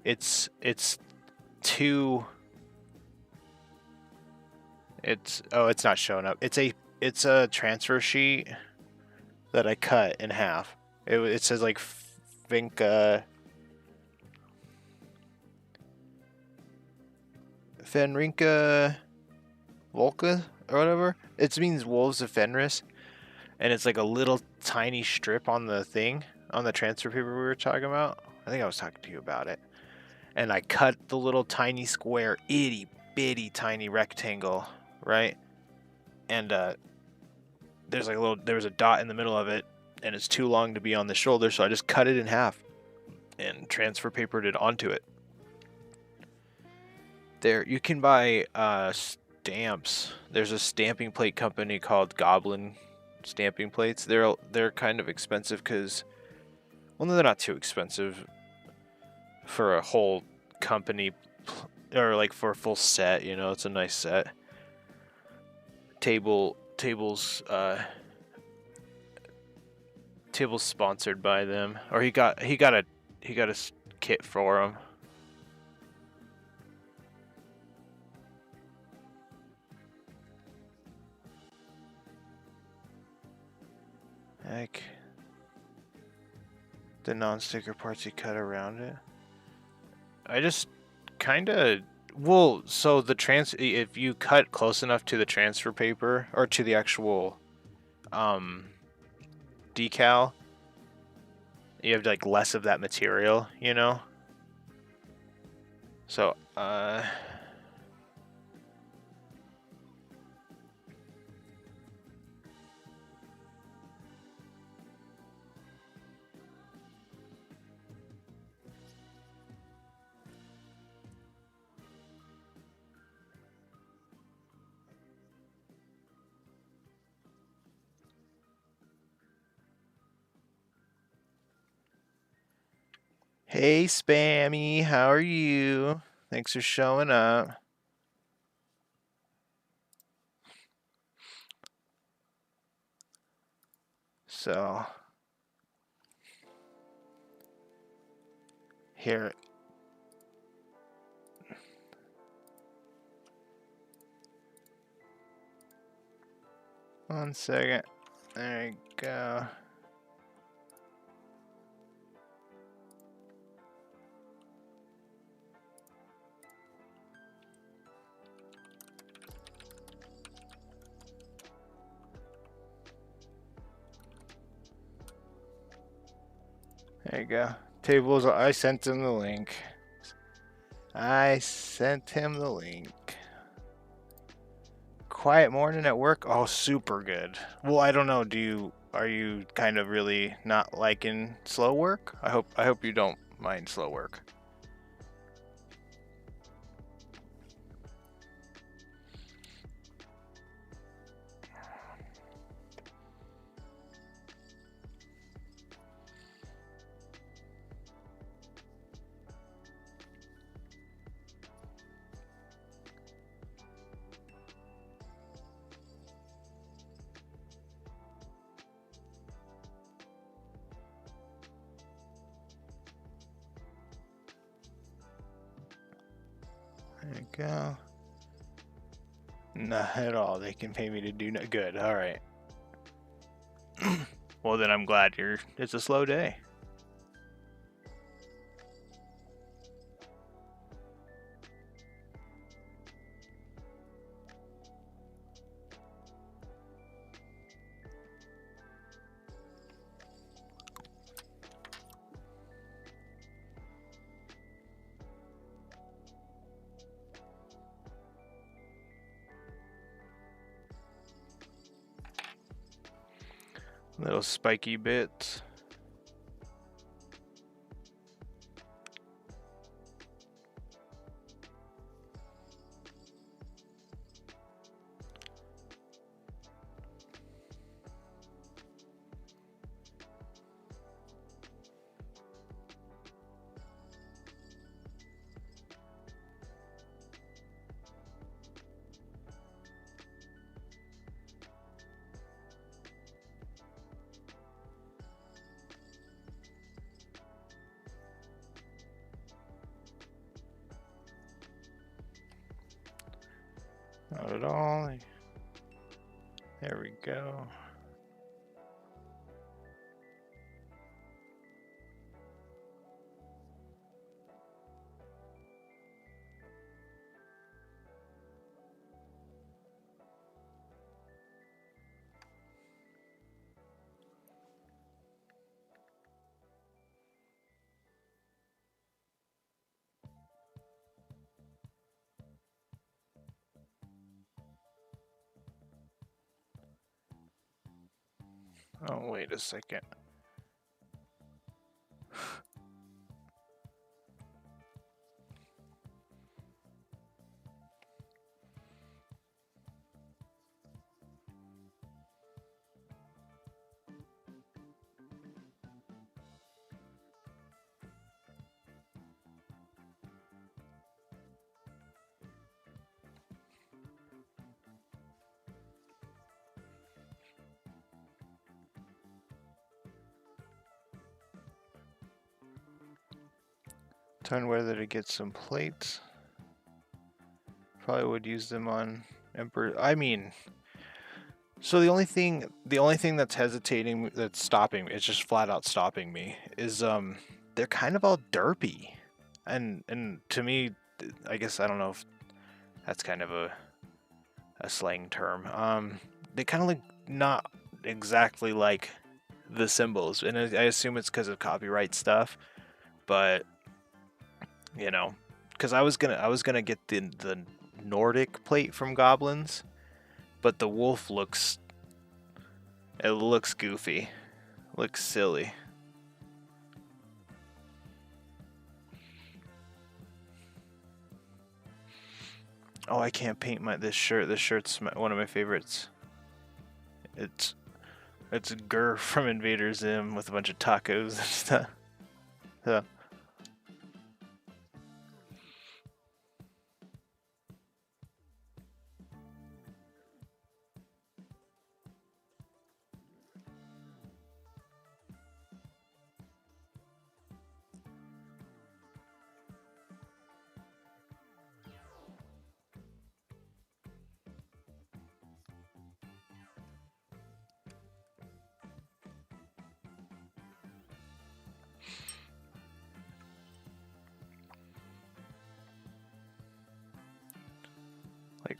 It's too. It's not showing up. It's a transfer sheet that I cut in half. It says like Finca Fenrinka Volca or whatever. It means Wolves of Fenris, and it's like a little tiny strip on the thing on the transfer paper we were talking about. I think I was talking to you about it. And I cut the little tiny square, itty bitty tiny rectangle, right? And there's like there was a dot in the middle of it, and it's too long to be on the shoulder, so I just cut it in half and transfer papered it onto it. There, you can buy stamps. There's a stamping plate company called Goblin Stamping Plates. They're kind of expensive because, well, no, they're not too expensive for a whole company or like for a full set. You know, it's a nice set. Tables sponsored by them, or he got a kit for him. Heck, the non-sticker parts he cut around it. I just kind of Well, so if you cut close enough to the transfer paper or to the actual um decal, you have like less of that material, you know? So, hey Spammy, how are you? Thanks for showing up. So, here. One second. There you go. There you go. Tables, I sent him the link. I sent him the link. Quiet morning at work? Oh, super good. Well, I don't know. Are you kind of really not liking slow work? I hope you don't mind slow work. There you go. Not at all. They can pay me to do no good. All right. Well, then I'm glad it's a slow day. Little spiky bits. Not at all. There we go. Oh, wait a second. Turn whether to get some plates. Probably would use them on Emperor. I mean, so the only thing that's hesitating, that's stopping me, it's just flat out stopping me, is they're kind of all derpy, and to me I guess I don't know if that's kind of a slang term. They kind of look not exactly like the symbols, and I assume it's because of copyright stuff. But you know, because I was gonna get the Nordic plate from Goblins, but the wolf looks goofy, looks silly. Oh, I can't paint this shirt. This shirt's one of my favorites. It's it's Gur from Invader Zim with a bunch of tacos and stuff. Yeah. Like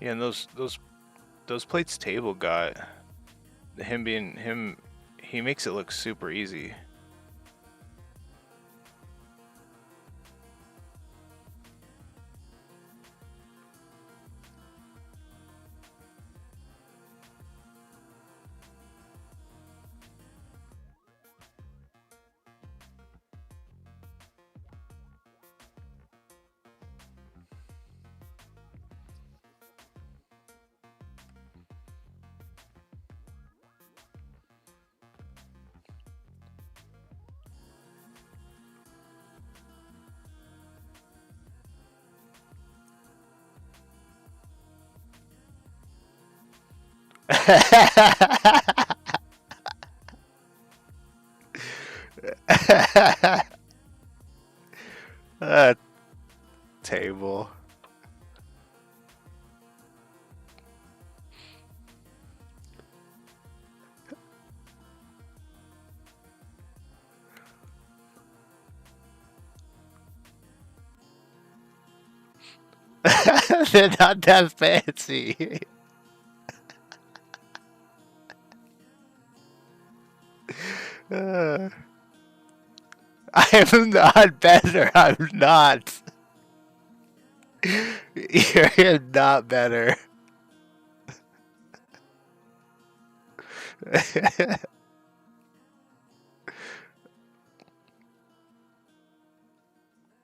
yeah, and those plates table got him being him. He makes it look super easy. uh, Table. They're not that fancy. Uh, I'm not better. I'm not. You're not better.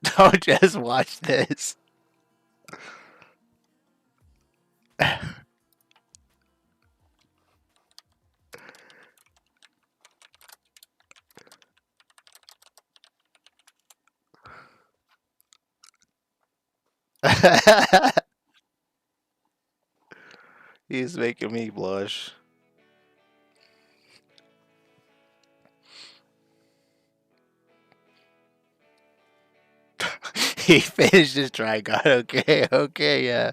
Don't just watch this. He's making me blush. He finished his Trygon. Okay, okay, yeah.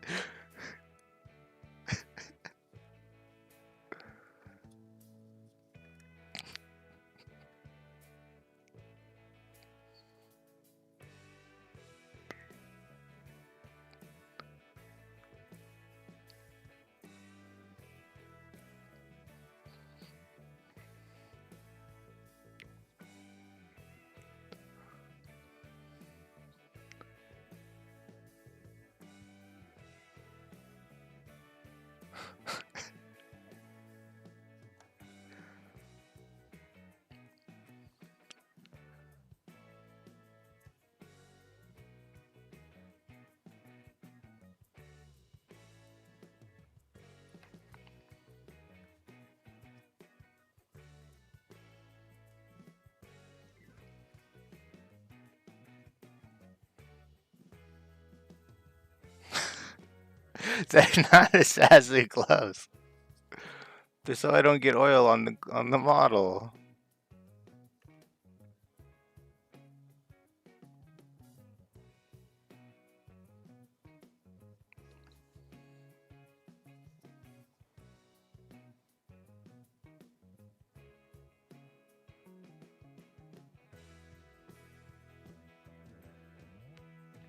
They're not assassin gloves. They're so I don't get oil on the model.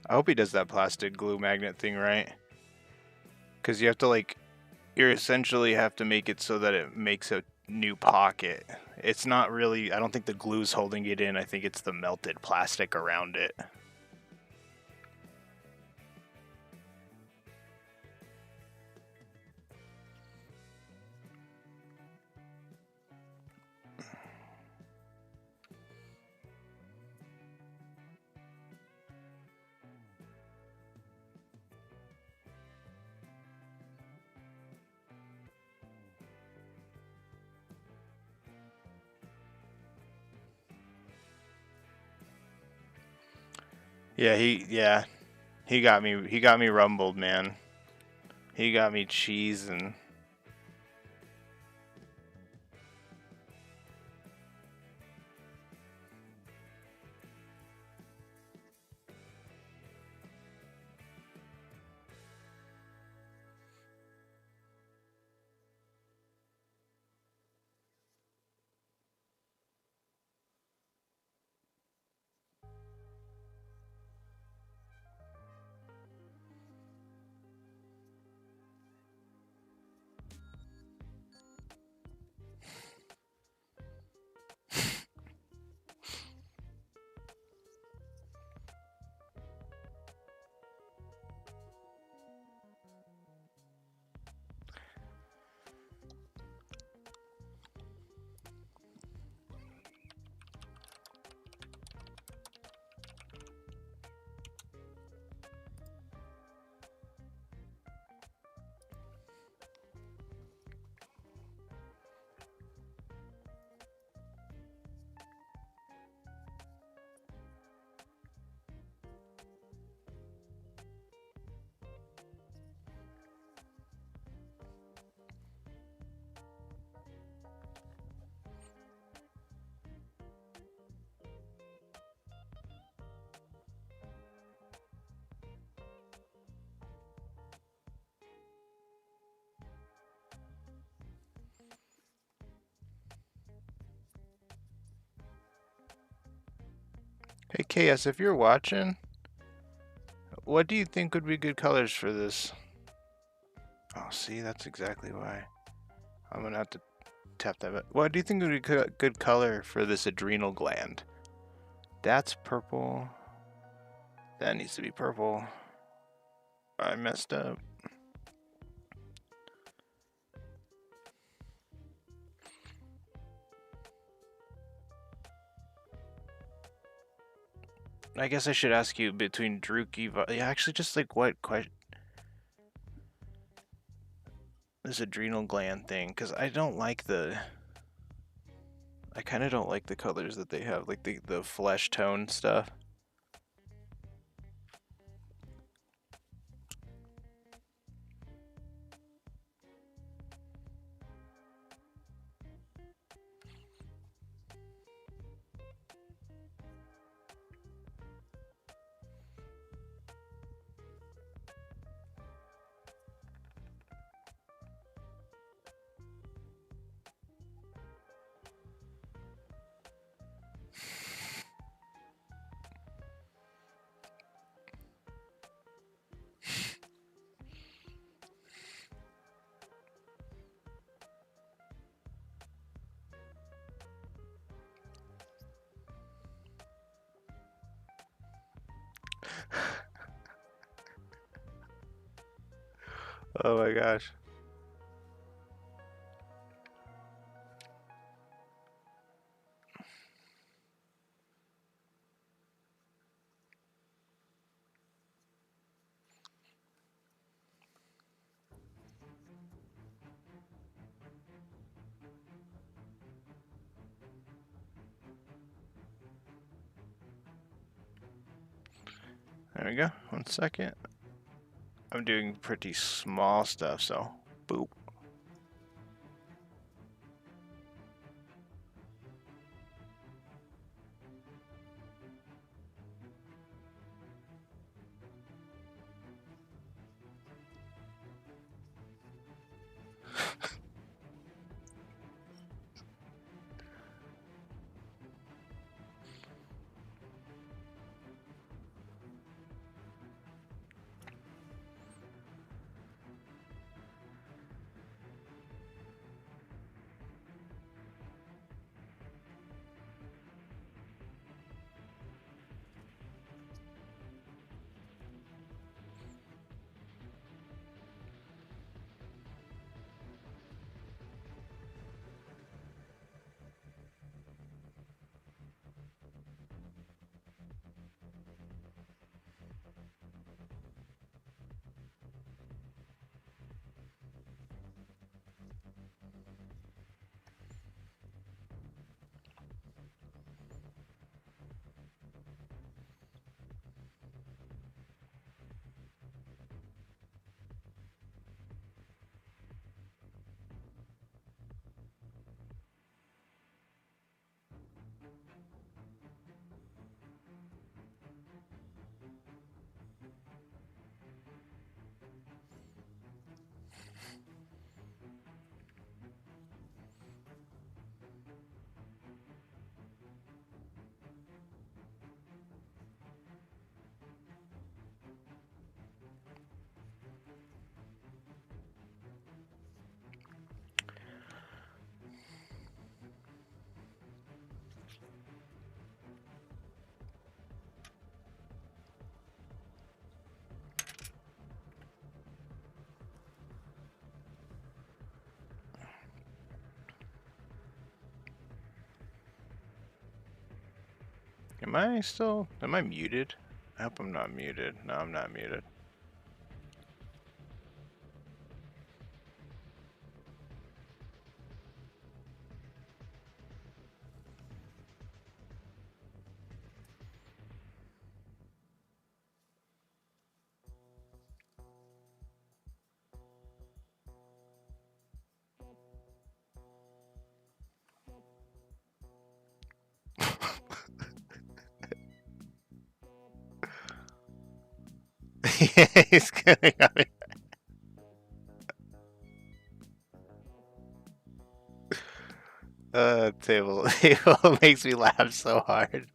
I hope he does that plastic glue magnet thing right. Because you have to like, you essentially have to make it so that it makes a new pocket. It's not really, I don't think the glue's holding it in. I think it's the melted plastic around it. Yeah, he got me rumbled, man. He got me cheesing. Hey KS, if you're watching, what do you think would be good colors for this? Oh, see, that's exactly why. I'm gonna have to tap that. What do you think would be good color for this adrenal gland? That's purple. That needs to be purple. I messed up. I guess I should ask you between Druki. Yeah, actually, just like what question? This adrenal gland thing, because I don't like the. I kind of don't like the colors that they have, like the flesh tone stuff. Oh my gosh. There we go. 1 second. I'm doing pretty small stuff, so boop. Am I muted? I hope I'm not muted. No, I'm not muted. Yeah, he's getting on me. Table makes me laugh so hard.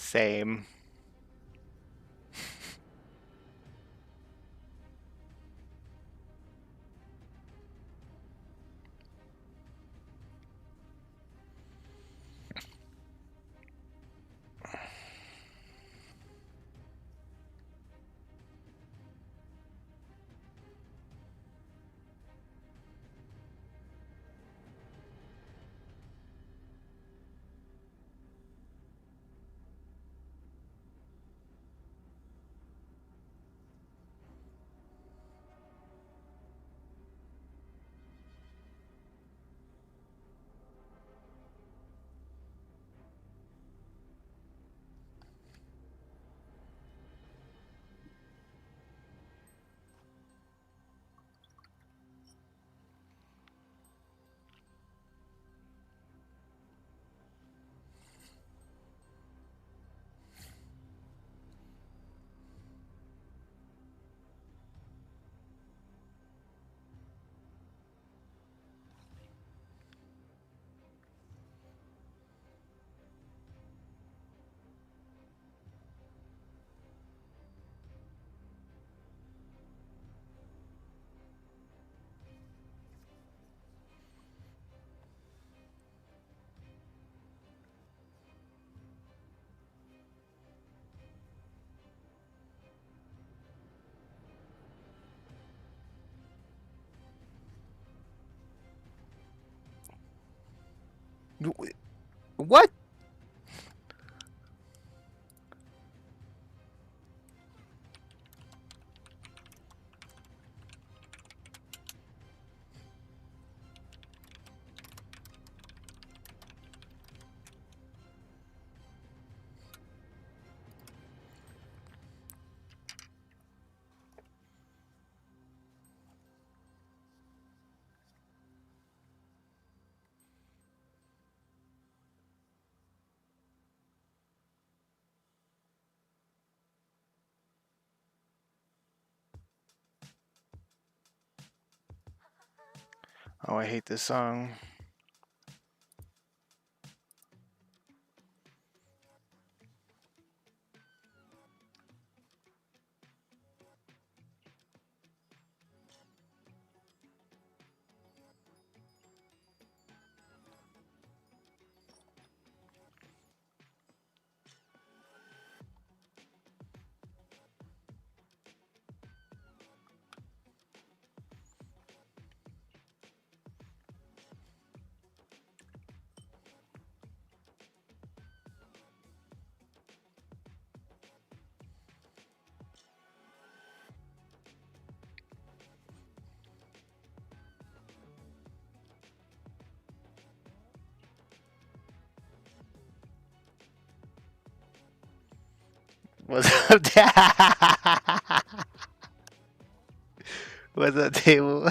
Same. What? Oh, I hate this song. What's up, What's up, table?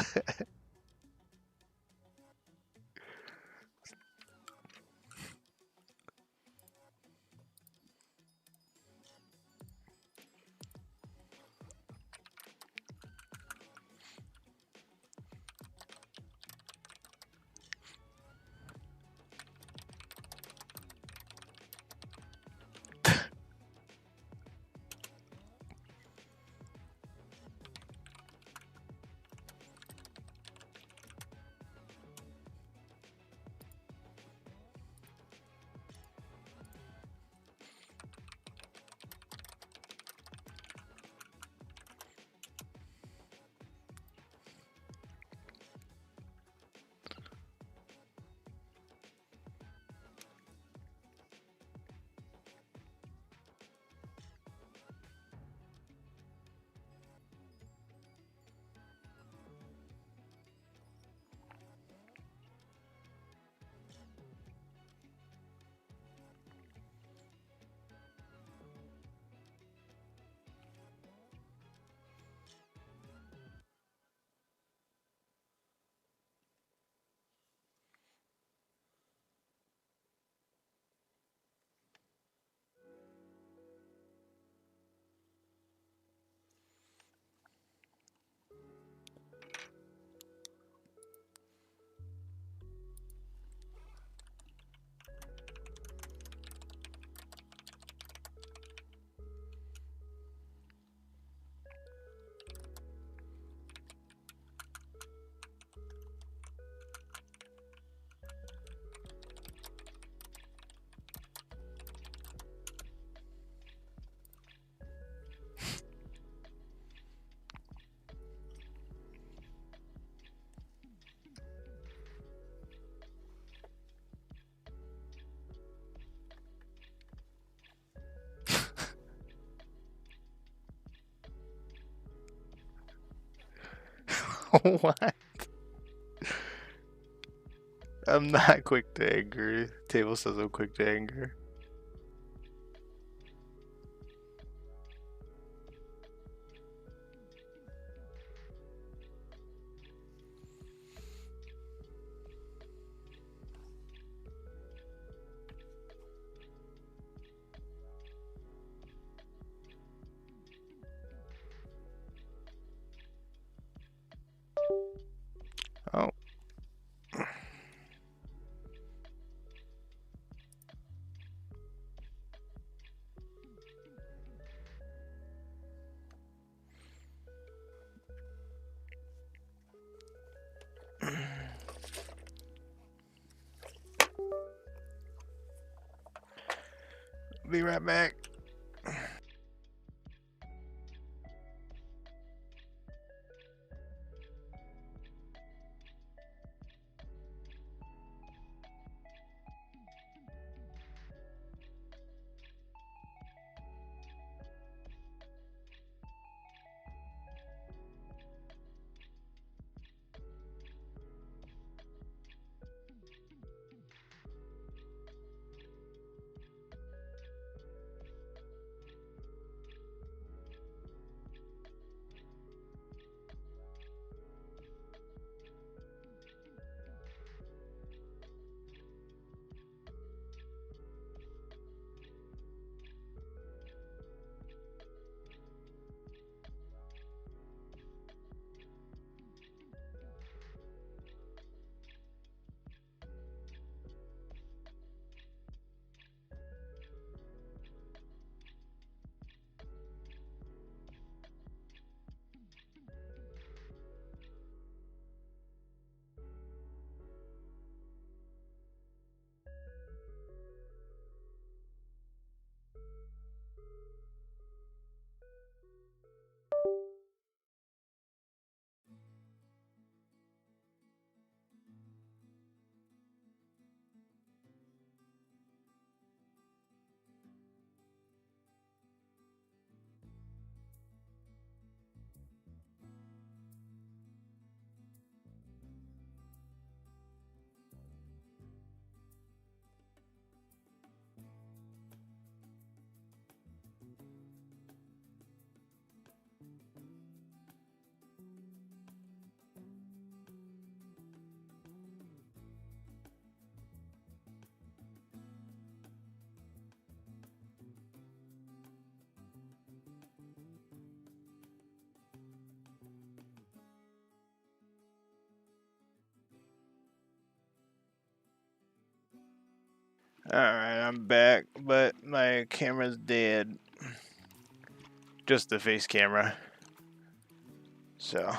What? I'm not quick to anger. Table says I'm quick to anger. Oh. Be right back. Alright, I'm back, but my camera's dead. Just the face camera. So.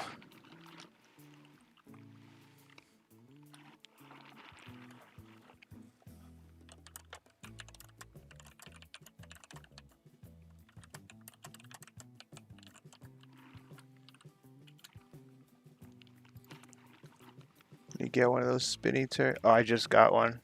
You get one of those spinny turrets? Oh, I just got one.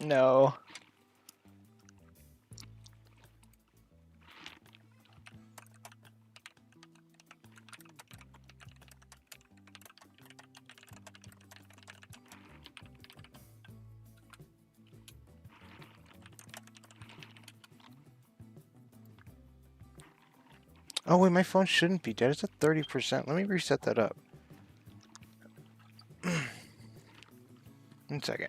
No. Oh wait, my phone shouldn't be dead. It's at 30%. Let me reset that up. 1 second.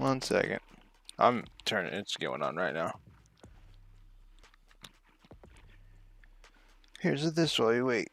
1 second. I'm turning. It's going on right now. Here's it this way. Wait.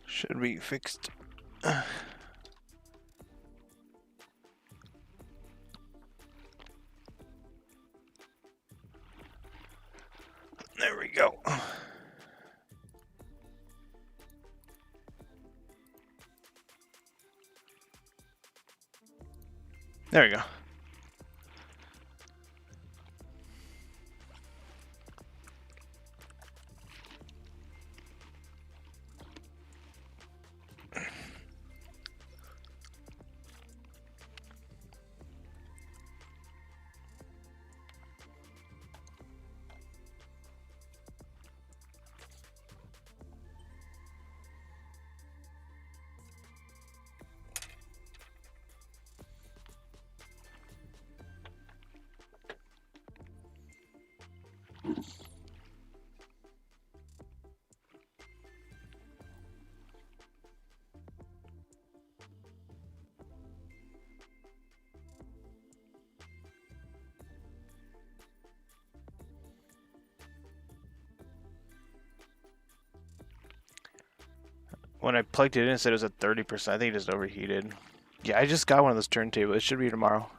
Should be fixed. There we go. There we go. When I plugged it in, it said it was at 30%. I think it just overheated. Yeah, I just got one of those turntables. It should be tomorrow.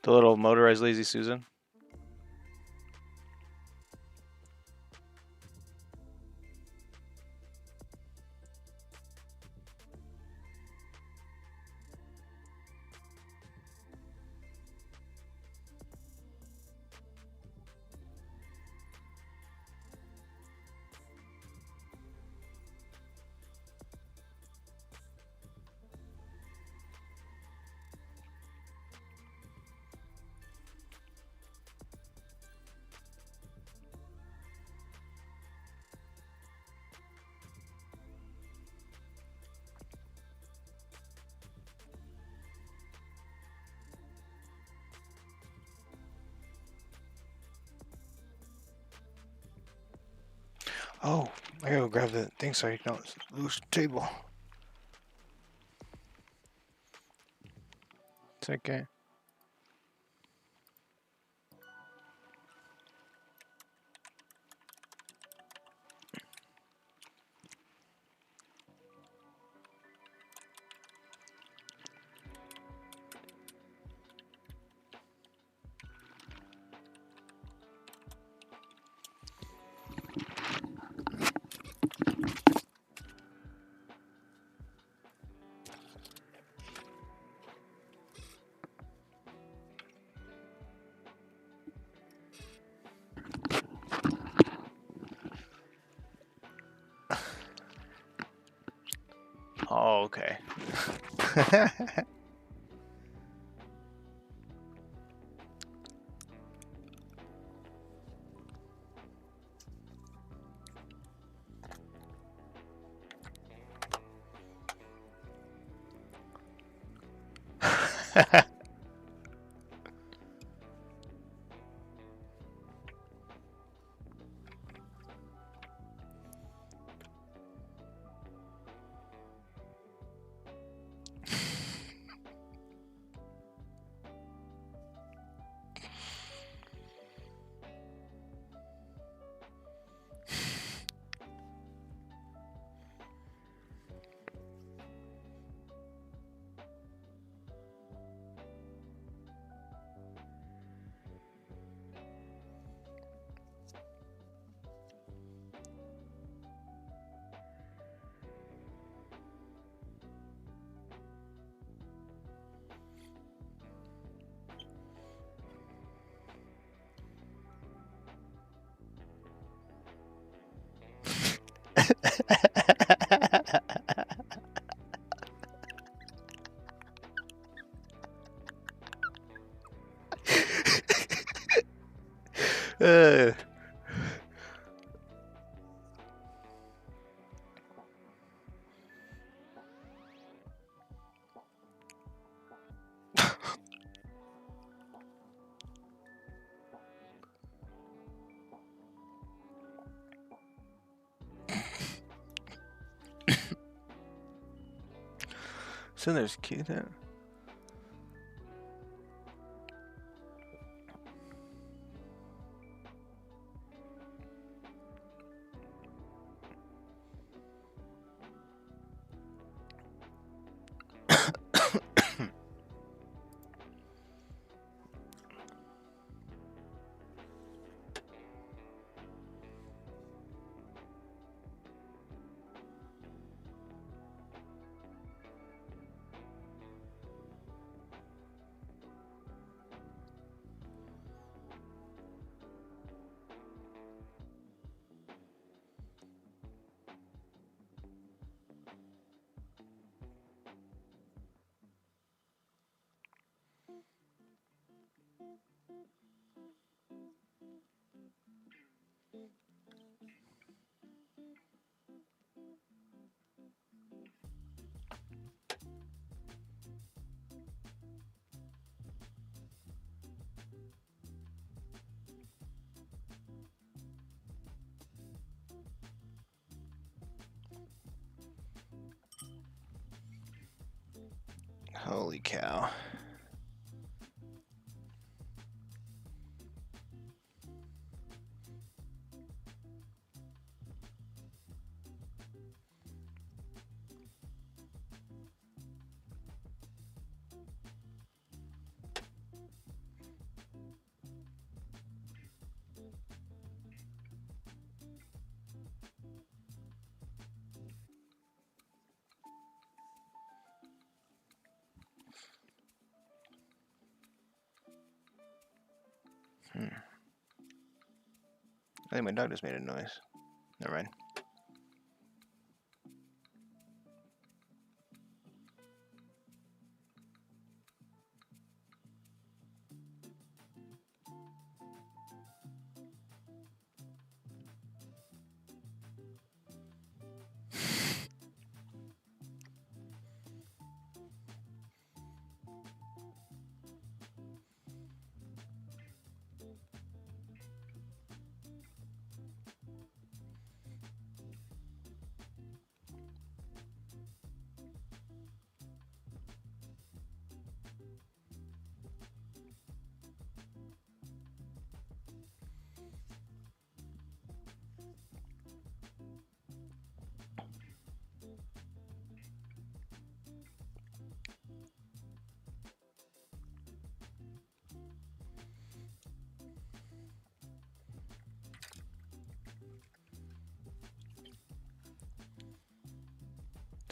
The little motorized Lazy Susan. Oh, I gotta go grab the thing so I don't lose the table. It's okay. Oh, okay. Uh. So there's cute there. Holy cow. I think my dog just made a noise. Never mind.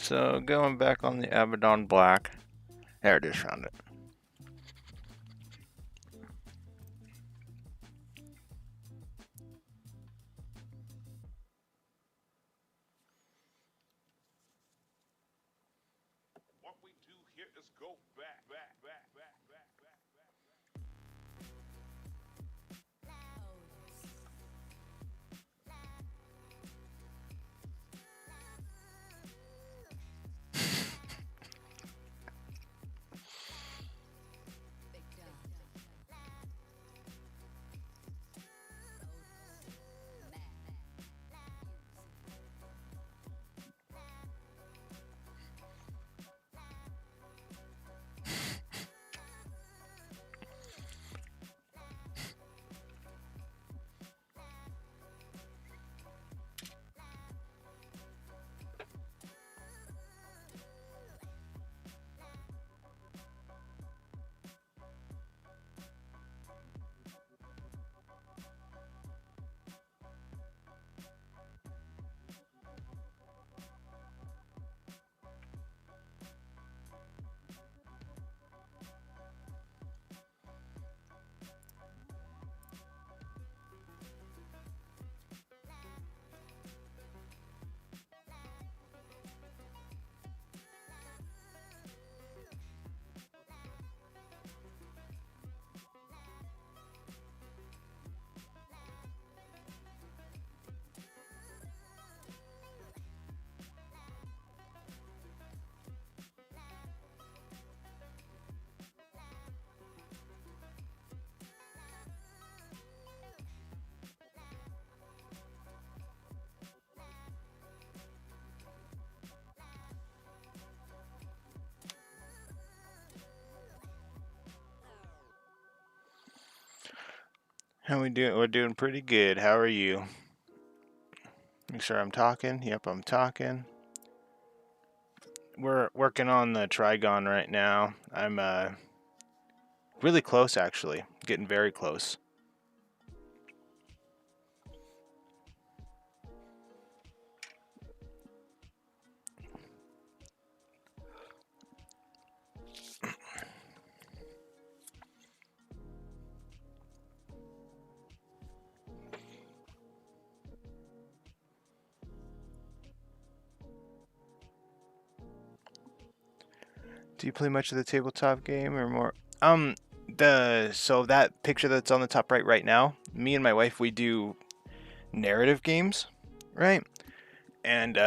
So going back on the Abaddon Black. There it is, found it. What we do here is go back. How we doing? We're doing pretty good. How are you? Make sure I'm talking. Yep, I'm talking. We're working on the Trygon right now. I'm really close actually. Getting very close. Do you play much of the tabletop game or more? So that picture that's on the top right now, me and my wife we do narrative games, right? And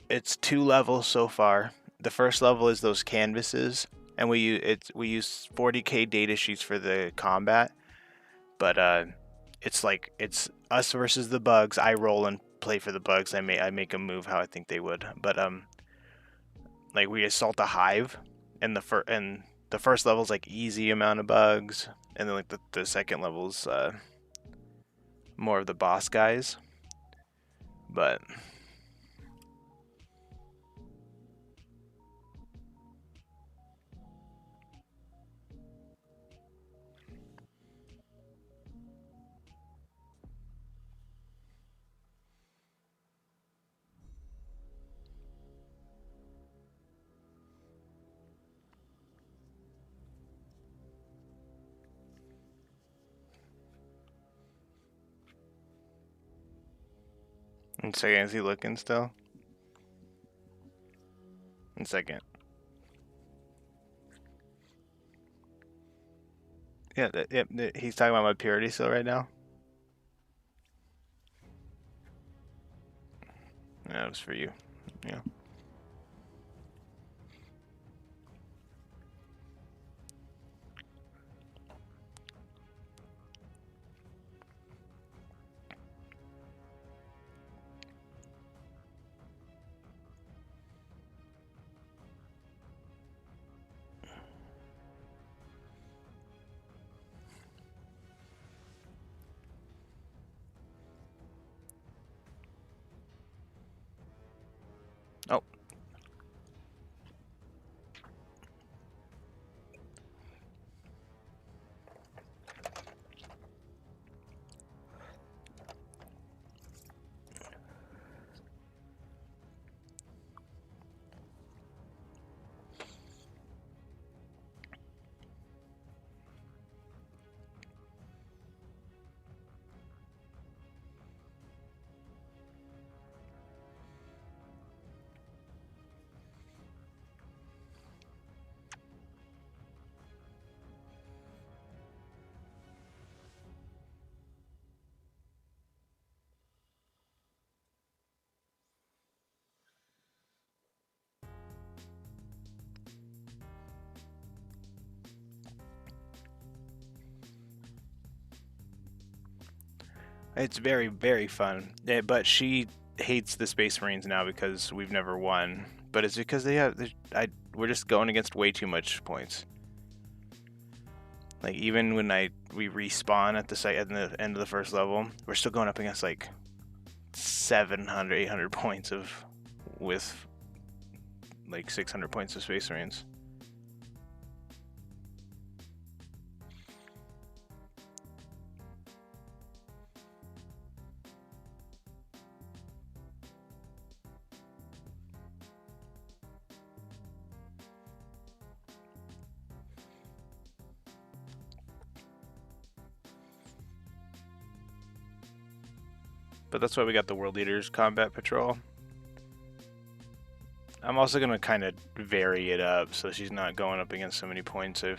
it's 2 levels so far. The first level is those canvases, and we use 40K data sheets for the combat. But it's like it's us versus the bugs. I roll and play for the bugs. I make them move how I think they would. But like we assault a hive, and the first level's like easy amount of bugs, and then like the second level's more of the boss guys. But in second, is he looking still? In second. Yeah, he's talking about my purity still right now. That was for you. Yeah. Oh, it's very, very fun. But she hates the Space Marines now because we've never won. But it's because we're just going against way too much points. Like even when we respawn at the end of the first level, we're still going up against like 700, 800 points with like 600 points of Space Marines. But that's why we got the World Leaders Combat Patrol. I'm also gonna kind of vary it up so she's not going up against so many points of.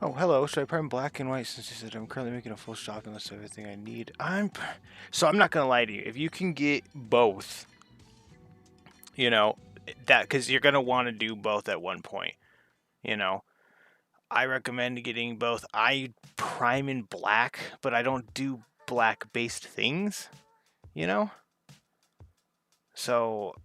Oh, hello. Should I prime black and white since you said I'm currently making a full shopping list of everything I need? So I'm not gonna lie to you. If you can get both, you know, that because you're gonna want to do both at one point. You know, I recommend getting both. I prime in black, but I don't do black based things. You know, so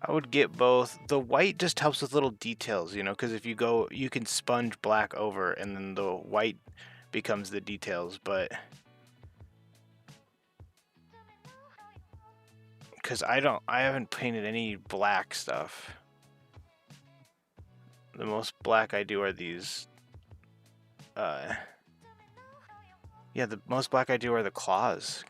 I would get both. The white just helps with little details, you know, because if you go, you can sponge black over, and then the white becomes the details, but. Because I haven't painted any black stuff. The most black I do are these, yeah, the most black I do are the claws.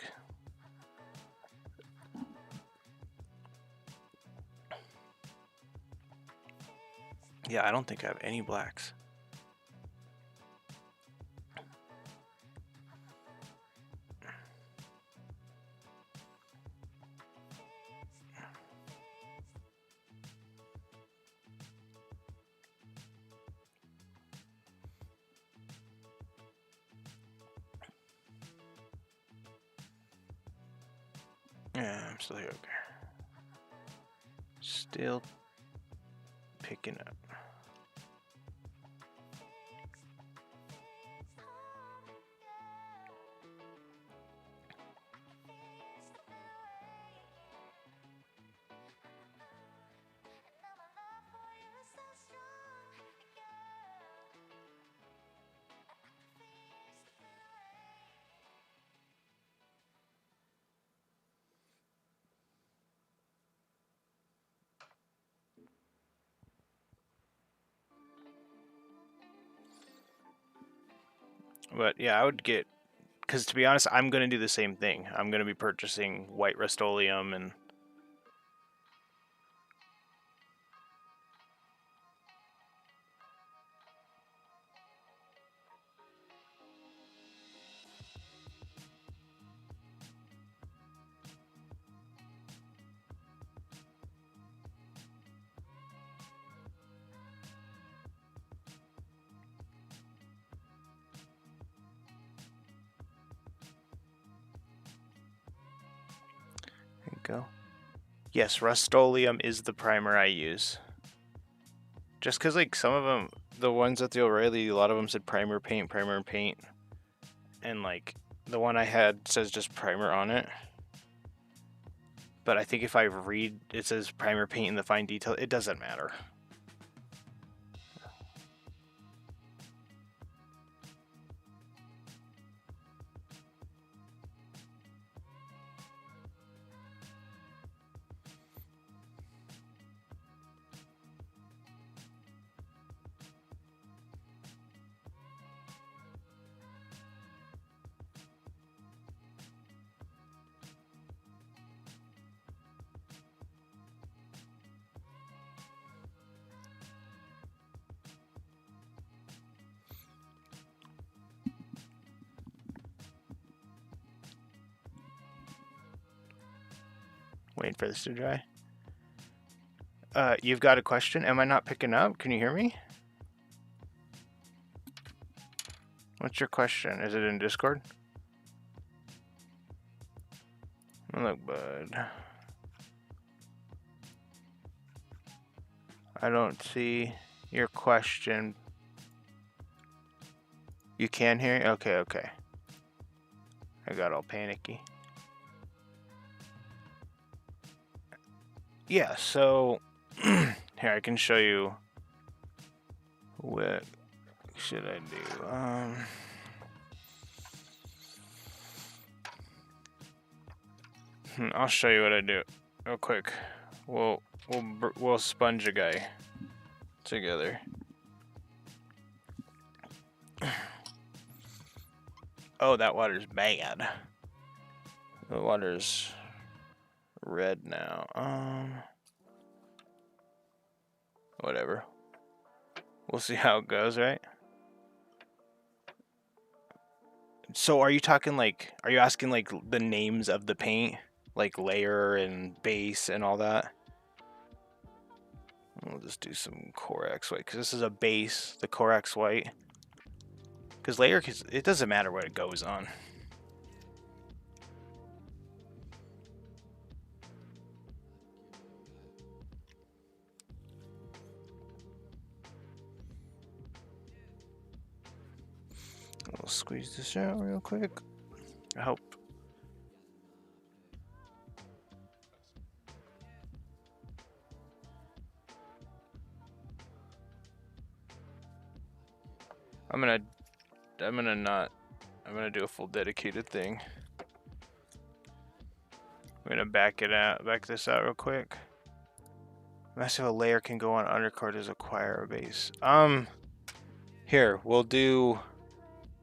Yeah, I don't think I have any blacks. Yeah, I'm still here, okay. Still picking up. But yeah, I would get, because to be honest, I'm going to do the same thing. I'm going to be purchasing white Rust-Oleum and. There you go. Yes, Rust-Oleum is the primer I use. Just because, like, some of them, the ones at the O'Reilly, a lot of them said primer, paint, primer, paint. And, like, the one I had says just primer on it. But I think if I read, it says primer, paint, and the fine detail, it doesn't matter. Waiting for this to dry. You've got a question? Am I not picking up? Can you hear me? What's your question? Is it in Discord? Look, bud. I don't see your question. You can hear me? Okay, okay. I got all panicky. Yeah, so here I can show you what should I do. I'll show you what I do real quick. We'll sponge a guy together. Oh, that water's bad. The water's red now. Whatever. We'll see how it goes, right? So are you talking like, are you asking like the names of the paint? Like layer and base and all that? We'll just do some Corax white, because this is a base, the Corax white. Because layer, it doesn't matter what it goes on. We'll squeeze this out real quick. I hope. I'm gonna do a full dedicated thing. I'm gonna back this out real quick. Massive a layer can go on undercard as acquire a base. Here,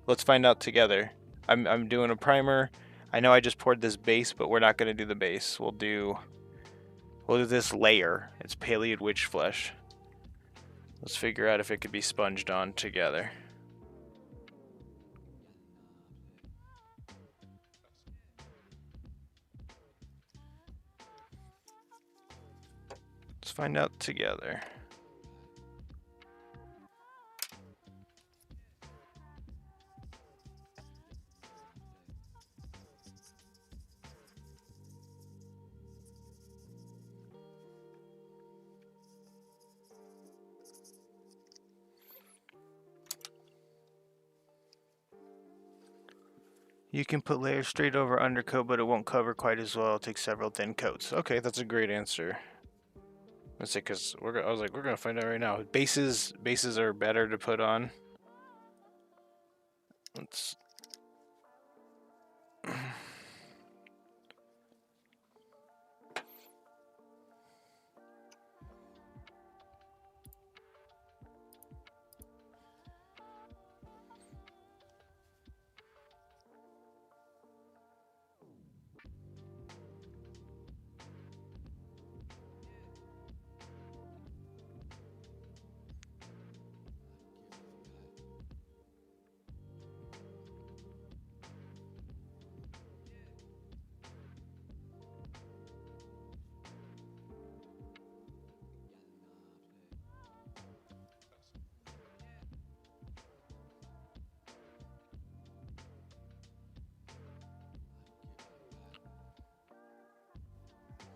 let's find out together. I'm doing a primer. I know I just poured this base, but we're not gonna do the base. We'll do this layer. It's Paleid Witch Flesh. Let's figure out if it could be sponged on together. Let's find out together. You can put layers straight over undercoat, but it won't cover quite as well. It'll take several thin coats. Okay, that's a great answer. Let's say, because I was like, we're gonna find out right now. Bases are better to put on. Let's.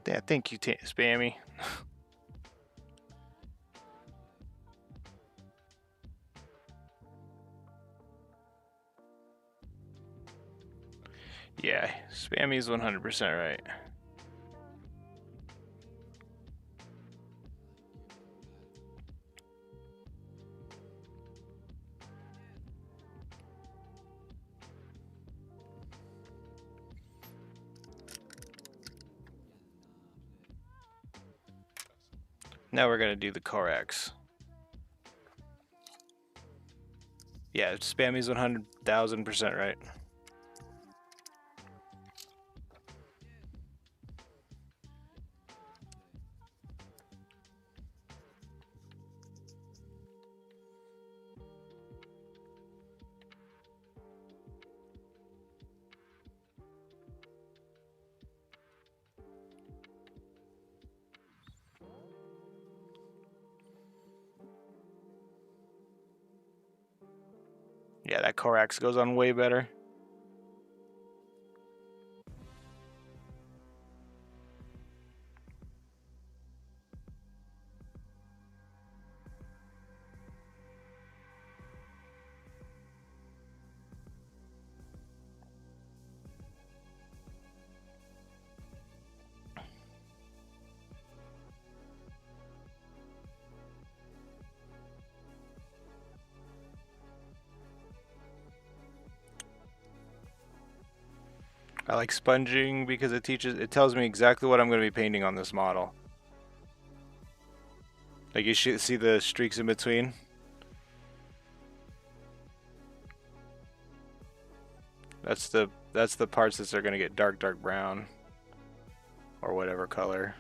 Yeah, thank you, Spammy. Yeah, Spammy's 100% right. Now we're gonna do the Corax. Yeah, Spammy's 100,000% right. Yeah, that Corax goes on way better. I like sponging because it tells me exactly what I'm going to be painting on this model. Like you should see the streaks in between. That's the parts that are going to get dark brown. or whatever color.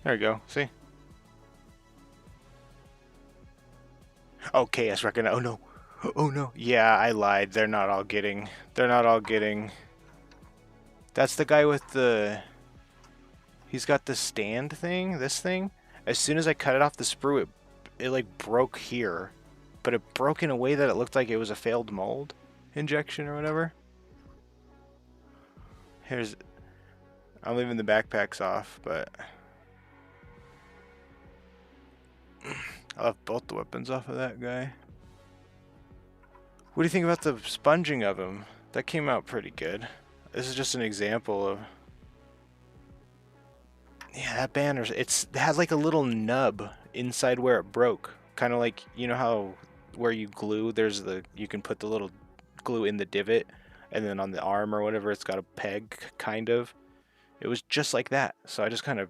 There you go. See? Oh, KS recognize. Oh no. Oh no. Yeah, I lied. They're not all getting. They're not all getting. That's the guy with the. He's got the stand thing. This thing. As soon as I cut it off the sprue, it like broke here, but it broke in a way that it looked like it was a failed mold injection or whatever. Here's. I'm leaving the backpacks off, but I'll have both the weapons off of that guy. What do you think about the sponging of him? That came out pretty good. This is just an example of... Yeah, that banner, it has like a little nub inside where it broke. Kind of like, you know how where you glue, you can put the little glue in the divot, and then on the arm or whatever, it's got a peg, kind of. It was just like that. So I just kind of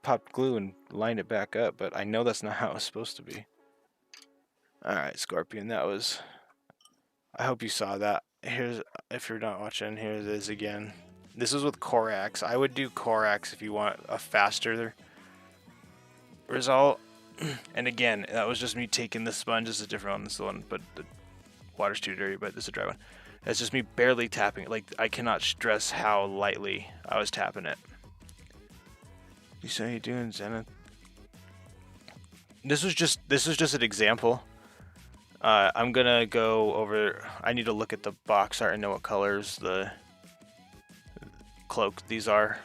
popped glue and lined it back up, but I know that's not how it was supposed to be. Alright, Scorpion, that was... I hope you saw that. Here's, if you're not watching, here it is again. This is with Corax. I would do Corax if you want a faster result. And again, that was just me taking the sponge. This is a different one. This is the one, but the water's too dirty, but this is a dry one. That's just me barely tapping it. Like, I cannot stress how lightly I was tapping it. You say you're doing Zenith? This was just an example. I'm gonna go over. I need to look at the box art and know what colors the cloak these are.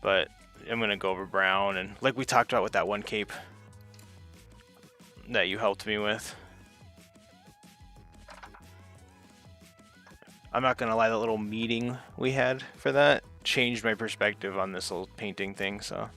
But I'm gonna go over brown, and like we talked about with that one cape that you helped me with. I'm not gonna lie, that little meeting we had for that changed my perspective on this little painting thing, so.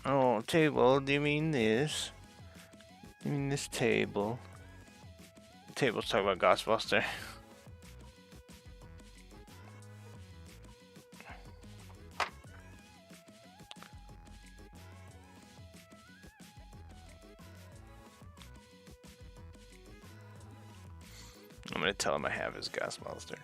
Oh, table, do you mean this? You mean this table? Table's talking about Ghostbuster. I'm gonna tell him I have his Ghostbuster.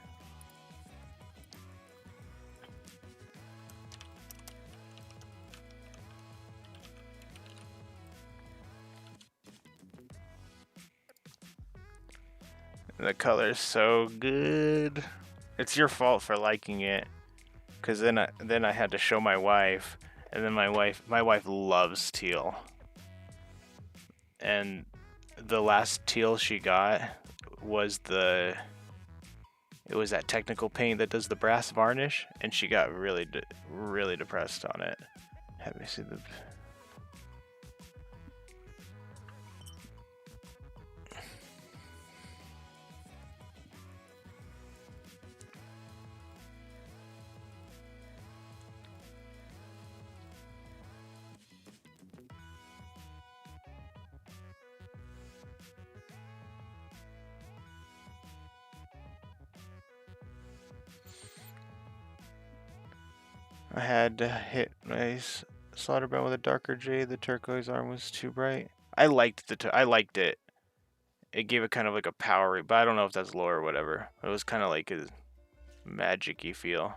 The color's so good. It's your fault for liking it, cause then I had to show my wife, and then my wife loves teal, and the last teal she got was it was that technical paint that does the brass varnish, and she got really depressed on it. Have me see the... I had to hit my Slaughterbound with a darker jade. The turquoise arm was too bright. I liked I liked it. It gave it kind of like a powery, but I don't know if that's lore or whatever. It was kind of like a magic-y feel.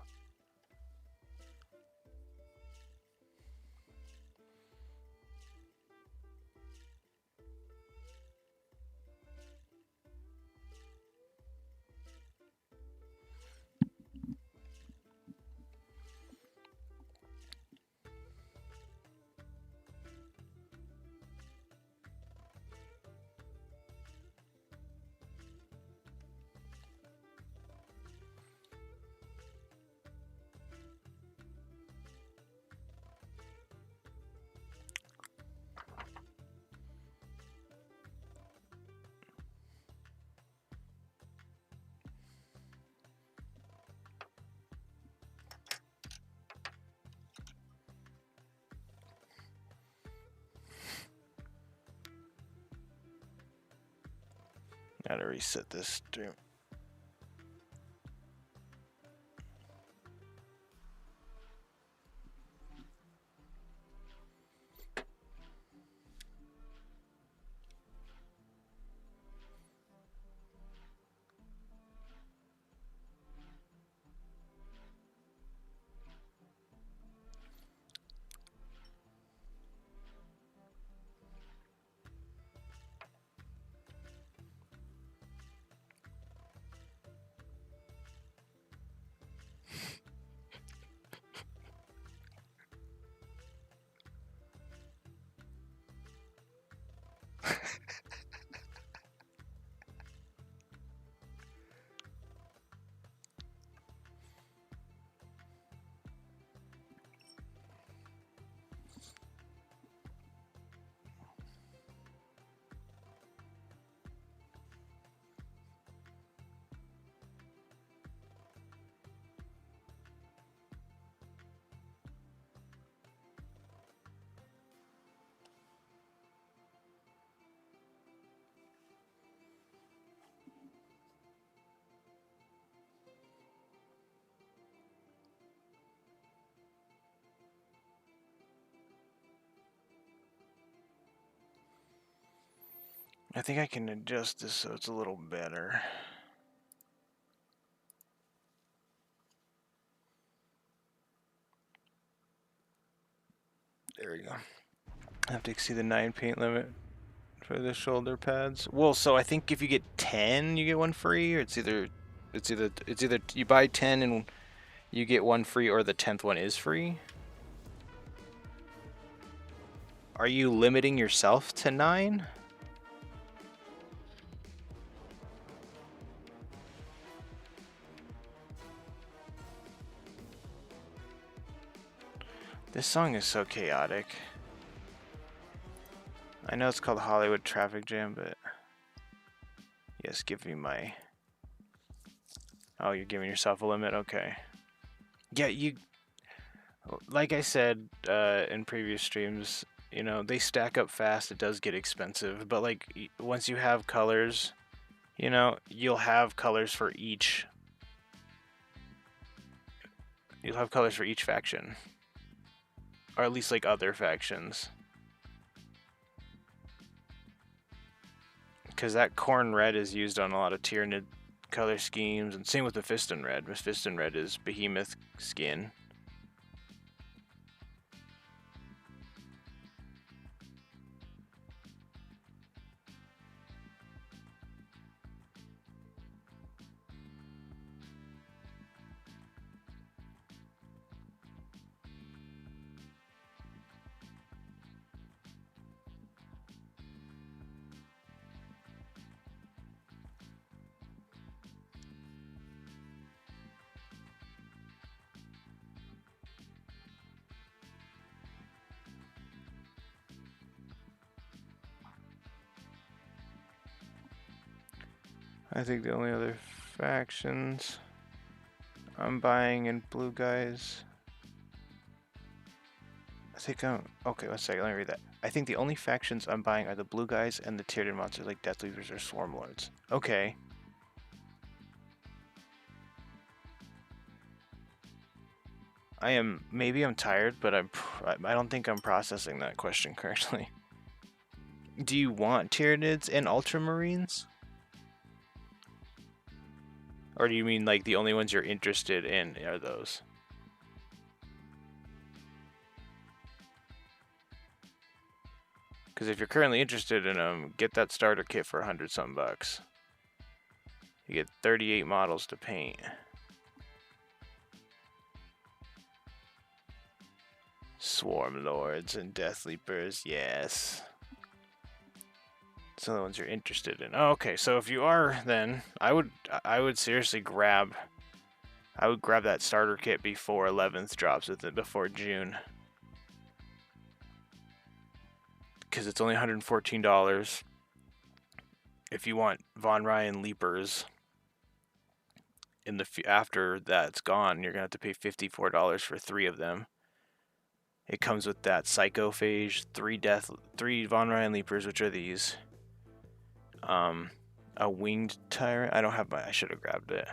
Gotta reset this stream. I think I can adjust this so it's a little better. There we go. I have to exceed the 9 paint limit for the shoulder pads. Well, so I think if you get 10, you get one free, or it's either you buy 10 and you get one free, or the 10th one is free. Are you limiting yourself to 9? This song is so chaotic. I know it's called Hollywood Traffic Jam, but yes, give me my... Oh, you're giving yourself a limit? Okay. Yeah, you... Like I said in previous streams, you know, they stack up fast. It does get expensive, but like once you have colors, you know, you'll have colors for each... You'll have colors for each faction. Or at least like other factions. Because that corn red is used on a lot of Tyranid color schemes, and same with Mephiston red. Mephiston red is behemoth skin. I think the only other factions I'm buying in blue guys. I think I'm okay. 1 second, let me read that. I think the only factions I'm buying are the blue guys and the Tyranid monsters like Deathweavers or Swarmlords. Okay. Maybe I'm tired, but I don't think I'm processing that question correctly. Do you want Tyranids and Ultramarines? Or do you mean like the only ones you're interested in are those? Because if you're currently interested in them, get that starter kit for 100-some bucks. You get 38 models to paint. Swarm Lords and Death Leapers, yes. Some of the ones you're interested in. Oh, okay, so if you are, then I would seriously grab. I would grab that starter kit before 11th drops with it, before June. Because it's only $114. If you want Von Ryan Leapers, after that's gone, you're gonna have to pay $54 for 3 of them. It comes with that Psychophage, 3 Von Ryan Leapers, which are these. A winged tyrant? I don't have my. I should have grabbed it.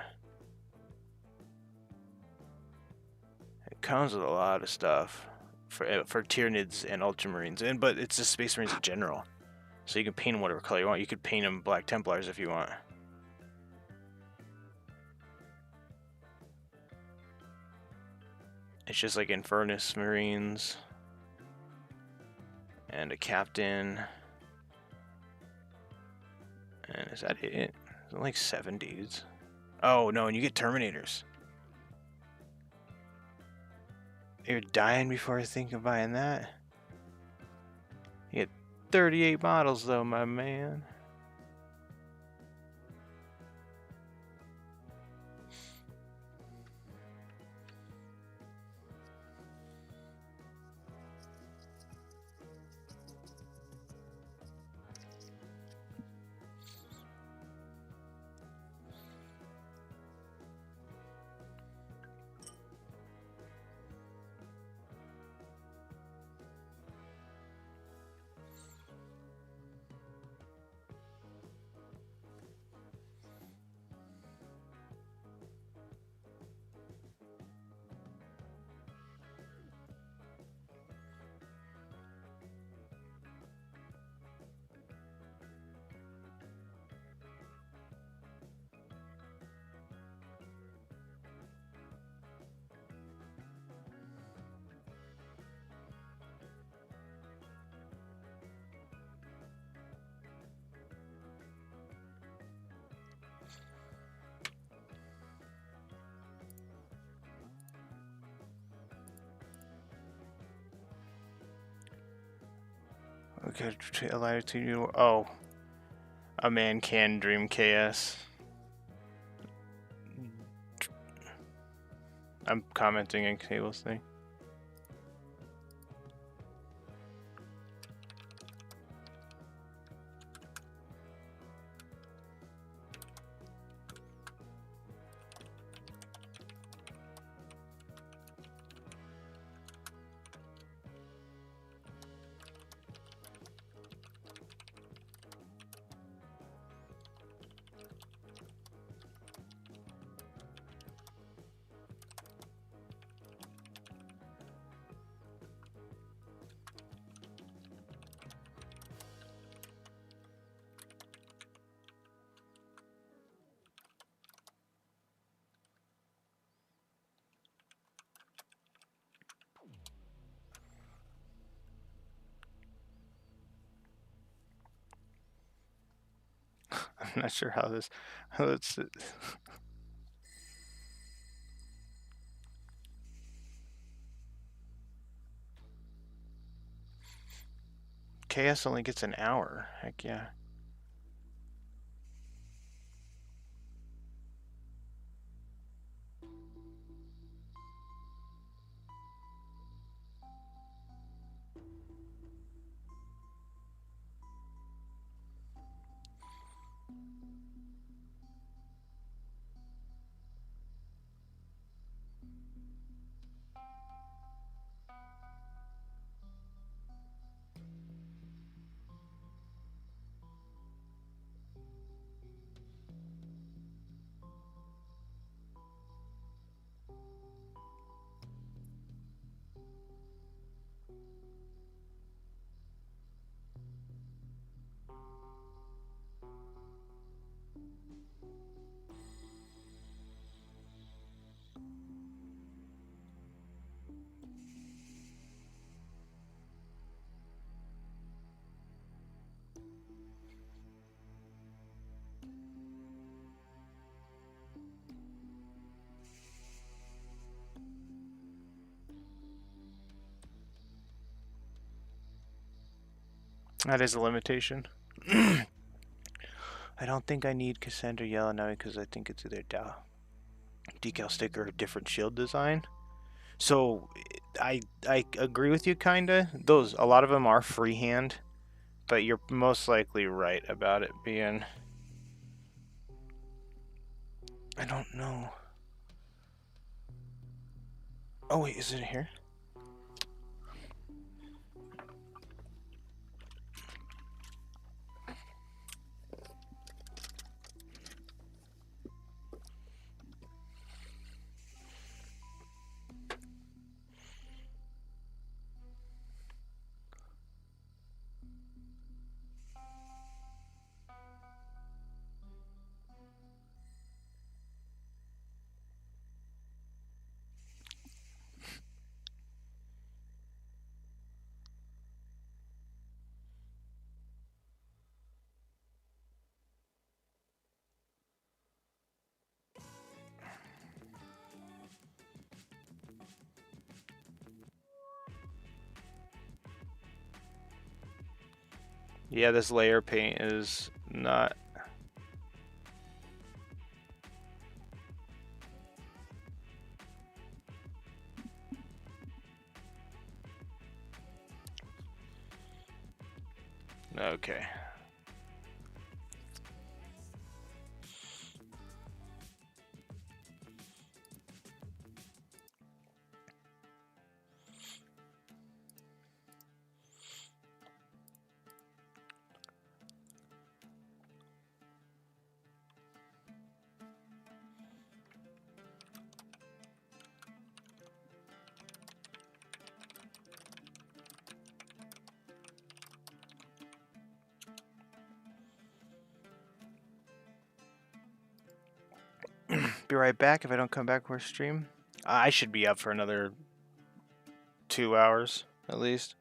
It comes with a lot of stuff for Tyranids and Ultramarines, but it's just Space Marines in general. So you can paint them whatever color you want. You could paint them Black Templars if you want. It's just like Infernus Marines and a captain. And is that it? There's like 7 dudes. Oh no, and you get Terminators. You're dying before I think of buying that. You get 38 models though, my man. Okay, allow to. Oh, a man can dream KS. I'm commenting on Cable's thing. I'm not sure how this. Let's. KS only gets an hour. Heck yeah. That is a limitation. I don't think I need Cassandra Yellow now because I think it's either decal stick or a different shield design. So I agree with you kinda. Those a lot of them are freehand, but you're most likely right about it being. I don't know. Oh wait, is it here? Yeah, this layer paint is not. Okay. Be right back if I don't come back for stream. I should be up for another 2 hours at least.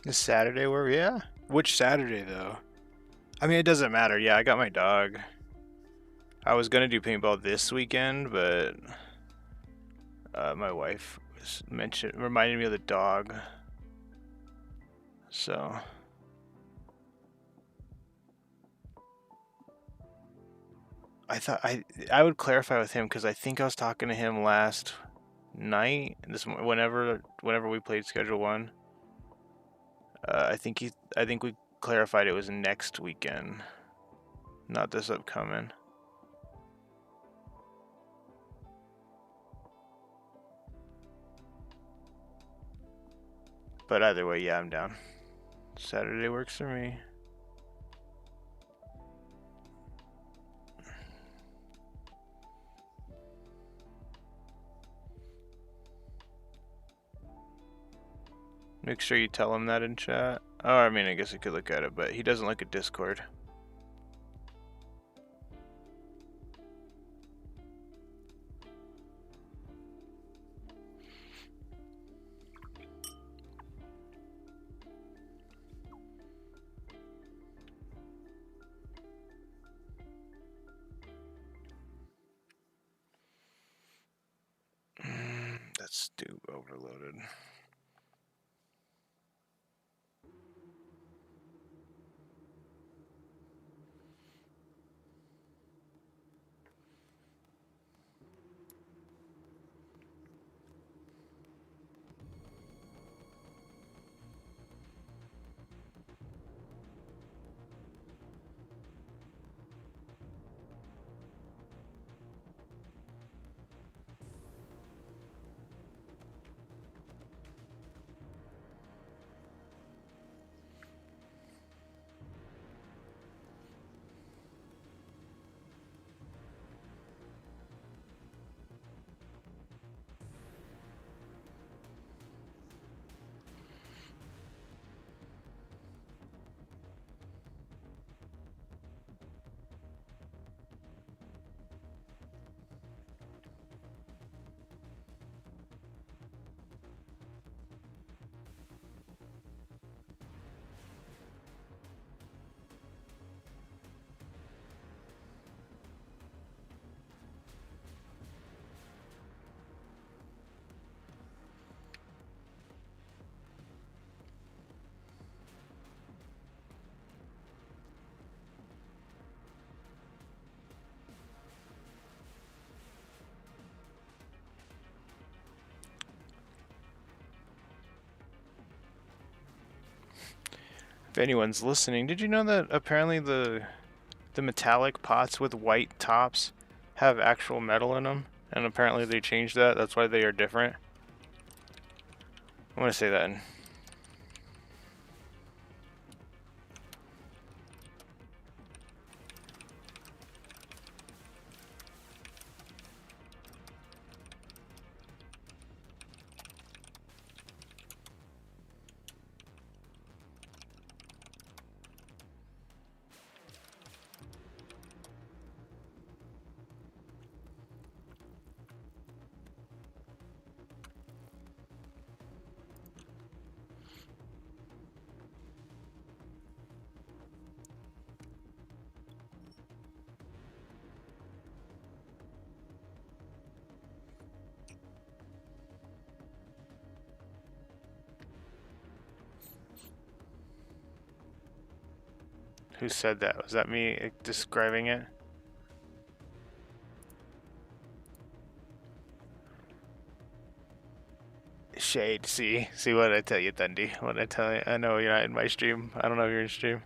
Is Saturday where? Yeah. Which Saturday though? I mean, it doesn't matter. Yeah, I got my dog. I was gonna do paintball this weekend, but my wife reminded me of the dog. So I thought I would clarify with him because I think I was talking to him last night. Whenever we played Schedule One, I think we clarified it was next weekend, not this upcoming. But either way, yeah, I'm down. Saturday works for me. Make sure you tell him that in chat. Oh, I mean, I guess I could look at it, but he doesn't look at Discord. That's overloaded. If anyone's listening, did you know that apparently the metallic pots with white tops have actual metal in them? And apparently they changed that. That's why they are different. I'm gonna say that. Who said that? Was that me describing it? Shade, see what I tell you, Dundee. What I tell you. I know you're not in my stream. I don't know if you're in stream.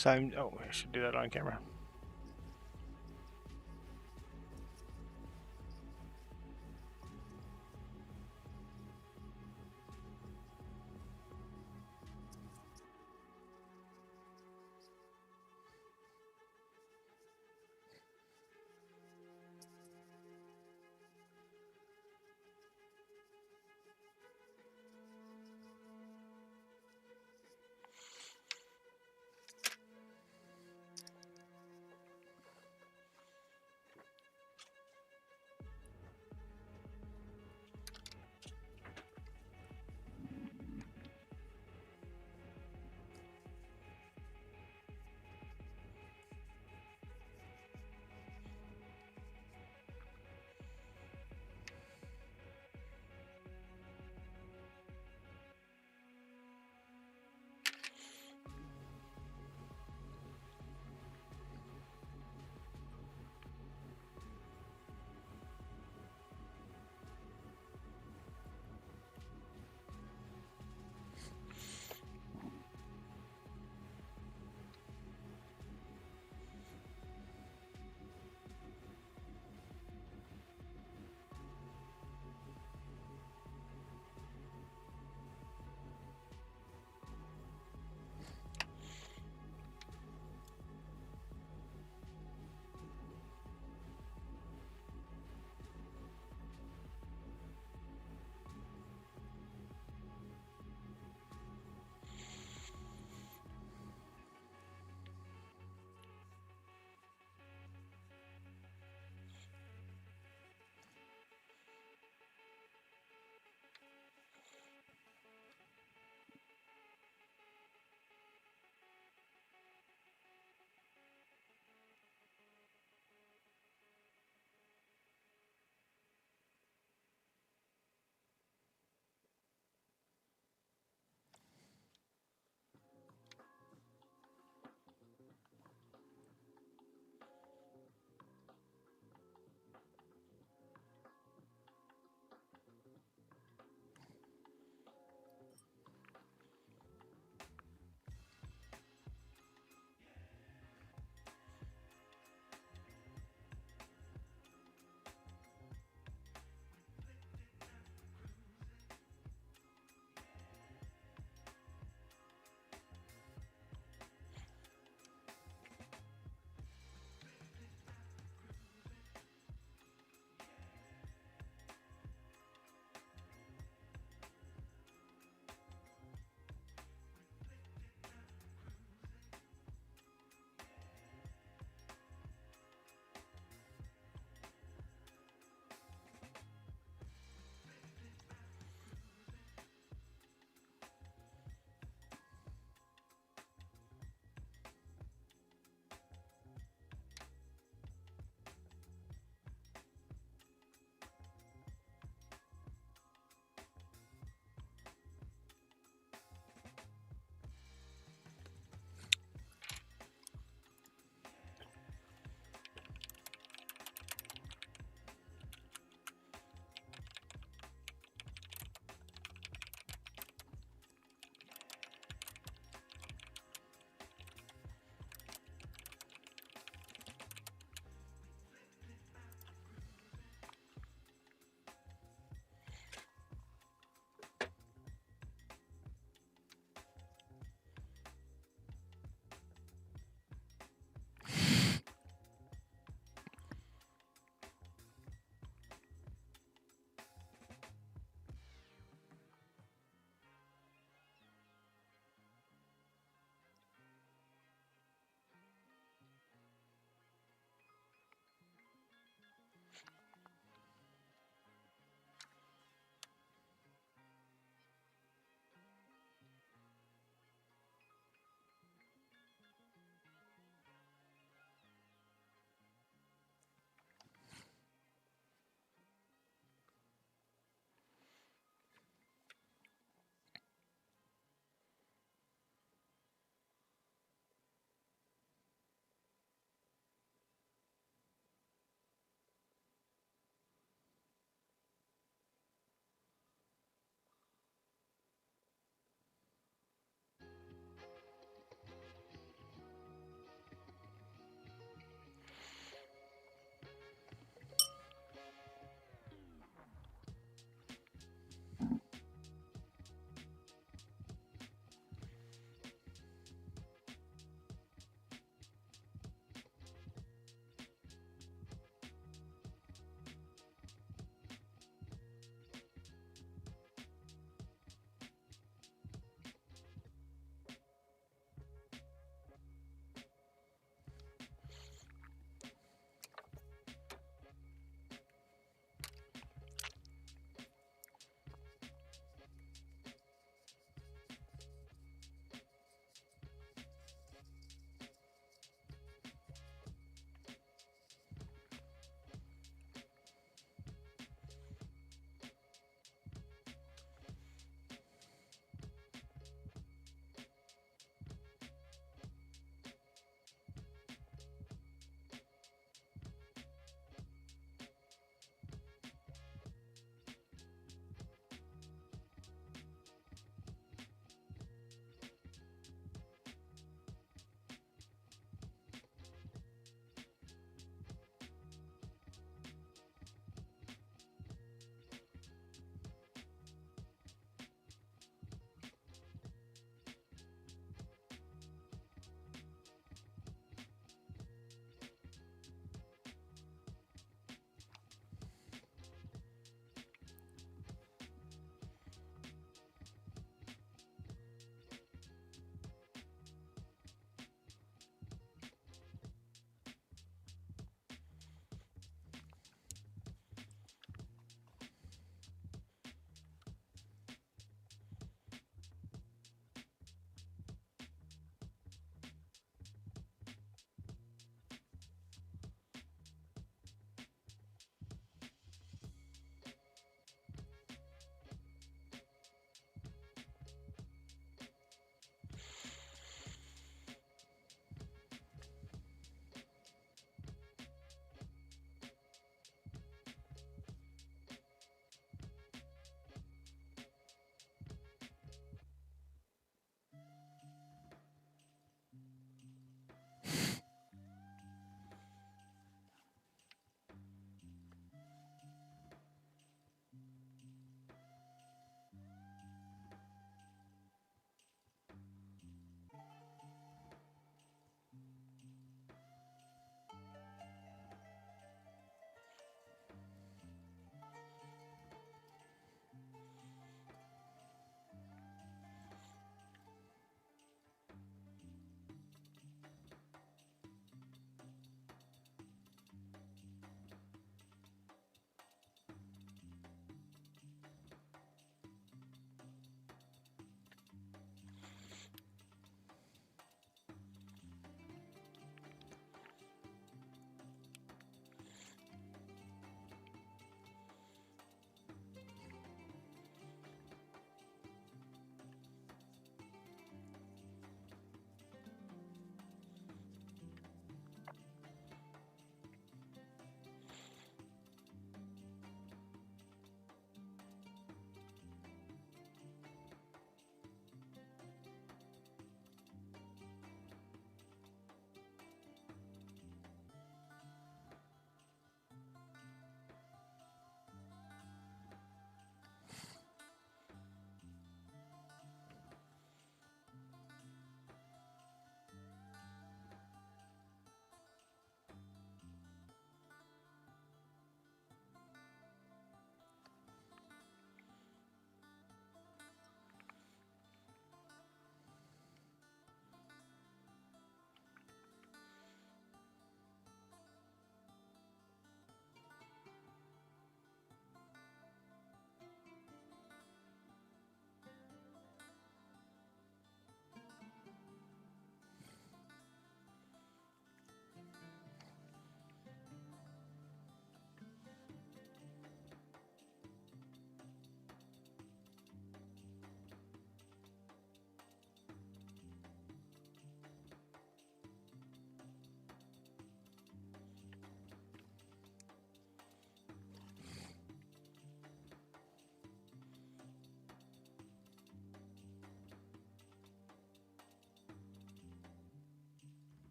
So oh, I should do that on camera.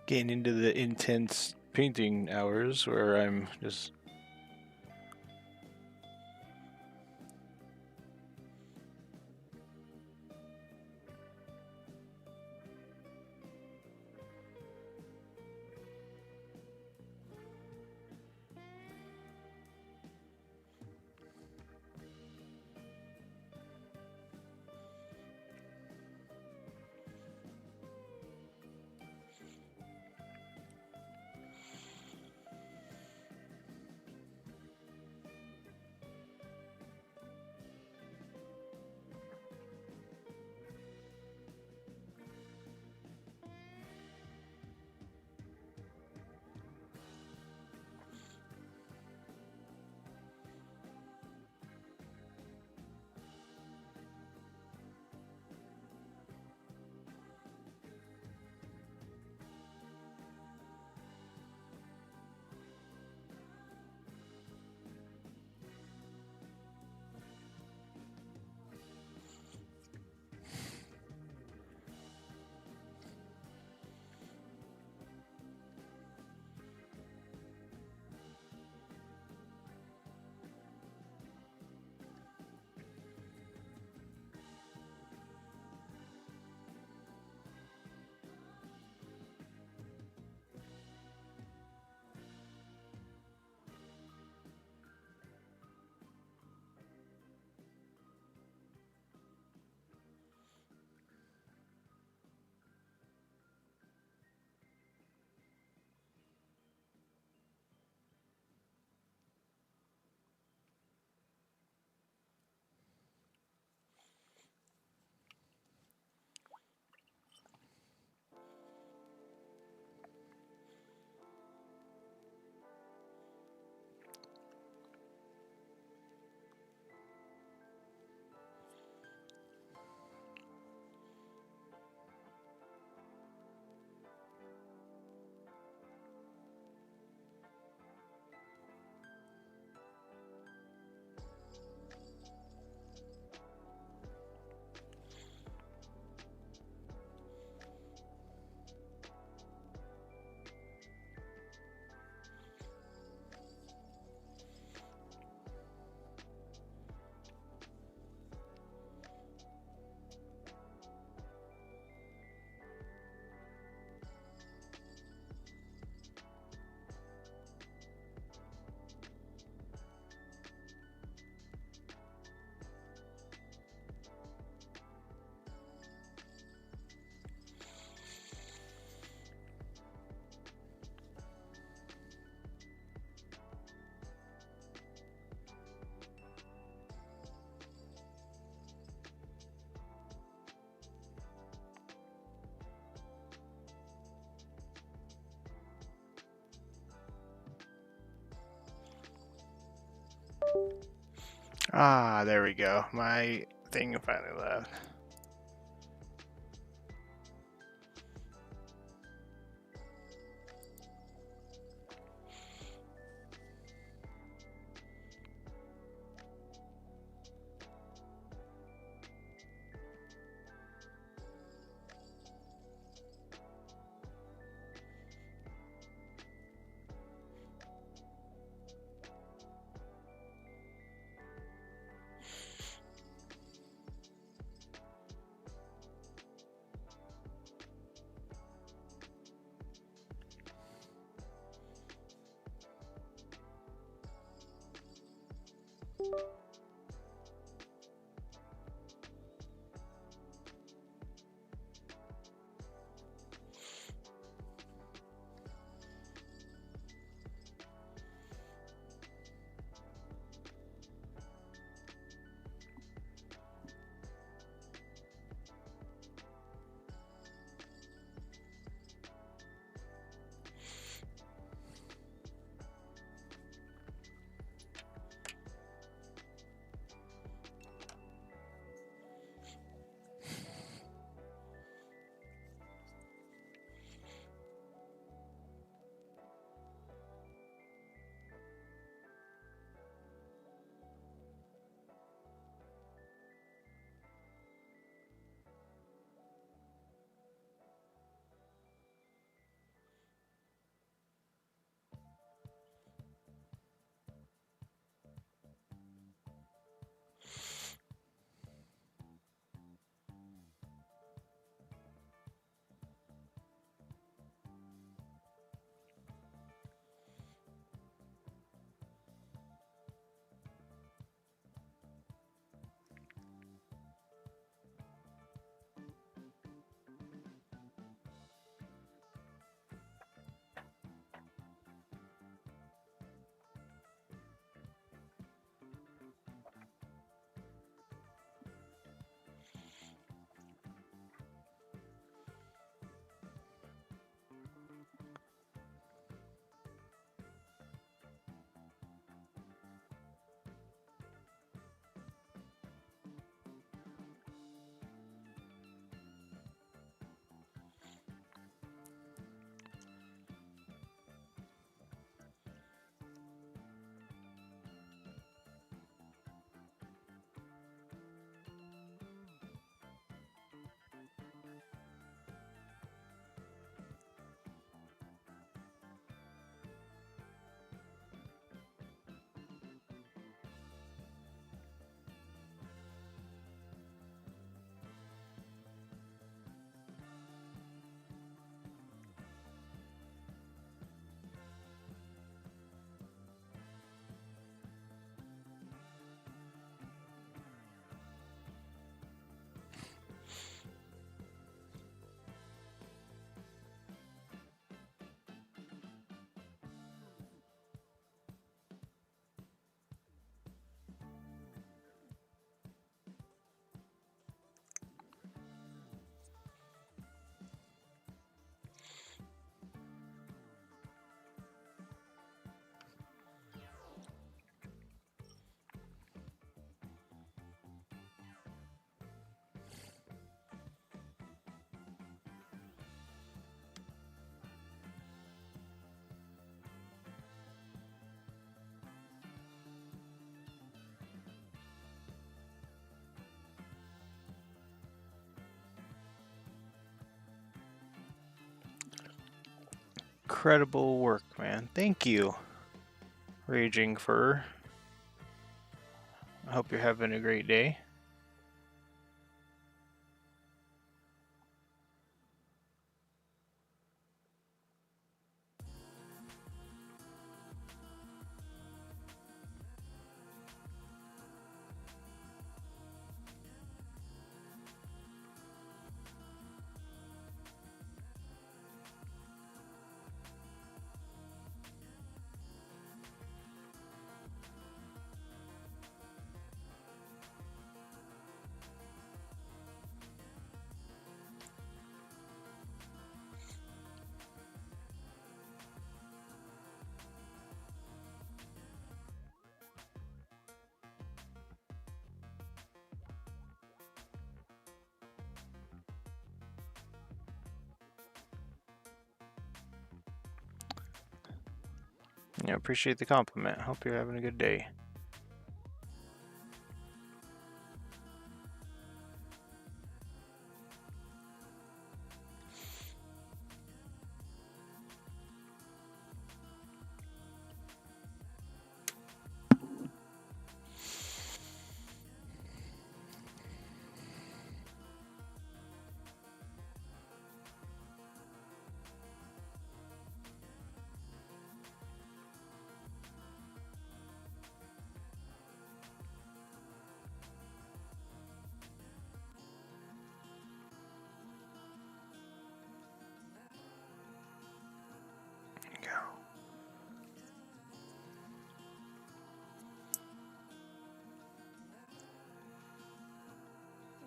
Getting into the intense painting hours where I'm just. Ah, there we go. My thing finally left. incredible work, man. Thank you, Raging Fur. I hope you're having a great day. Yeah, appreciate the compliment. Hope you're having a good day.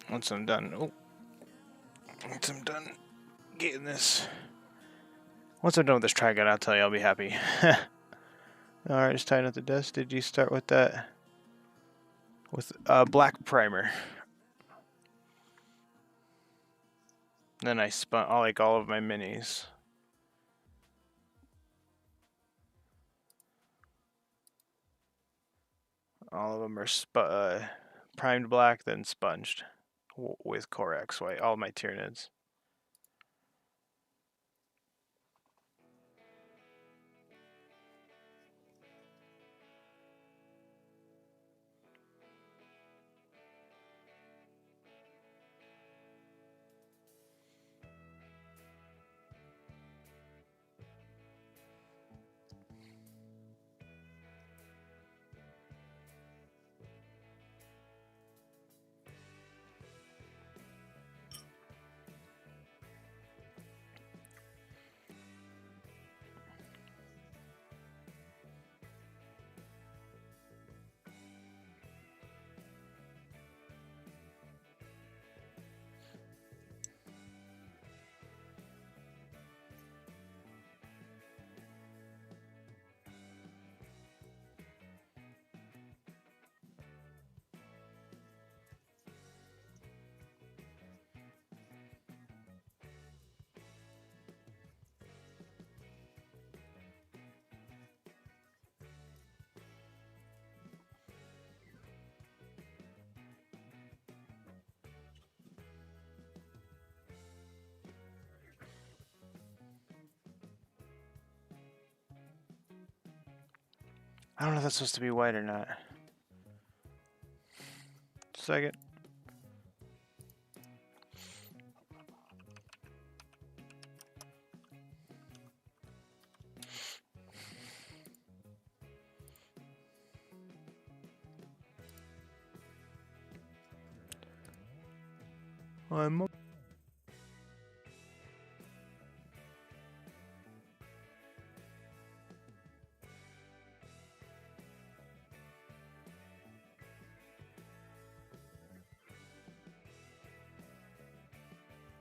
Once I'm done, once I'm done getting this, once I'm done with this Trygon, I'll tell you I'll be happy. Alright, just tying up the desk. Did you start with that? With black primer. Then I spun like all of my minis. All of them are primed black, then sponged with Corax white. All my Tyranids. I don't know if that's supposed to be white or not. Second.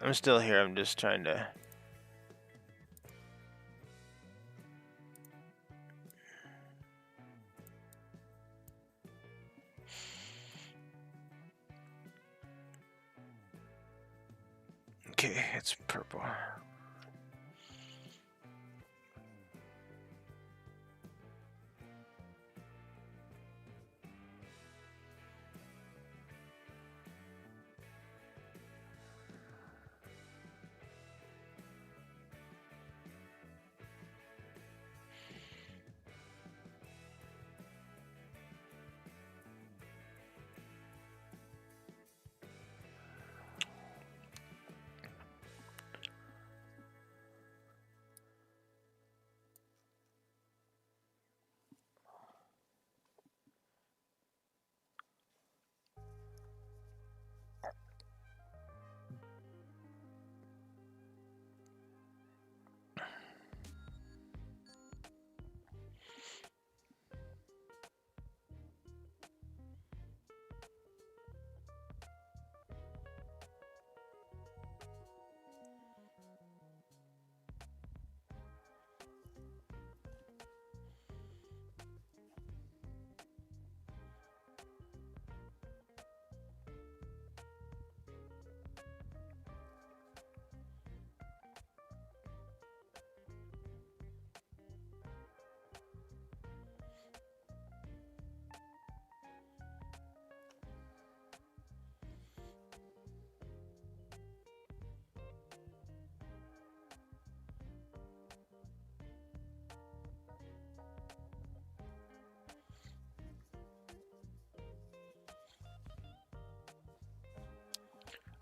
I'm still here. I'm just trying to. Okay, it's purple.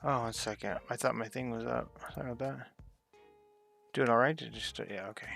Oh, 1 second. I thought my thing was up. Sorry about that. Doing all right? Just yeah, okay.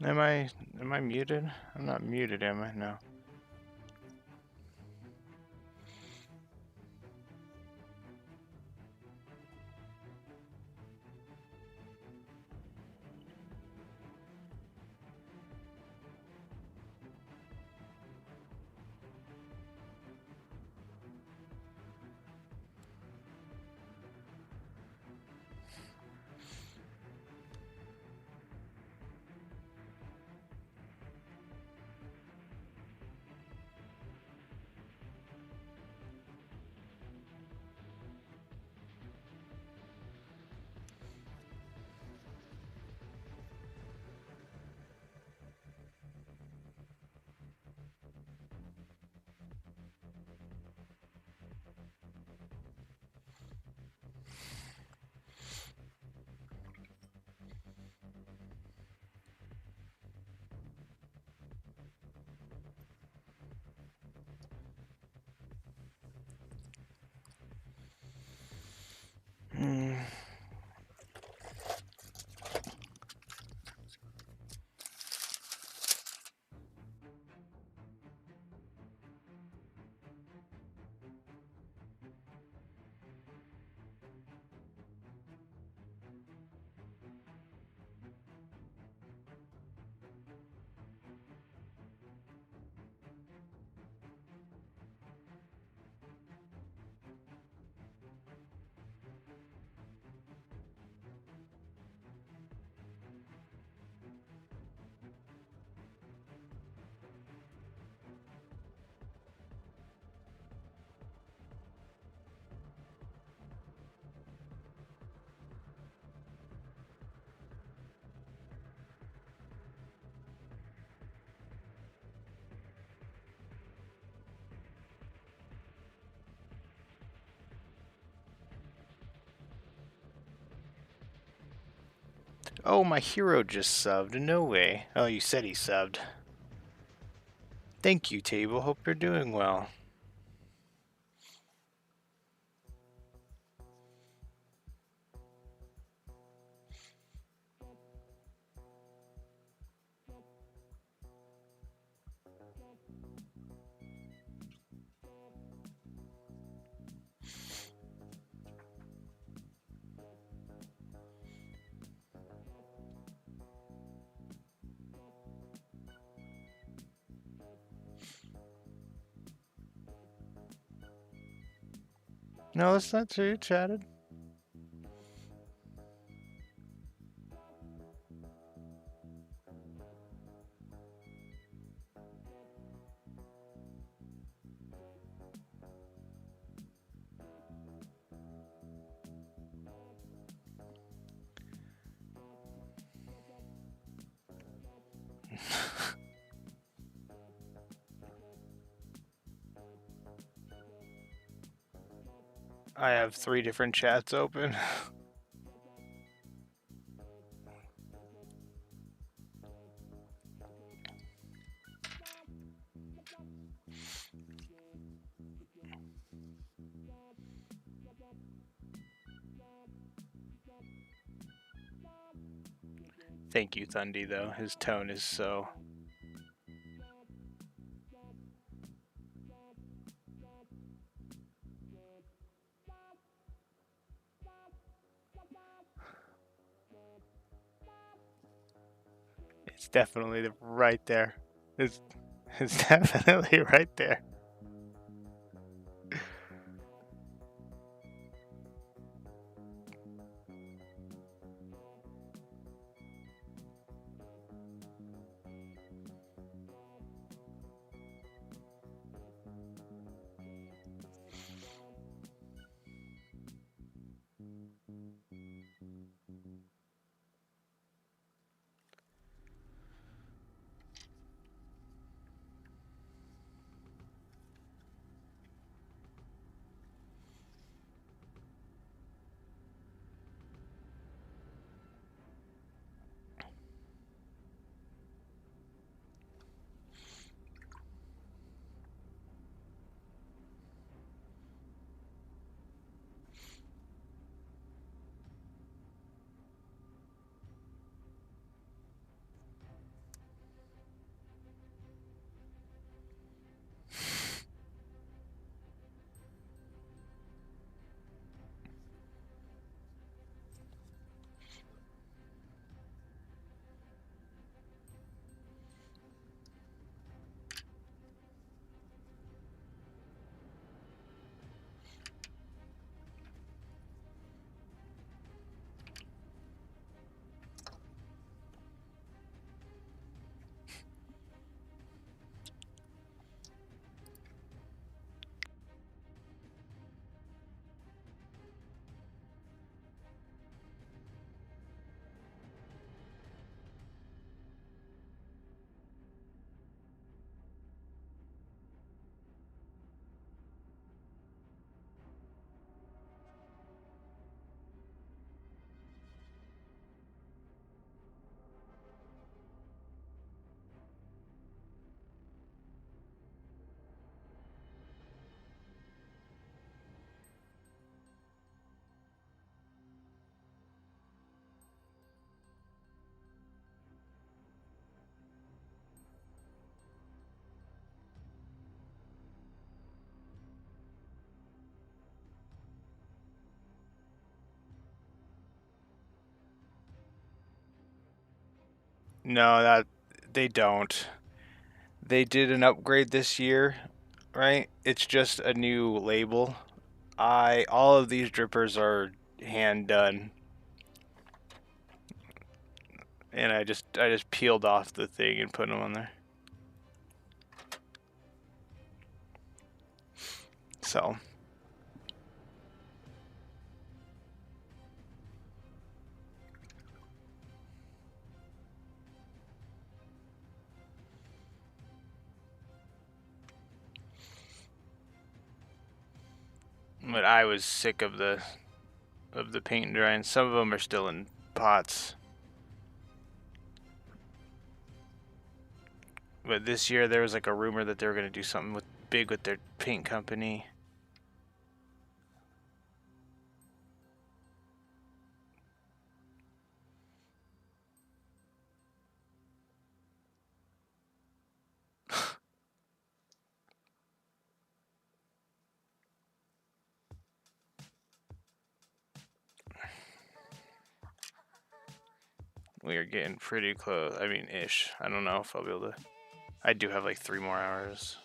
Am I muted? I'm not muted, am I? No. Hmm. Oh, my hero just subbed. No way. Oh, you said he subbed. Thank you, table. Hope you're doing well. No, that's not true. You chatted. I have 3 different chats open. Thank you, Thundy, though. His tone is so... It's definitely right there. It's definitely right there. No, that they don't. They did an upgrade this year, right? It's just a new label. All of these drippers are hand done, and I just peeled off the thing and put them on there. So, but I was sick of the paint drying. Some of them are still in pots. But this year there was like a rumor that they were gonna do something big with their paint company. We are getting pretty close. I mean, ish. I don't know if I'll be able to. I do have like 3 more hours.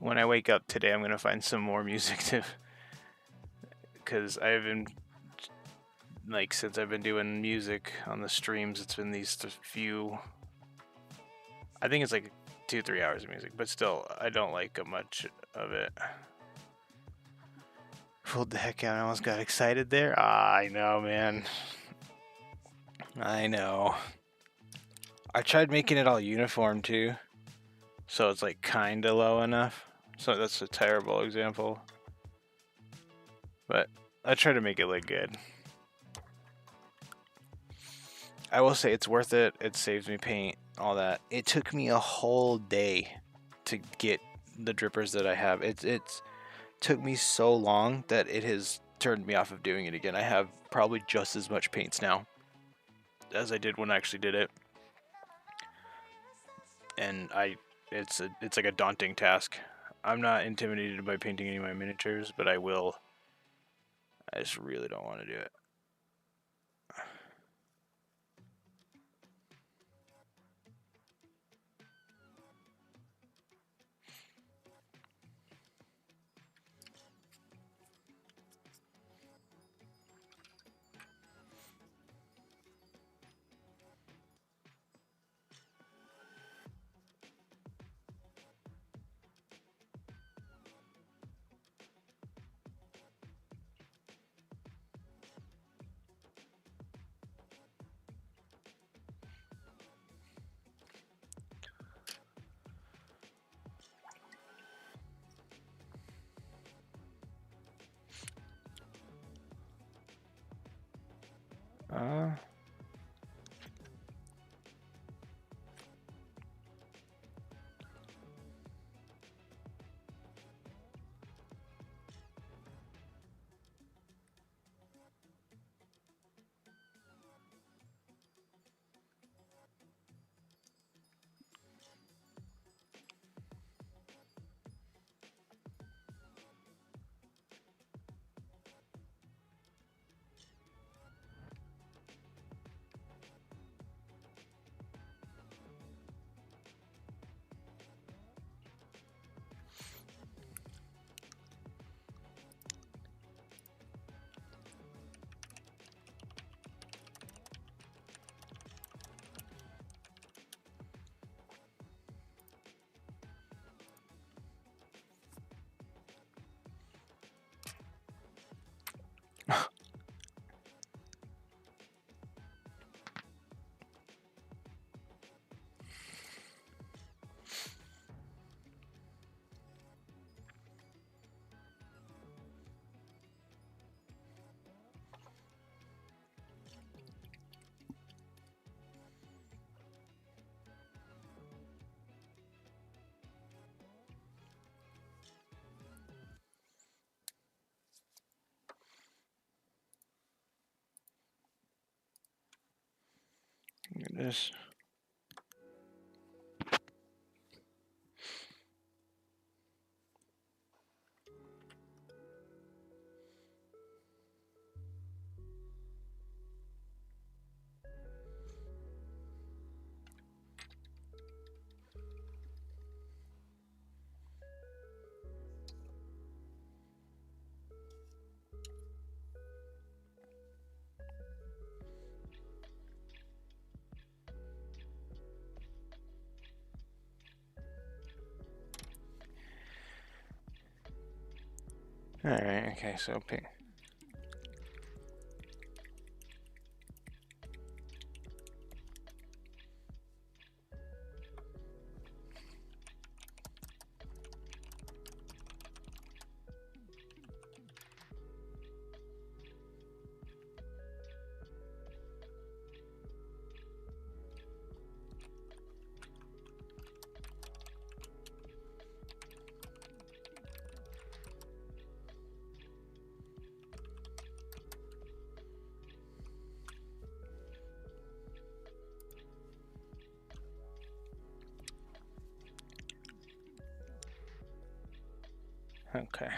When I wake up today, I'm gonna find some more music to, because I haven't, like, since I've been doing music on the streams, it's been these few. I think it's like 2-3 hours of music, but still, I don't like much of it. Pulled the heck out. I almost got excited there. Ah, I know, man. I know. I tried making it all uniform too, so it's like kinda low enough. So that's a terrible example, but I try to make it look good. I will say it's worth it. It saves me paint, all that. It took me a whole day to get the drippers that I have. It's took me so long that it has turned me off of doing it again. I have probably just as much paints now as I did when I actually did it, and it's like a daunting task. I'm not intimidated by painting any of my miniatures, but I will. I just really don't want to do it. Uh, this. All right. Okay. So paint. Okay.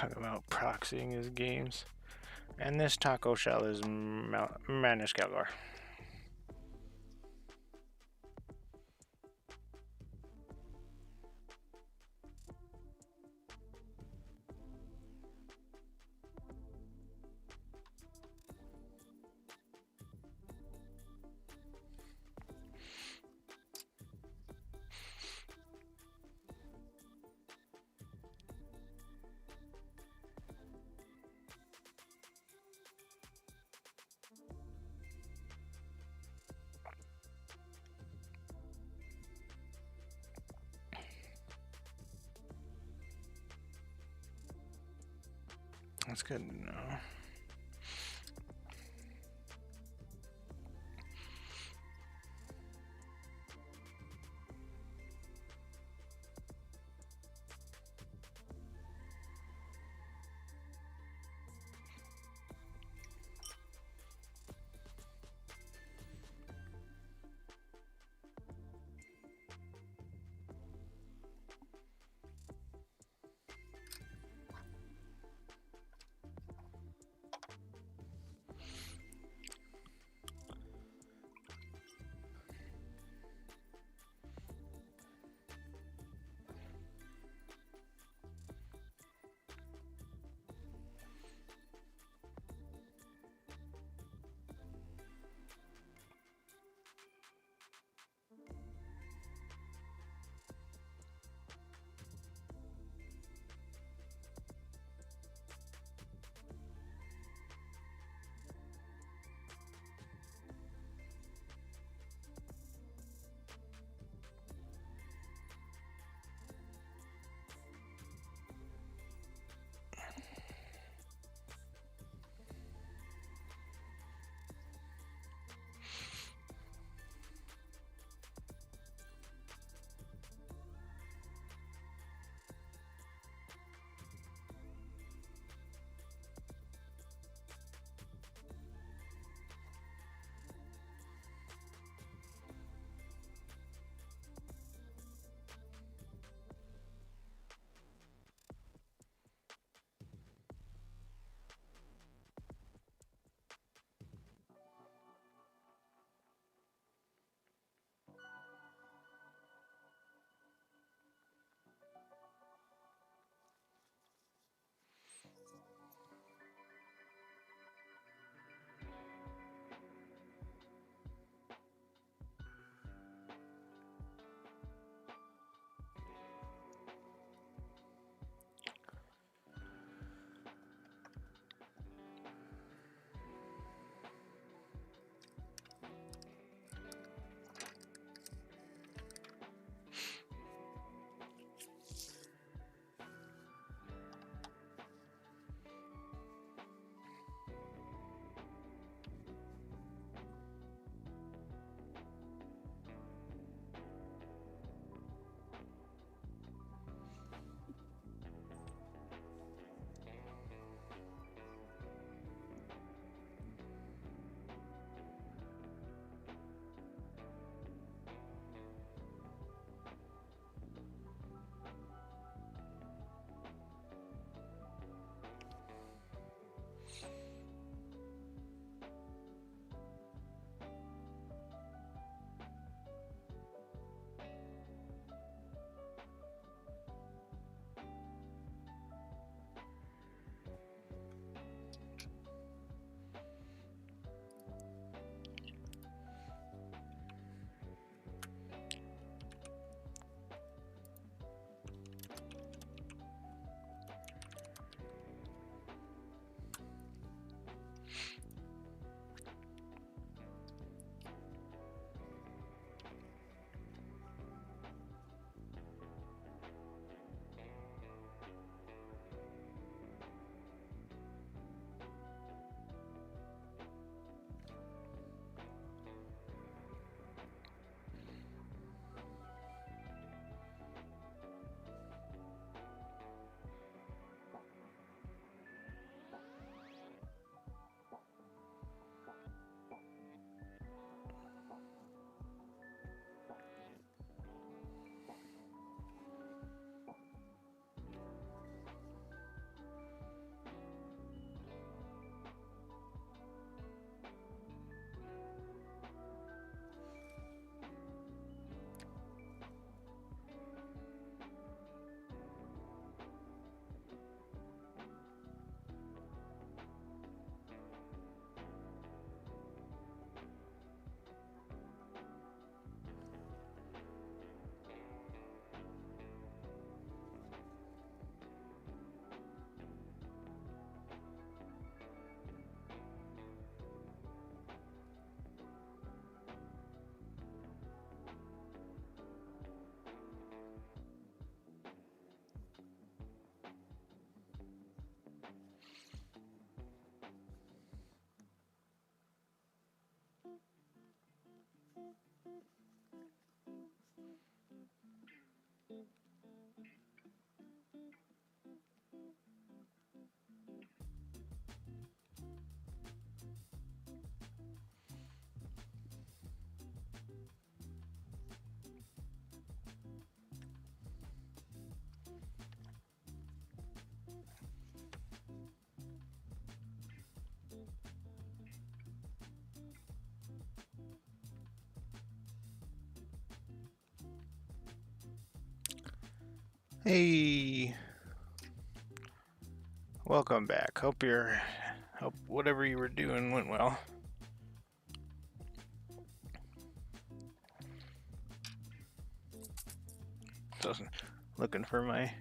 talk about proxying his games. And this taco shell is Maniscalar. That's good to know. Hey, welcome back. Hope whatever you were doing went well. So, looking for my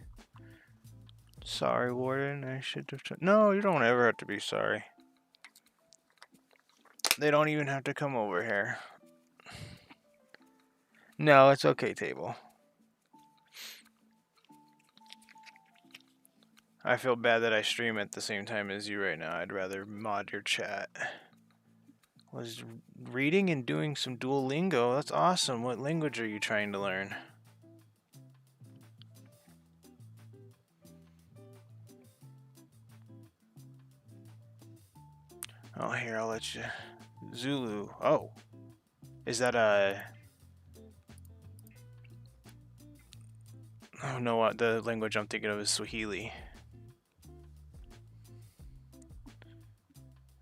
sorry warden. I should have. No, you don't ever have to be sorry. They don't even have to come over here. No, it's okay, table. I feel bad that I stream at the same time as you right now. I'd rather mod your chat. Was reading and doing some Duolingo. That's awesome. What language are you trying to learn? Oh, here, I'll let you. Zulu. Oh. Is that a... Oh, no, what? The language I'm thinking of is Swahili.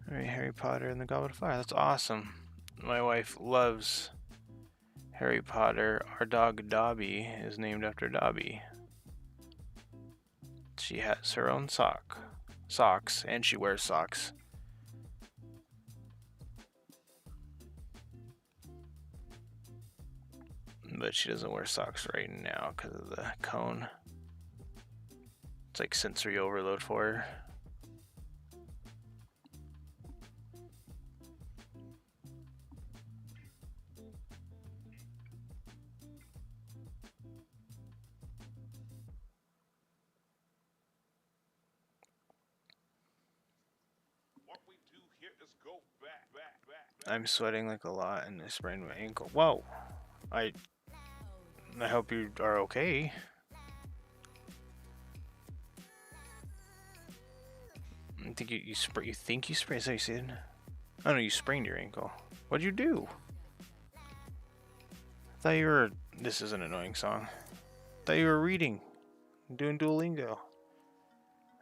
Alright, Harry Potter and the Goblet of Fire. That's awesome. My wife loves Harry Potter. Our dog Dobby is named after Dobby. She has her own socks, and she wears socks. But she doesn't wear socks right now because of the cone. It's like sensory overload for her. What we do here is go back. I'm sweating like a lot and I sprained my ankle. Whoa! I hope you are okay. I think you think you sprained? So you said? Oh no, you sprained your ankle. What'd you do? I thought you were. This is an annoying song. I thought you were reading, doing Duolingo,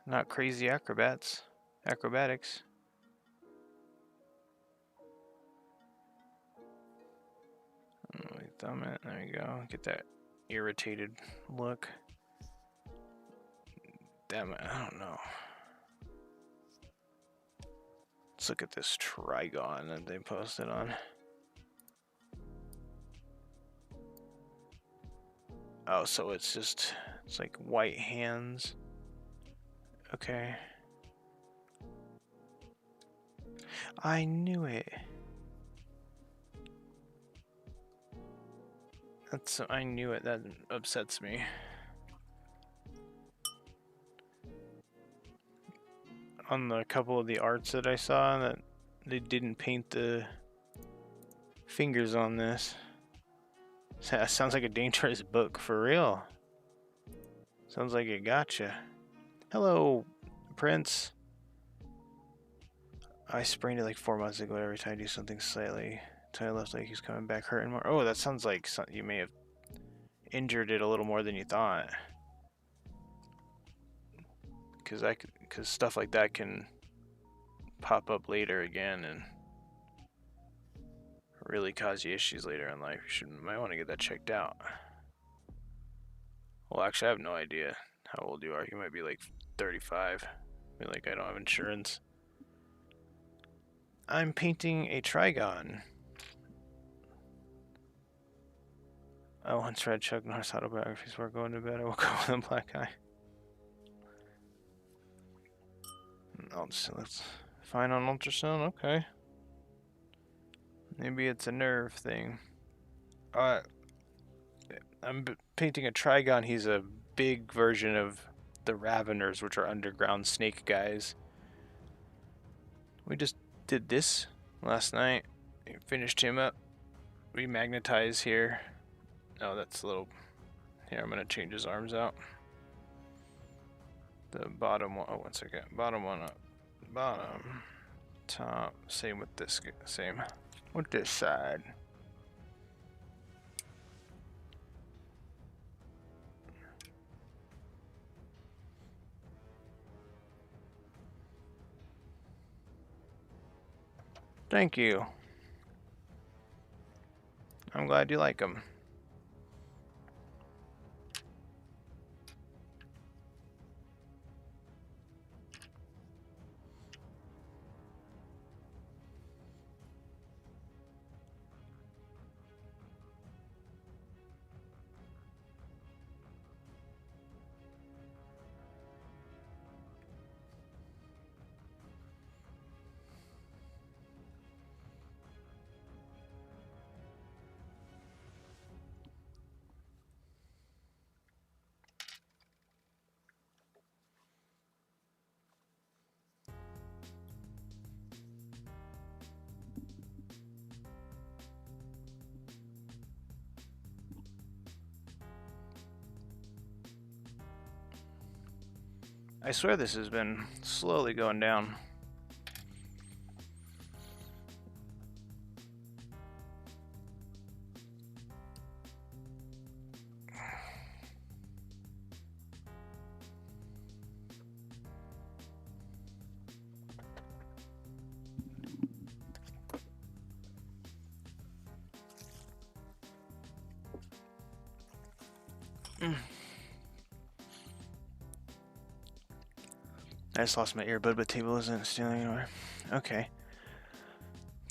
not crazy acrobatics. Thumb it. There you go. Get that irritated look. Damn it! I don't know. Let's look at this Trygon that they posted on. Oh, so it's like white hands. Okay. I knew it. I knew it. That upsets me. On the couple of the arts that I saw, that they didn't paint the fingers on this. That sounds like a dangerous book, for real. Sounds like it gotcha. Hello, Prince. I sprained it like 4 months ago. Every time I do something slightly, until I left like he's coming back hurting more. Oh, that sounds like you may have injured it a little more than you thought. Because stuff like that can pop up later again and really cause you issues later in life. Might want to get that checked out. Well, actually, I have no idea how old you are. You might be like 35. I mean, like, I don't have insurance. I'm painting a Trygon. I once read Chuck Norris autobiographies before going to bed. I woke up with a black eye. Let's find on ultrasound. Okay. Maybe it's a nerve thing. I'm painting a Trygon. He's a big version of the Raveners, which are underground snake guys. We just did this last night. We finished him up. Remagnetize here. Oh, that's a little... Here, I'm going to change his arms out. The bottom one... Oh, one second. Bottom one up. Bottom. Top. Same with this. Same with this side. Thank you. I'm glad you like them. I swear this has been slowly going down. I just lost my earbud, but table isn't stealing anywhere. Okay.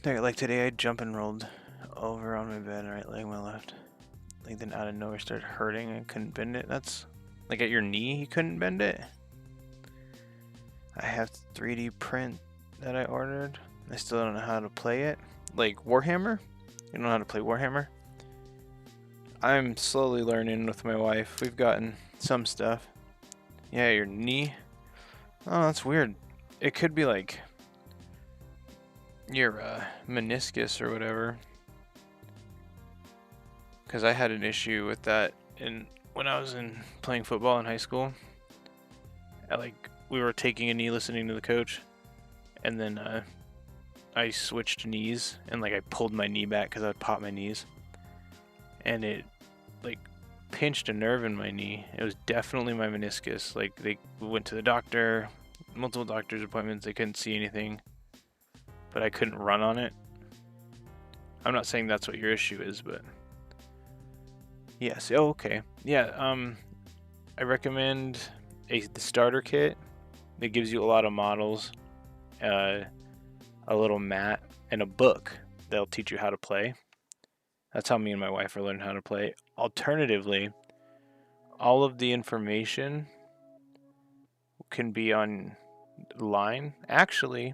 Like today, I jump and rolled over on my bed, right leg, my left. Like then out of nowhere started hurting and couldn't bend it. That's like at your knee, you couldn't bend it. I have 3D print that I ordered. I still don't know how to play it. Like Warhammer? You don't know how to play Warhammer? I'm slowly learning with my wife. We've gotten some stuff. Yeah, your knee. Oh, that's weird. It could be like your meniscus or whatever. Because I had an issue with that when I was playing football in high school. We were taking a knee listening to the coach, and then I switched knees and like I pulled my knee back because I'd pop my knees, and it like pinched a nerve in my knee. It was definitely my meniscus. Like they went to the doctor, multiple doctor's appointments. They couldn't see anything, but I couldn't run on it. I'm not saying that's what your issue is, but yes. Oh, okay. Yeah. I recommend the starter kit. It gives you a lot of models, a little mat, and a book that'll teach you how to play. That's how me and my wife are learning how to play. Alternatively, all of the information can be online. Actually,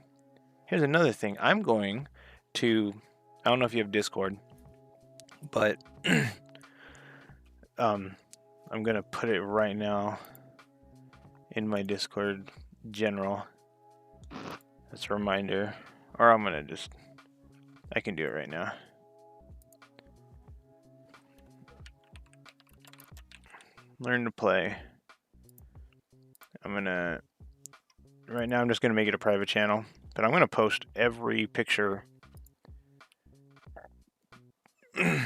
here's another thing. I don't know if you have Discord, but I'm gonna put it right now in my Discord general. That's a reminder. Or I can do it right now. Learn to play. Right now I'm just gonna make it a private channel, but I'm gonna post every picture. I'm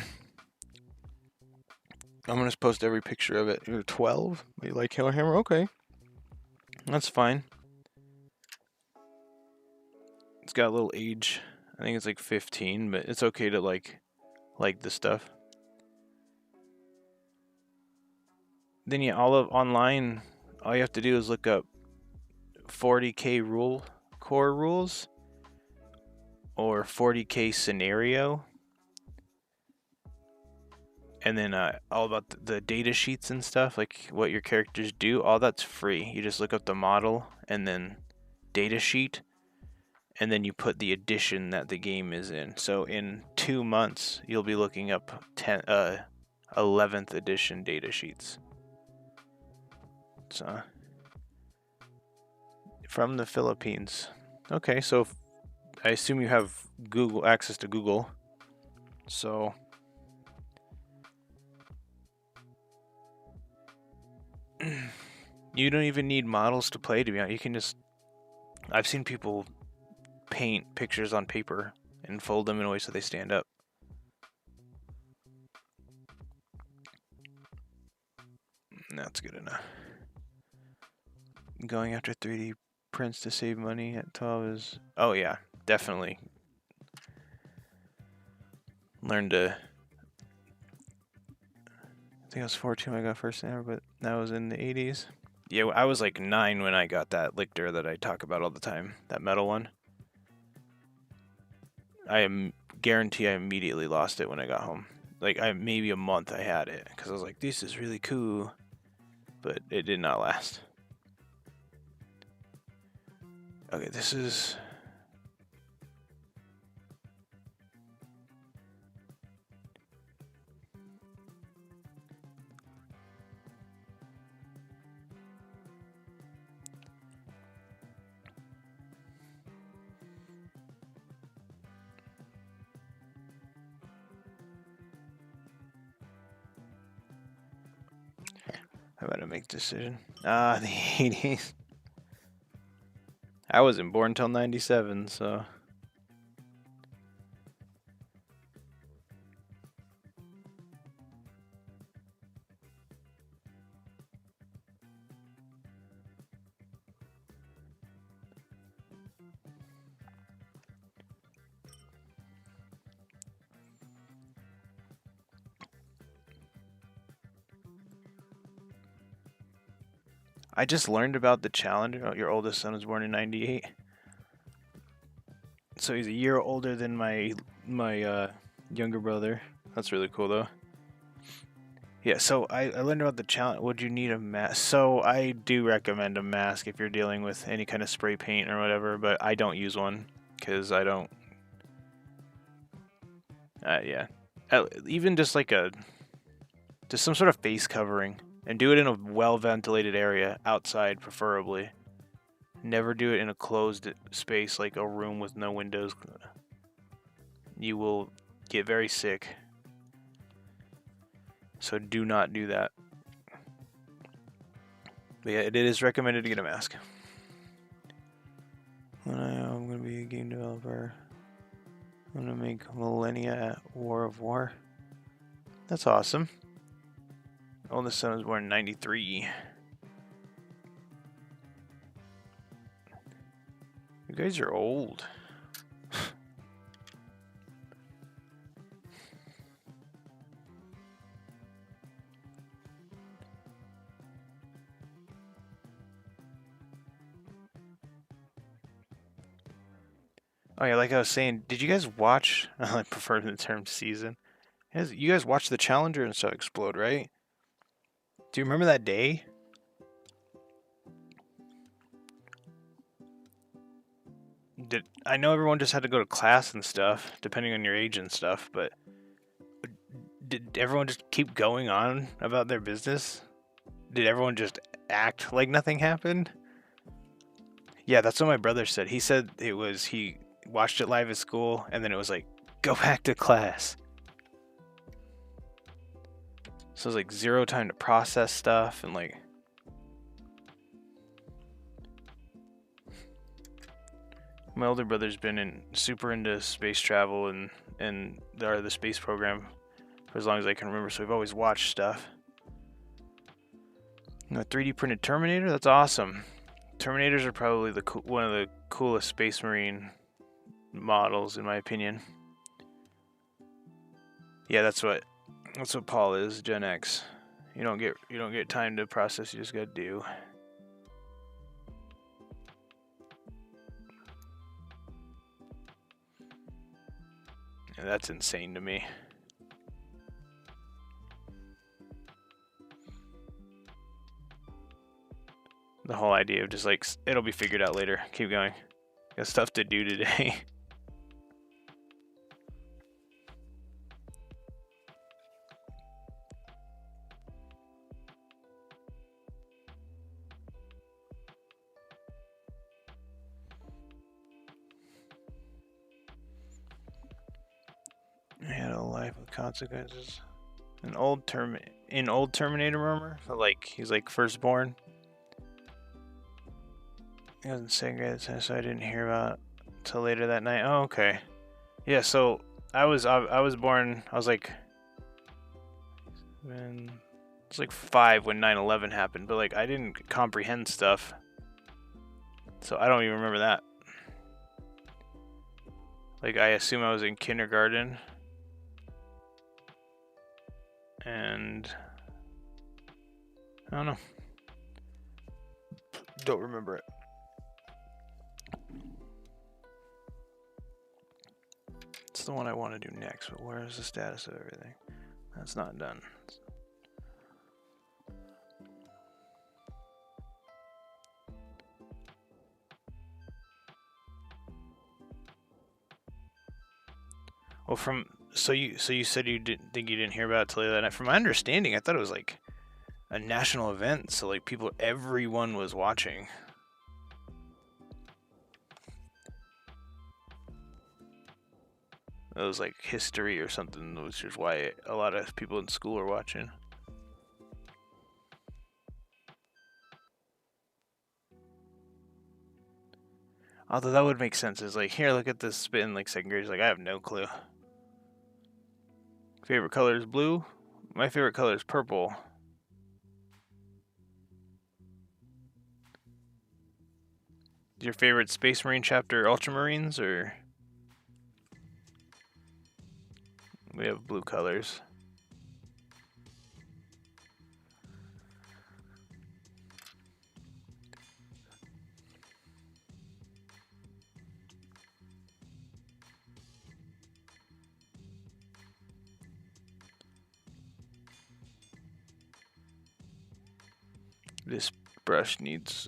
gonna post every picture of it. You're 12? You like Warhammer? Okay. That's fine. It's got a little age. I think it's like 15, but it's okay to like this stuff. Then yeah, online, all you have to do is look up 40k core rules or 40k scenario, and then all about the data sheets and stuff, like what your characters do. All that's free. You just look up the model and then data sheet, and then you put the edition that the game is in. So in 2 months, you'll be looking up 11th edition data sheets. So from the Philippines. Okay, so I assume you have access to Google. So you don't even need models to play, to be honest. You can just I've seen people paint pictures on paper and fold them in a way so they stand up. That's good enough. Going after 3D prints to save money at 12 is... Oh yeah, definitely. Learn to... I think I was 14 when I got first hammer, but that was in the 80s. Yeah, I was like 9 when I got that Lictor that I talk about all the time. That metal one. Guarantee I immediately lost it when I got home. Like, maybe a month I had it, because I was like, this is really cool. But it did not last. Okay, this is... I better make a decision. The 80s. I wasn't born till 97, so. I just learned about the Challenger. Oh, your oldest son was born in 98. So he's a year older than my younger brother. That's really cool though. Yeah, so I learned about the challenge. Would you need a mask? So I do recommend a mask if you're dealing with any kind of spray paint or whatever, but I don't use one because I don't. Yeah, even just like just some sort of face covering, and do it in a well ventilated area outside, preferably. Never do it in a closed space like a room with no windows. You will get very sick. So do not do that. But yeah, it is recommended to get a mask. I'm going to be a game developer. I'm going to make Millennia at War of War. That's awesome. Oldest son was born in 93. You guys are old. Oh yeah, like I was saying, did you guys watch? I prefer the term season. You guys watched the Challenger and stuff explode, right? Do you remember that day? I know everyone just had to go to class and stuff, depending on your age and stuff, but did everyone just keep going on about their business? Did everyone just act like nothing happened? Yeah, that's what my brother said. He said he watched it live at school, and then it was like, go back to class. So it was like zero time to process stuff, and like. My older brother's been super into space travel and the space program for as long as I can remember, so we've always watched stuff. 3D printed Terminator? That's awesome. Terminators are probably one of the coolest Space Marine models, in my opinion. Yeah, that's what Paul is, Gen X. You don't get time to process, you just gotta do. Yeah, that's insane to me. The whole idea of just like, it'll be figured out later. Keep going. Got stuff to do today. I had a life with consequences. In old Terminator, remember? Like he's like firstborn. He was in second grade, so I didn't hear about it till later that night. Oh, okay. Yeah, so I was born. I was like, it's like 5 when 9/11 happened, but like I didn't comprehend stuff, so I don't even remember that. Like I assume I was in kindergarten, and I don't know. Don't remember it. It's the one I want to do next, but where is the status of everything? That's not done. Well, so you said you didn't think you didn't hear about it till that night. From my understanding, I thought it was like a national event, so like everyone was watching. It was like history or something, which is why a lot of people in school are watching. Although that would make sense. It's like, here, look at this spin like second grade. He's like, I have no clue. Favorite color is blue. My favorite color is purple. Your favorite Space Marine chapter Ultramarines, or we have blue colors? This brush needs,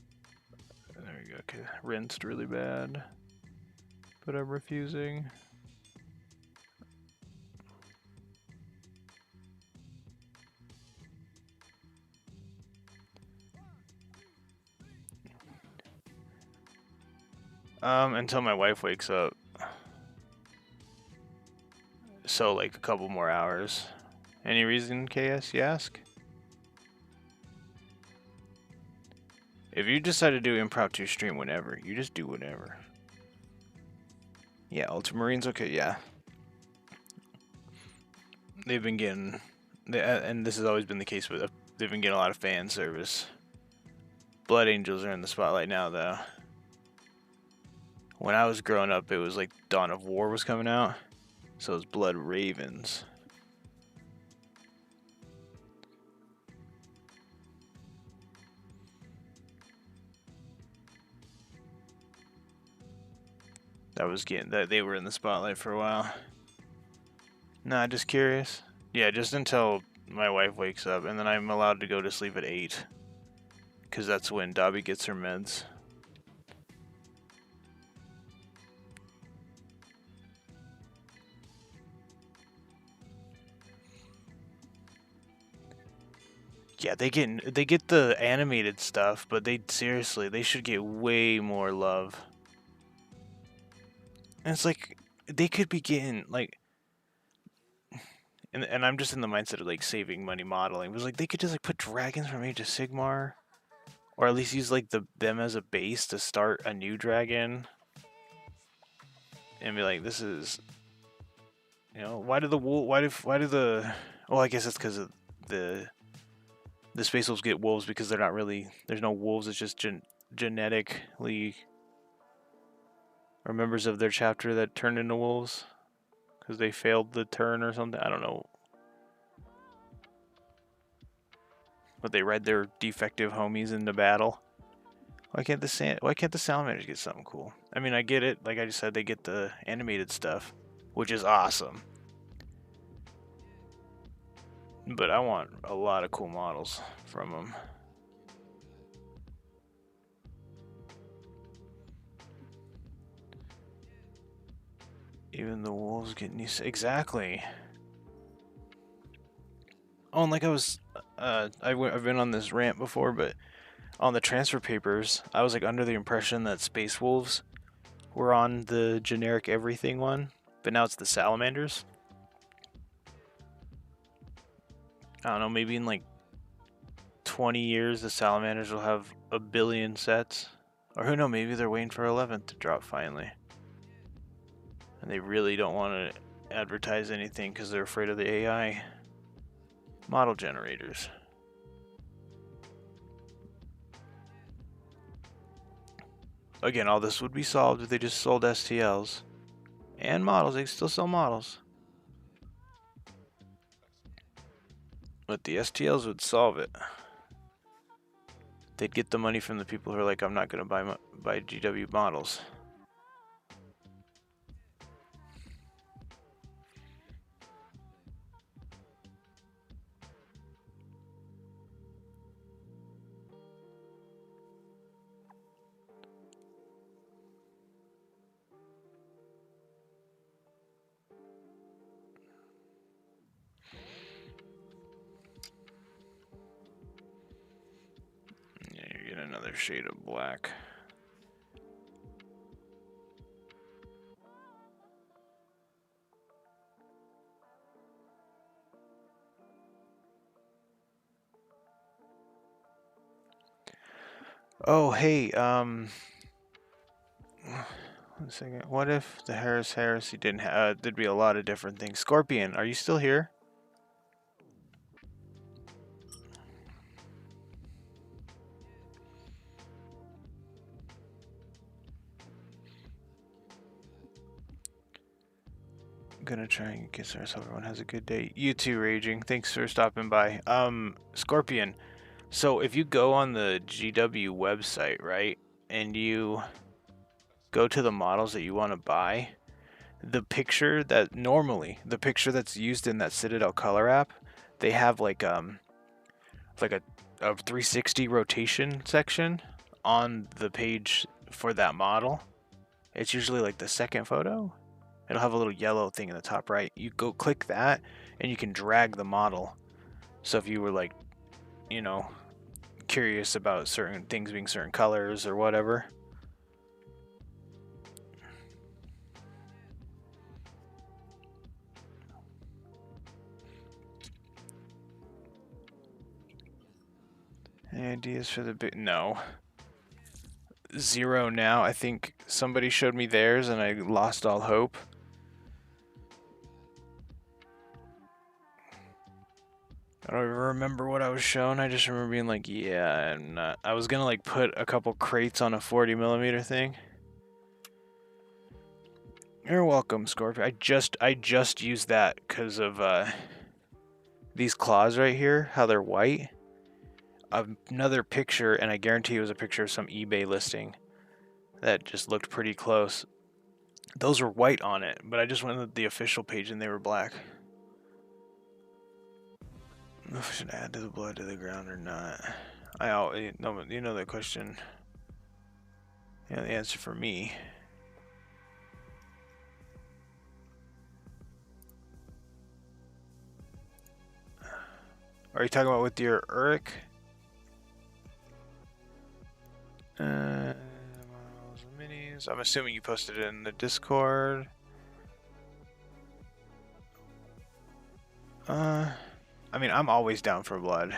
there we go, okay, rinsed really bad, but I'm refusing. Until my wife wakes up. So, like, a couple more hours. Any reason, KS, you ask? If you decide to do impromptu stream whenever, you just do whatever. Yeah, Ultramarines, okay, yeah. They've been getting, and this has always been the case with, they've been getting a lot of fan service. Blood Angels are in the spotlight now, though. When I was growing up, it was like Dawn of War was coming out, so it was Blood Ravens. That was getting that they were in the spotlight for a while. Nah, just curious. Yeah, just until my wife wakes up, and then I'm allowed to go to sleep at 8, because that's when Dobby gets her meds. Yeah, they get the animated stuff, but they seriously, they should get way more love. And it's like they could be getting like, and I'm just in the mindset of like saving money modeling. It was like they could just like put dragons from Age of Sigmar, or at least use like them as a base to start a new dragon, and be like, this is, why do the wool, why do the, well, I guess it's because of the Space Wolves get wolves because they're not really, there's no wolves. It's just genetically, or members of their chapter that turned into wolves because they failed the turn or something. I don't know. But they read their defective homies into battle. Why can't the salamanders get something cool? I mean, I get it. Like I just said, they get the animated stuff, which is awesome. But I want a lot of cool models from them. Even the wolves get new. Exactly. Oh, and like I've been on this rant before, but on the transfer papers, I was like under the impression that Space Wolves were on the generic everything one, but now it's the salamanders. I don't know, maybe in like 20 years the salamanders will have a billion sets. Or who knows, maybe they're waiting for 11th to drop finally. And they really don't want to advertise anything because they're afraid of the AI model generators. Again, all this would be solved if they just sold STLs. And models, they still sell models. But the STLs would solve it. They'd get the money from the people who are like, I'm not going to buy GW models. Yeah, you get another shade of black. Oh, hey, 1 second. What if the heresy didn't have? There'd be a lot of different things. Scorpion, are you still here? I'm gonna try and get started so everyone has a good day. You too, Raging. Thanks for stopping by. Scorpion. So if you go on the GW website, right, and you go to the models that you want to buy, the picture that's used in that Citadel color app, they have like a 360 rotation section on the page for that model. It's usually like the second photo. It'll have a little yellow thing in the top right. You go click that and you can drag the model. So if you were like, you know, curious about certain things being certain colors or whatever. Any ideas for the big? No. Zero now. I think somebody showed me theirs and I lost all hope. I don't even remember what I was shown. I just remember being like, yeah, I'm not. I was gonna like put a couple crates on a 40mm thing. You're welcome, Scorpio. I just used that because of these claws right here, how they're white. Another picture, and I guarantee it was a picture of some eBay listing that just looked pretty close. Those were white on it, but I just went to the official page and they were black. I don't know if I should add to the blood to the ground or not. I always, no, you know the question. You know the answer for me. Are you talking about with your Uruk? Minis. I'm assuming you posted it in the Discord. I mean, I'm always down for blood.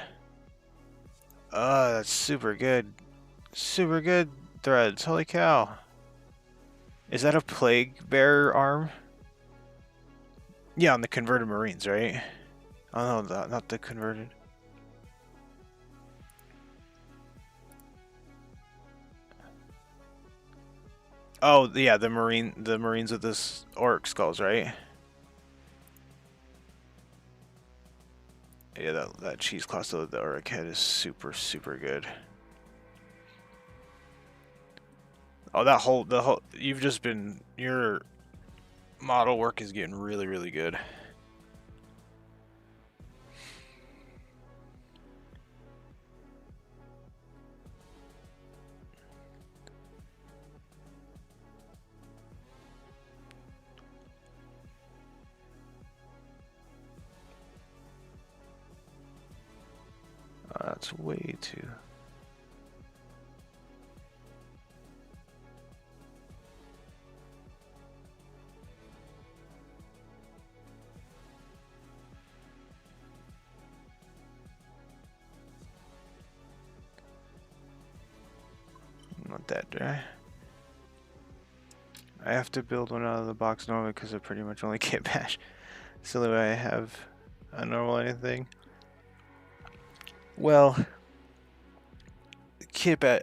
That's super good. Super good threads. Holy cow. Is that a plague bearer arm? Yeah, on the converted Marines, right? Oh no, not the converted. Oh yeah, the Marines with this orc skulls, right? Yeah, that cheesecloth of the Uruk head is super good. Oh, the whole you've just been your model work is getting really good. That's way too. Not that dry. I have to build one out of the box normally because I pretty much only get bash. It's the only way I have a normal anything. Well, kit bash.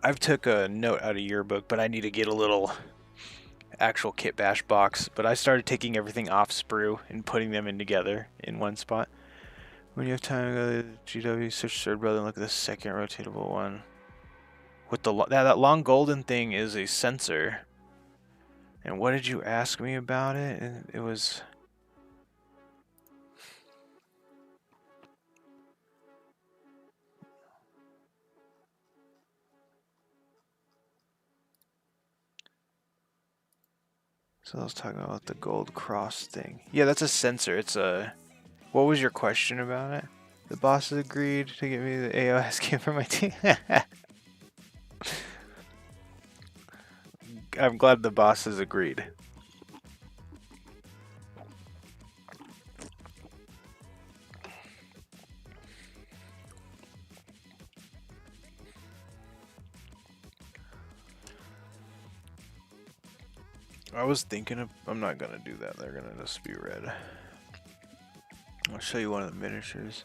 I've took a note out of your book, but I need to get a little actual kit bash box. But I started taking everything off sprue and putting them in together in one spot. When you have time to go to the GW, search third brother and look at the second rotatable one. With the that long golden thing is a sensor. And what did you ask me about it? It was. So I was talking about the gold cross thing. Yeah, that's a sensor. It's a. What was your question about it? The bosses agreed to give me the AOS skin for my team. I'm glad the bosses agreed. I was thinking of. I'm not gonna do that. They're gonna just be red. I'll show you one of the miniatures.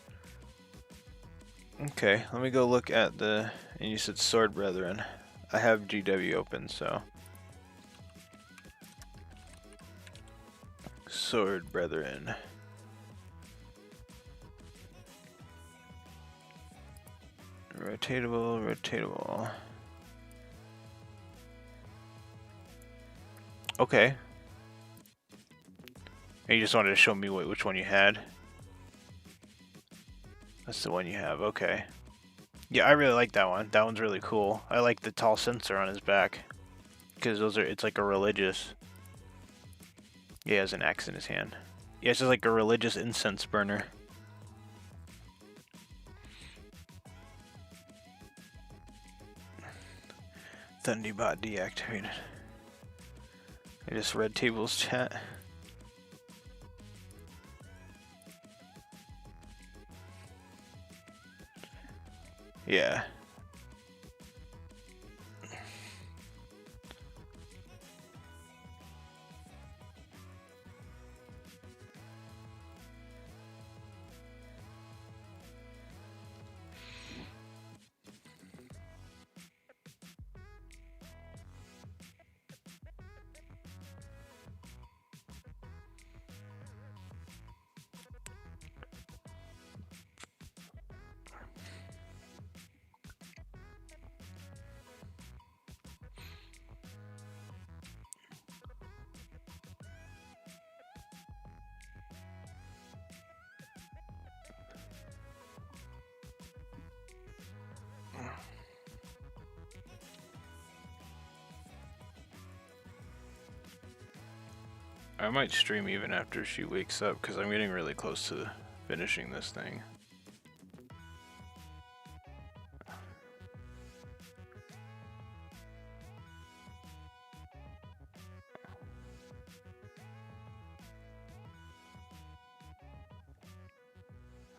Okay, let me go look at the. And you said Sword Brethren. I have GW open, so. Sword Brethren. Rotatable, rotatable. Okay. And you just wanted to show me which one you had? That's the one you have, okay. Yeah, I really like that one. That one's really cool. I like the tall sensor on his back. Because it's like a religious. Yeah, he has an axe in his hand. Yeah, it's just like a religious incense burner. Thunderbot deactivated. I just read Table's chat. Yeah. I might stream even after she wakes up because I'm getting really close to finishing this thing.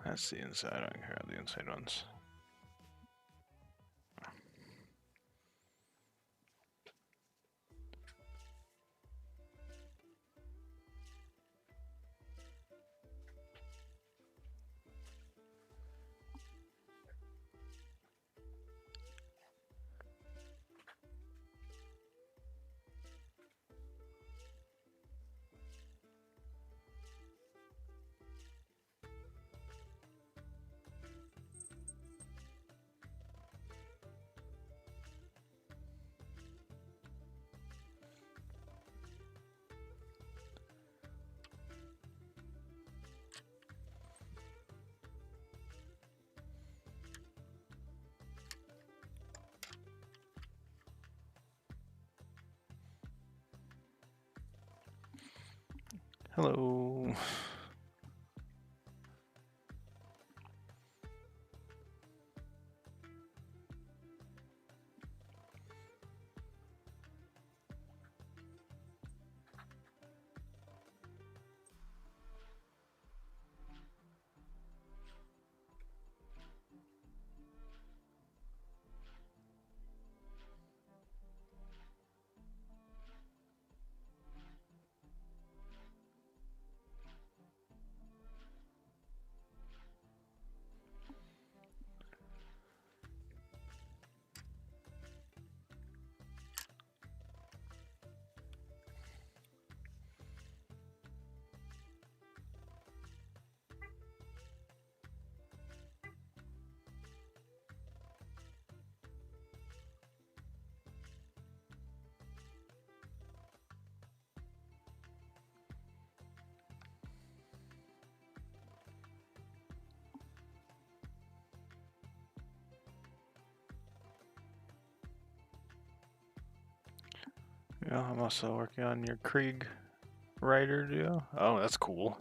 That's the inside. I don't care about the inside ones. Hello. Yeah, I'm also working on your Krieg Rider deal. Oh, that's cool.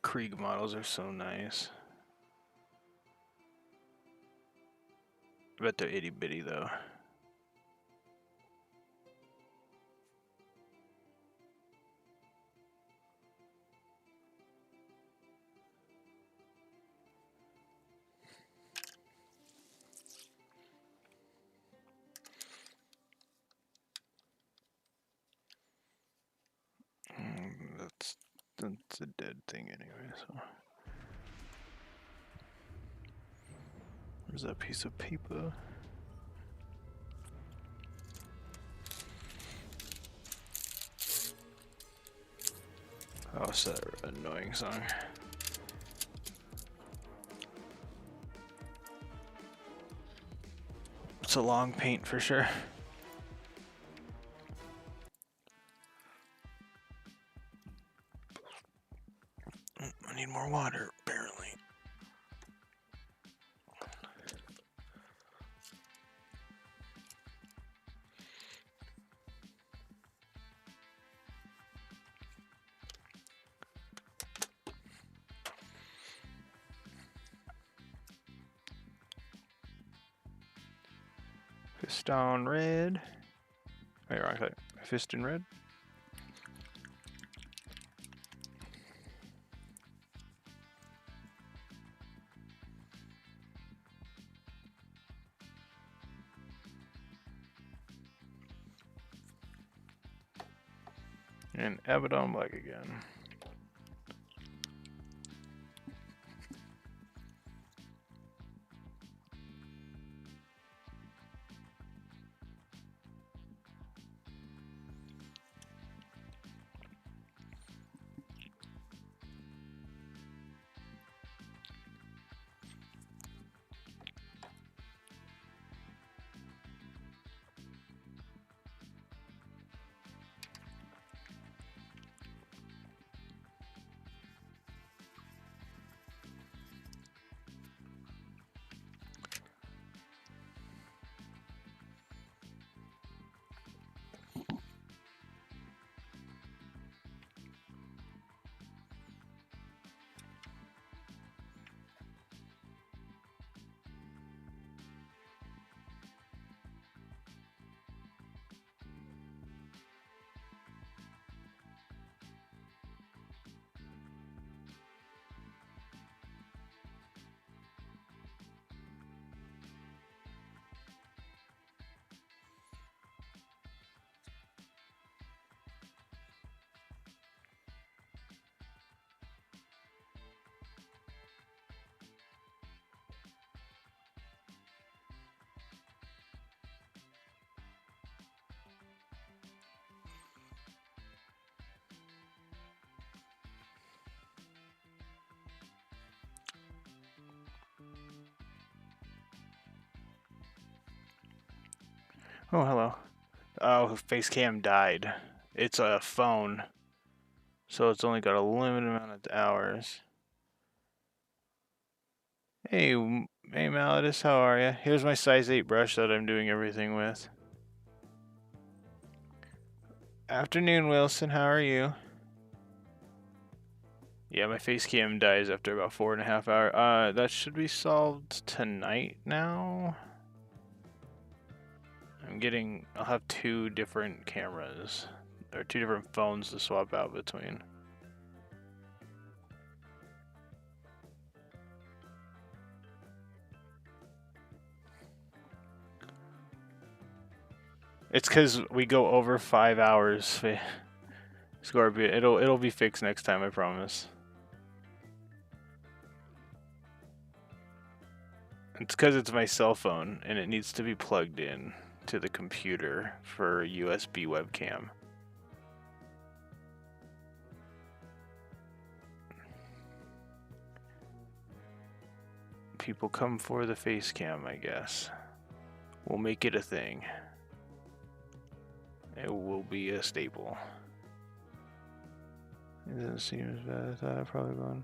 Krieg models are so nice. I bet they're itty bitty though. That's a dead thing anyway, so. Where's that piece of paper? Oh, it's that annoying song. It's a long paint for sure. I need more water, apparently. Fiston red. Wait, wrong side. Fiston red. And Abaddon black again. Oh, hello. Oh, face cam died. It's a phone, so it's only got a limited amount of hours. Hey, hey Malidus, how are you? Here's my size 8 brush that I'm doing everything with. Afternoon, Wilson, how are you? Yeah, my face cam dies after about 4.5 hours. That should be solved tonight now. I'll have 2 different cameras, or 2 different phones to swap out between. It's because we go over 5 hours, Scorpio. It'll be fixed next time, I promise. It's because it's my cell phone, and it needs to be plugged in to the computer for a USB webcam. People come for the face cam, I guess. We'll make it a thing. It will be a staple. It doesn't seem as bad as I thought. I've probably gone.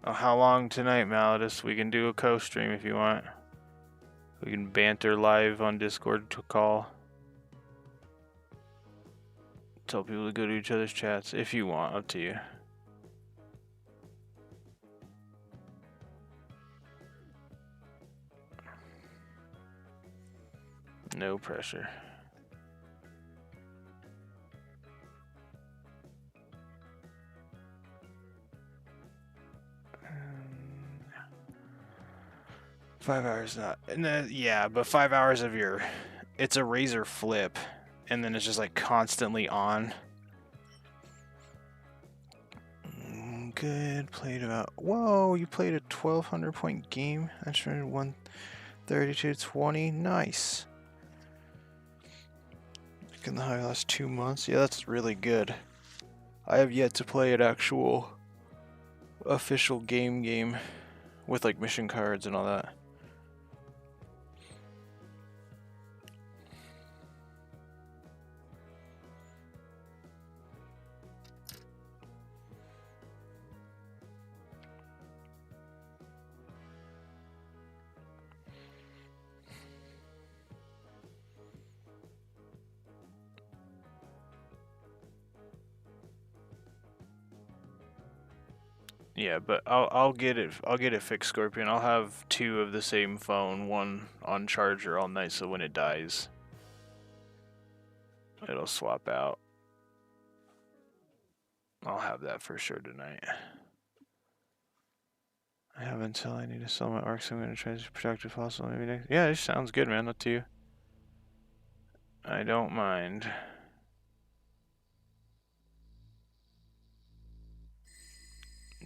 Oh, how long tonight, Malidus? We can do a co-stream if you want. We can banter live on Discord to call. Tell people to go to each other's chats if you want, up to you. No pressure. 5 hours not. Yeah, but 5 hours of it's a razor flip, and then it's just like constantly on. good. Played about. Whoa, you played a 1,200 point game. I turned 132 to 20. Nice. In the high last 2 months. Yeah, that's really good. I have yet to play an actual official game with like mission cards and all that. Yeah, but I'll get it. I'll get it fixed, Scorpion. I'll have 2 of the same phone, one on charger all night, so when it dies, it'll swap out. I'll have that for sure tonight. I have until I need to sell my arcs. I'm gonna try to be productive possible. Maybe next. Yeah, it sounds good, man. Up to you. I don't mind.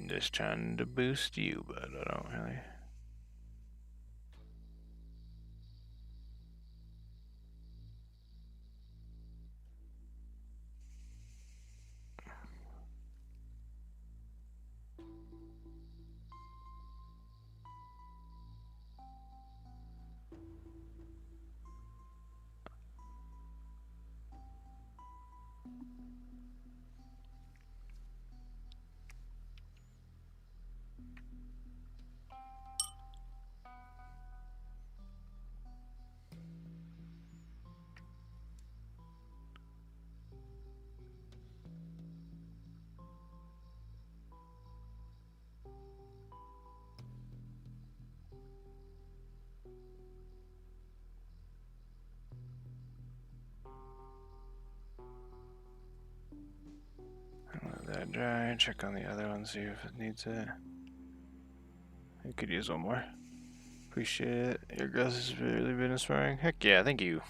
Just trying to boost you, but I don't really. Let that dry. Check on the other one, see if it needs it. I could use one more. Appreciate it. Your guys has really been inspiring. Heck yeah, thank you.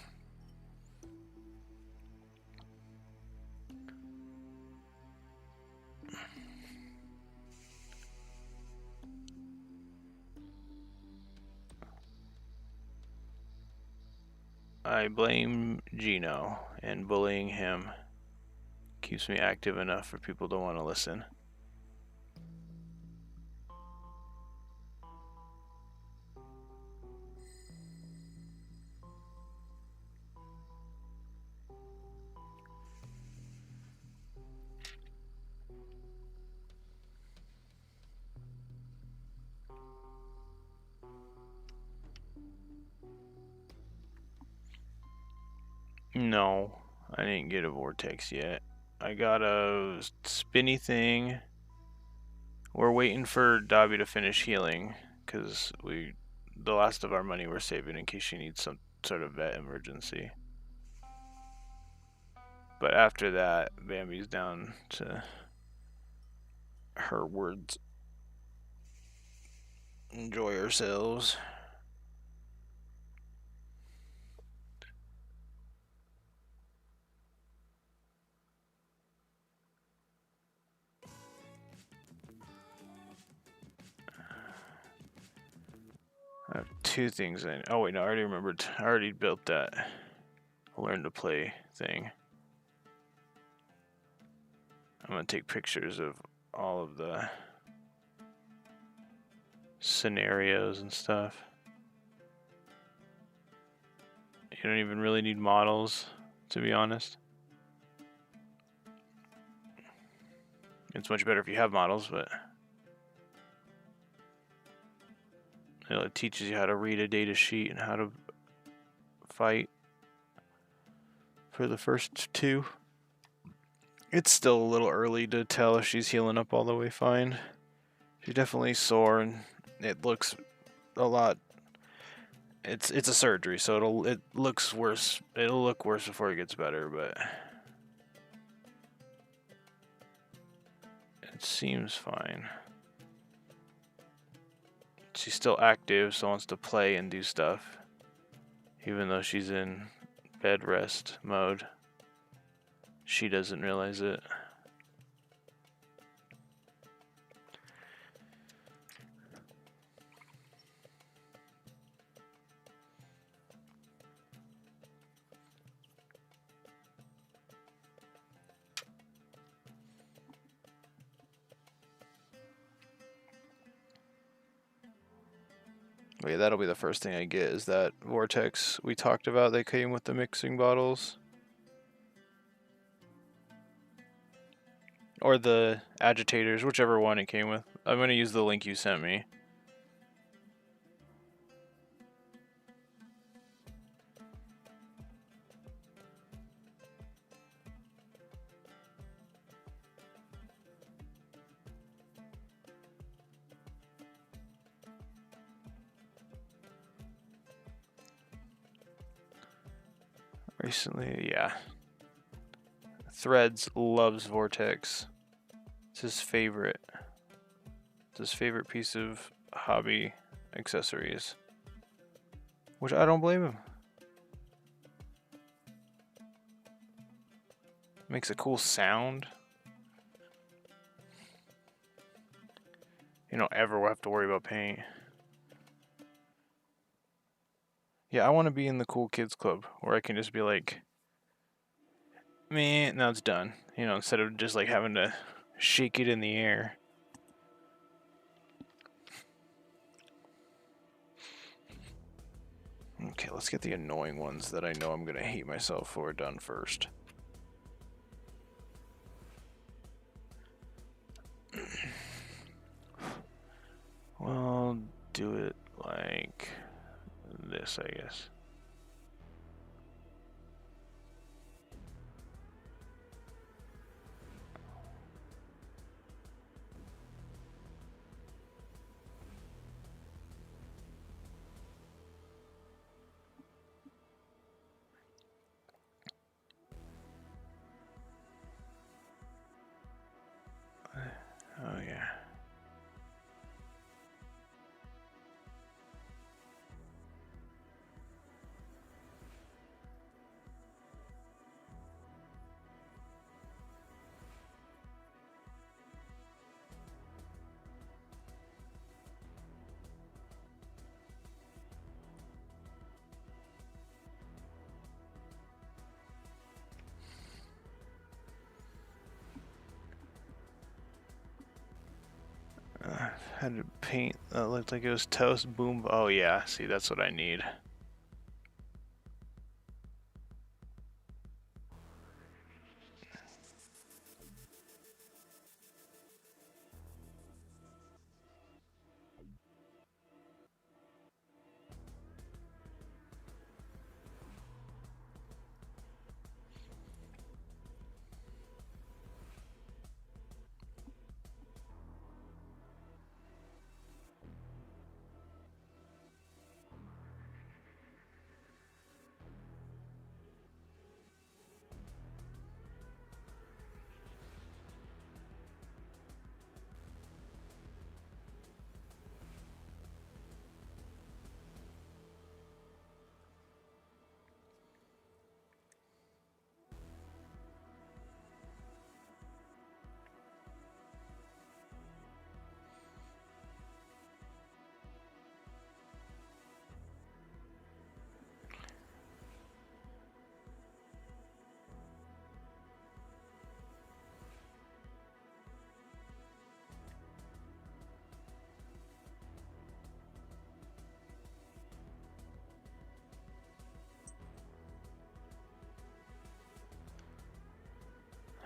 I blame Gino, and bullying him keeps me active enough for people to want to listen. No, I didn't get a vortex yet. I got a spinny thing. We're waiting for Dobby to finish healing, because the last of our money we're saving in case she needs some sort of vet emergency. But after that, Bambi's down to her words. Enjoy ourselves. I have 2 things in. Oh wait, no, I already remembered. I already built that learn to play thing. I'm gonna take pictures of all of the scenarios and stuff. You don't even really need models, to be honest. It's much better if you have models, but it teaches you how to read a data sheet and how to fight for the first 2. It's still a little early to tell if she's healing up all the way fine. She's definitely sore, and it looks a lot. It's a surgery, so it looks worse. It'll look worse before it gets better, but it seems fine. She's still active, so wants to play and do stuff, even though she's in bed rest mode. She doesn't realize it. Wait, that'll be the first thing I get, is that vortex we talked about that came with the mixing bottles. Or the agitators, whichever one it came with. I'm gonna use the link you sent me. Recently, yeah. Threads loves Vortex. It's his favorite. It's his favorite piece of hobby accessories. Which I don't blame him. Makes a cool sound. You don't ever have to worry about paint. Yeah, I want to be in the cool kids club where I can just be like, man, now it's done. You know, instead of just like having to shake it in the air. Okay, let's get the annoying ones that I know I'm gonna hate myself for done first. Well, do it like this, I guess. Oh, yeah. Had to paint that looked like it was toast. Boom. Oh, yeah. See, that's what I need.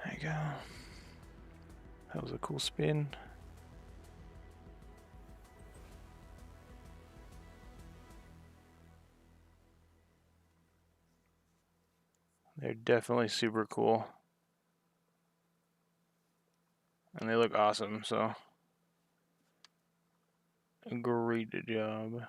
There you go. That was a cool spin. They're definitely super cool. And they look awesome, so great job.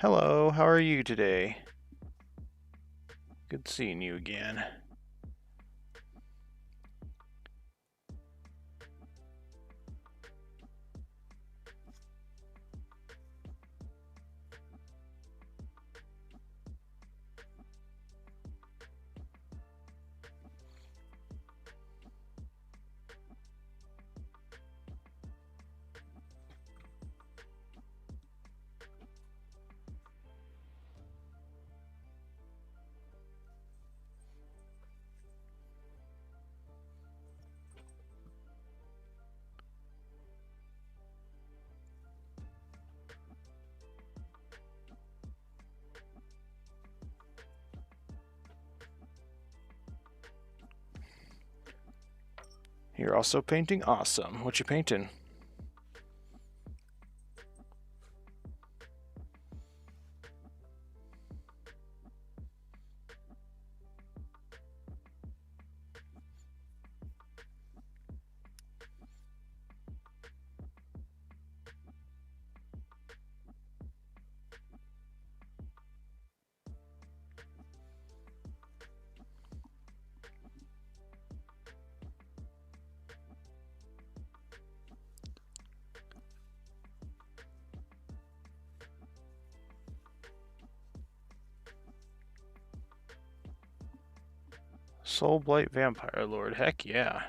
Hello, how are you today? Good seeing you again. You're also painting? Awesome. What you painting? Soul Blight Vampire Lord. Heck yeah.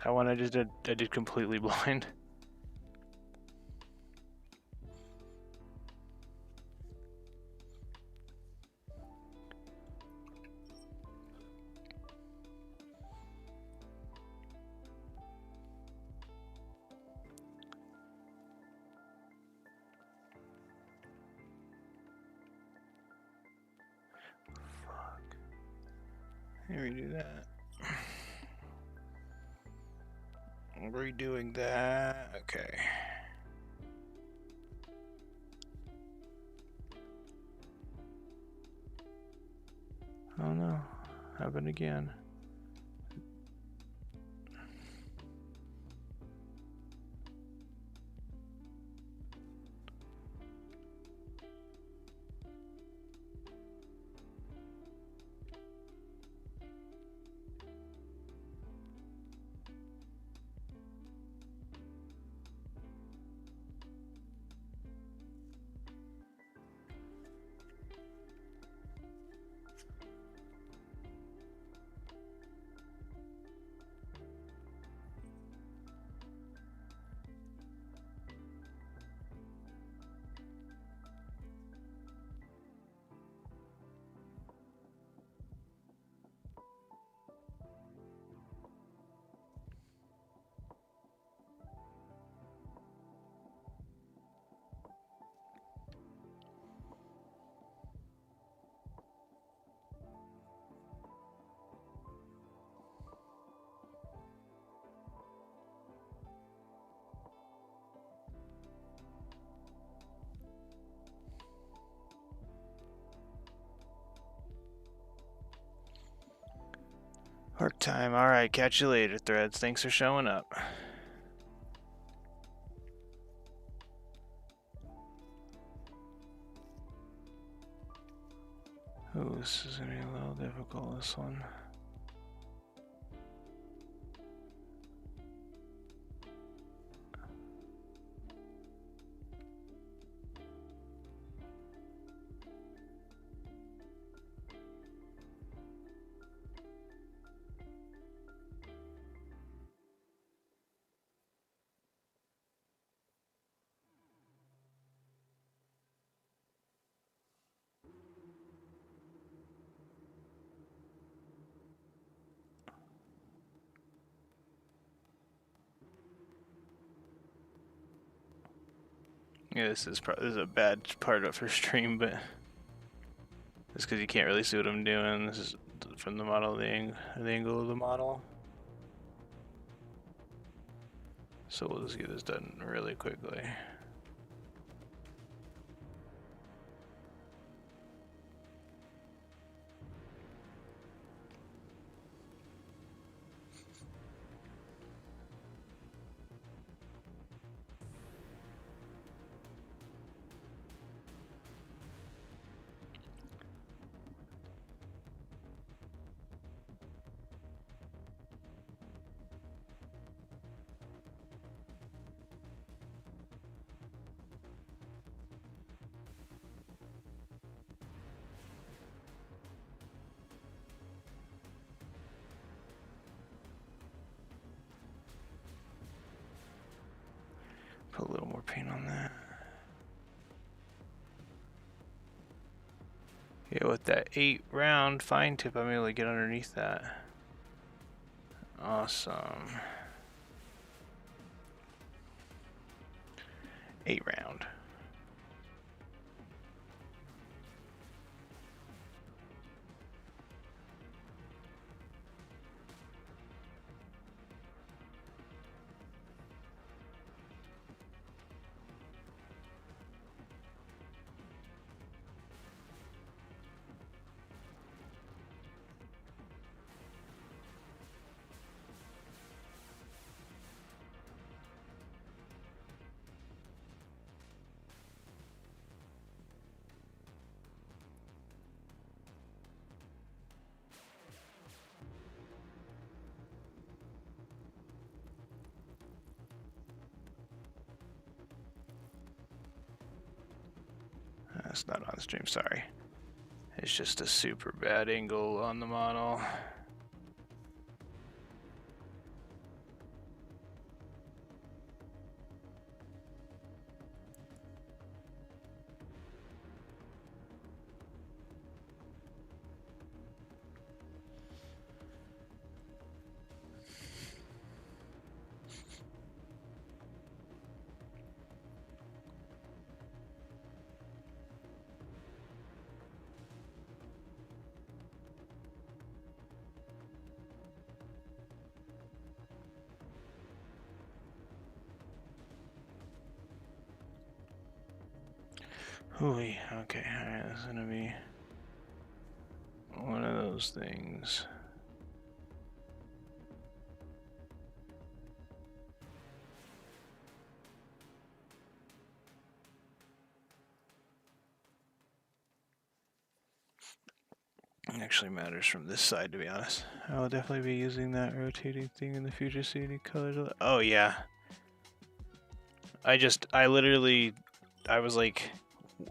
That one I did completely blind. Fuck. Let me redo that. I'm redoing that. Okay. Oh no. Happened again. Work time. Alright, catch you later, Threads. Thanks for showing up. Oh, this is gonna be a little difficult, this one. Yeah, this is a bad part of her stream, but it's because you can't really see what I'm doing. This is from the model, the angle of the model. So we'll just get this done really quickly. Put a little more paint on that. Yeah, with that 8 round fine tip, I'm able to get underneath that. Awesome. 8 round. That's not on stream, sorry. It's just a super bad angle on the model. Hooey, okay, alright, that's gonna be one of those things. It actually matters from this side, to be honest. I will definitely be using that rotating thing in the future, see any colors. Oh yeah. I was like,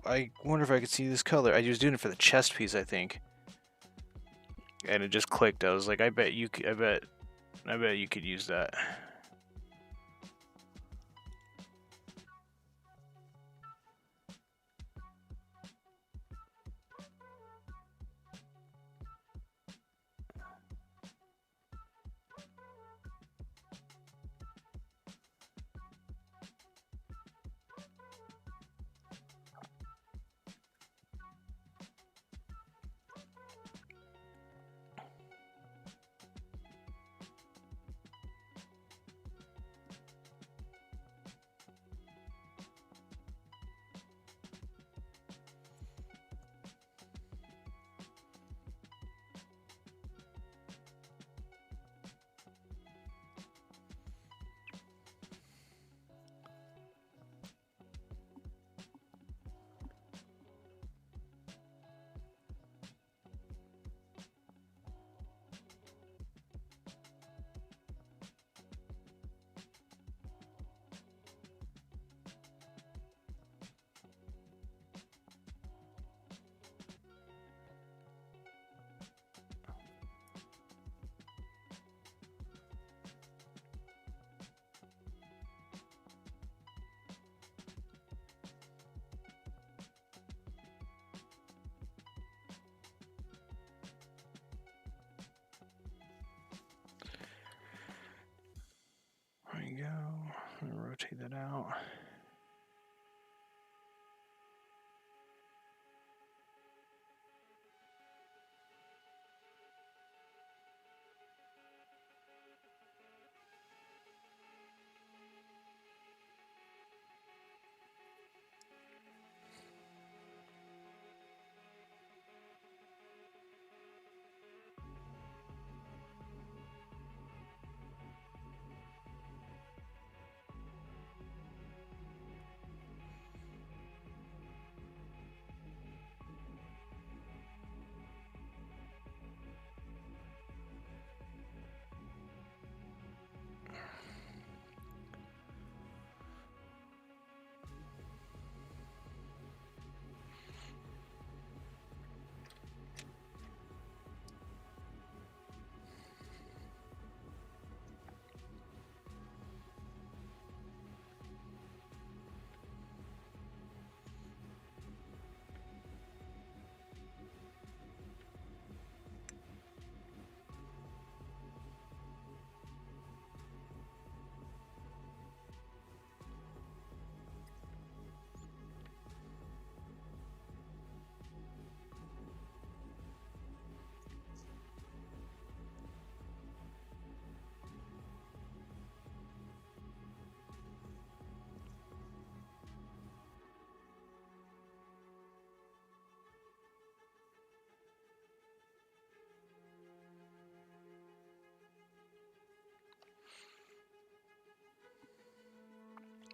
I wonder if I could see this color. I was doing it for the chest piece, I think. And it just clicked. I was like, I bet you could use that. There we go. I'm gonna rotate that out.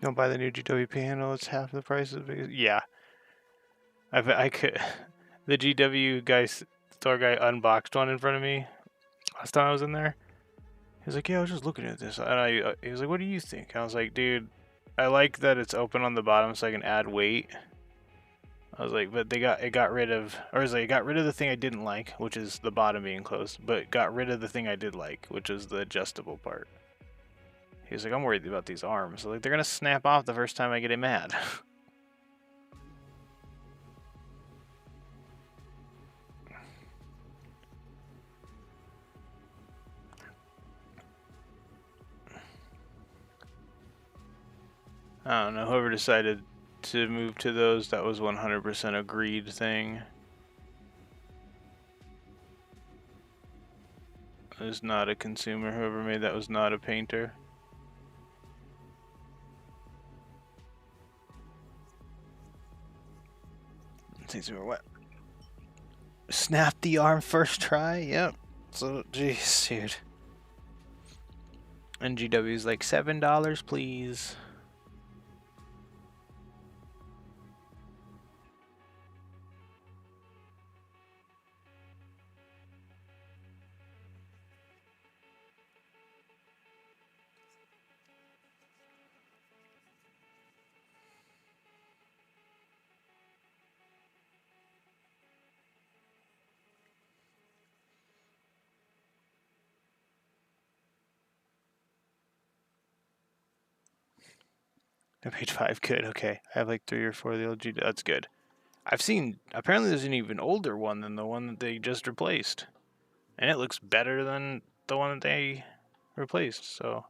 Don't buy the new GWP handle. It's half the price of it. Yeah, I could. The GW guy, store guy, unboxed one in front of me last time I was in there. He was like, "Yeah, I was just looking at this," and he was like, "What do you think?" I was like, "Dude, I like that it's open on the bottom so I can add weight." I was like, "But it got rid of, or it was like, it got rid of the thing I didn't like, which is the bottom being closed, but got rid of the thing I did like, which is the adjustable part." He was like, "I'm worried about these arms. Like, they're gonna snap off the first time I get it mad." I don't know. Whoever decided to move to those, that was 100% a greed thing. It was not a consumer. Whoever made that was not a painter. These were what? Snap the arm first try? Yep. So, jeez, dude. And GW's like $7, please. No, page 5, good, okay. I have like 3 or 4 of the old GW. That's good. I've seen, apparently there's an even older one than the one that they just replaced. And it looks better than the one that they replaced, so.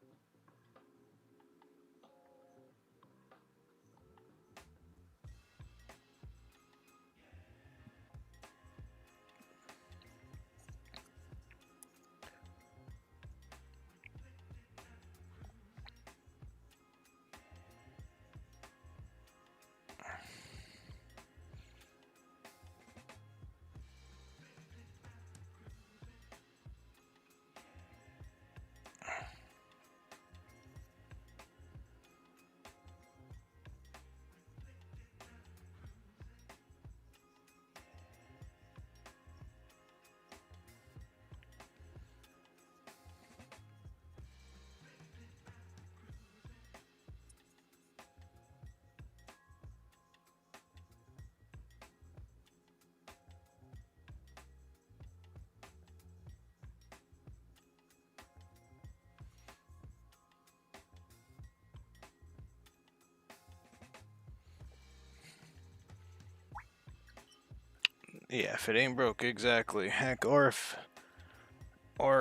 Yeah, if it ain't broke, exactly. Heck, or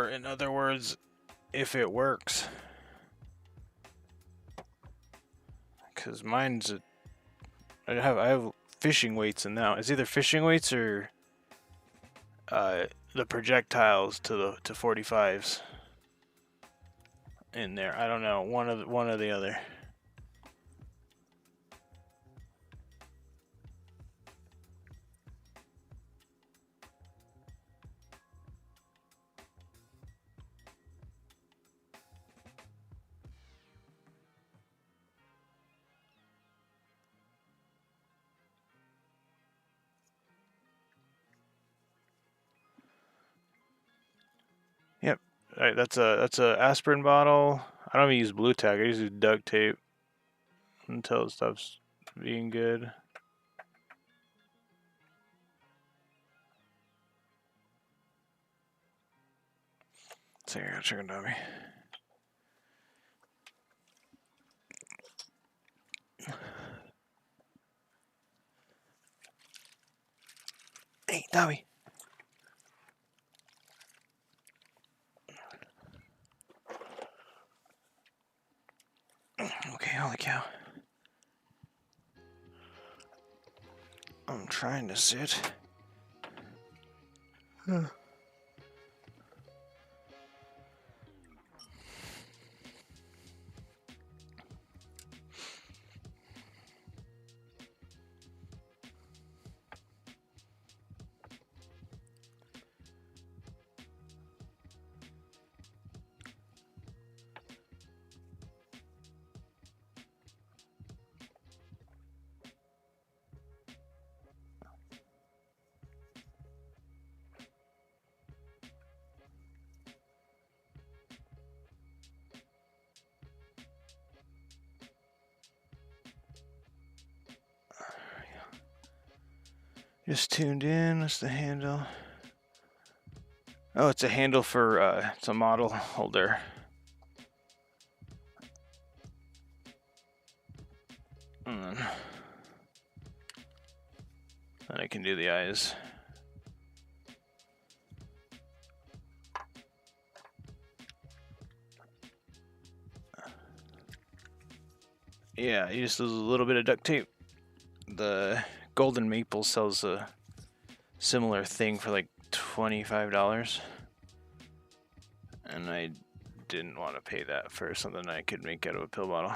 in other words, if it works. Cause I have fishing weights in now. It's either fishing weights or the projectiles to 45s in there. I don't know, one or the other. Yep. All right, that's a aspirin bottle. I don't even use blue tack. I use duct tape until it stops being good. So here, chicken dummy. Hey, dummy. Okay, holy cow. I'm trying to sit. Just tuned in. What's the handle? Oh, it's a handle for it's a model holder. And then I can do the eyes. Yeah, you just use a little bit of duct tape. The Golden Maple sells a similar thing for like $25. And I didn't want to pay that for something I could make out of a pill bottle.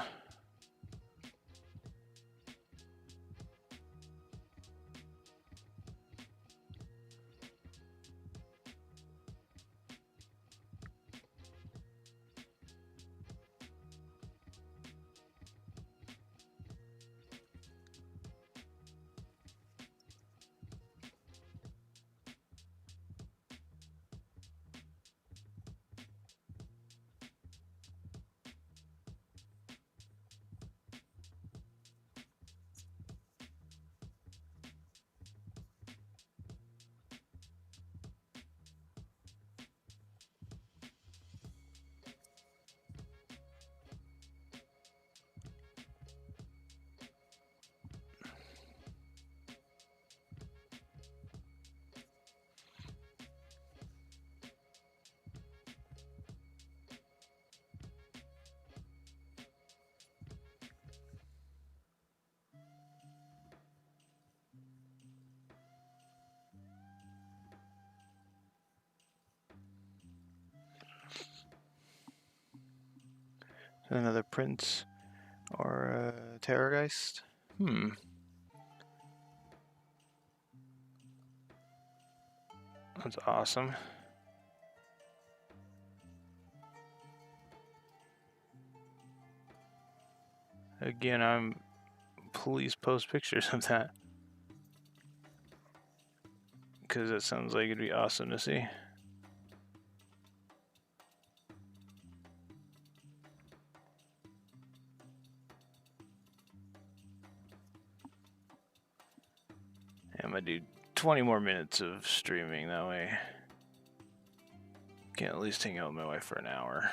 Another Prince or a Terrorgeist. That's awesome. Again, please post pictures of that, because that sounds like it'd be awesome to see. I'm gonna do 20 more minutes of streaming, that way I can at least hang out with my wife for an hour.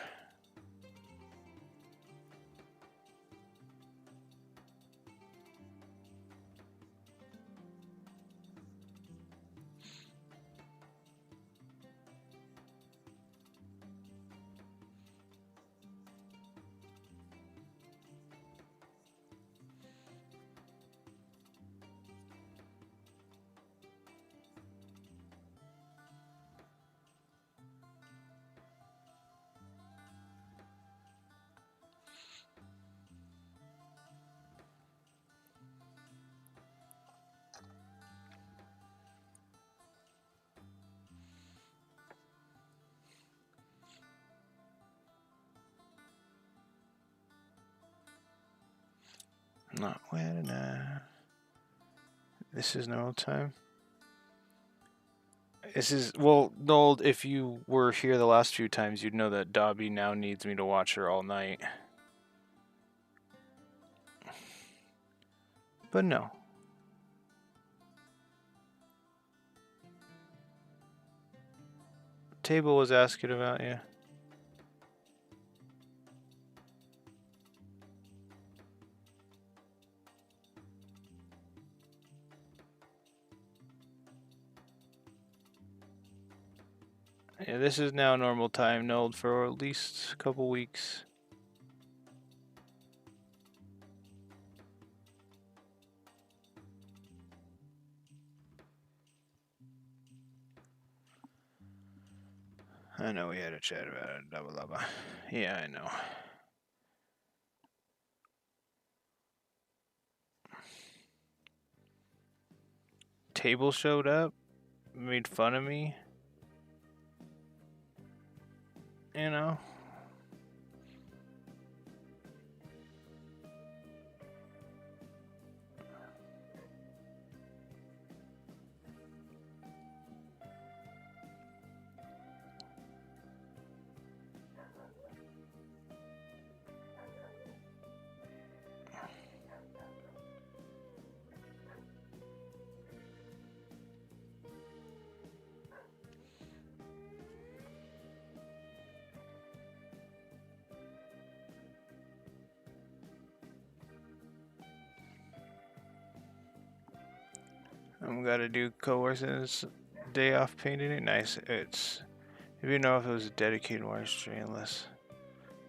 Not wet enough. This is normal time. This is, well, Nold, if you were here the last few times, you'd know that Dobby now needs me to watch her all night. But no. Table was asking about you. Yeah, this is now normal time, Nold, for at least a couple weeks. I know we had a chat about it, blah blah blah. Yeah, I know. Table showed up, made fun of me. You know? I'm gonna do coercion's day off painting it. Nice. It's if you know if it was a dedicated wire stream unless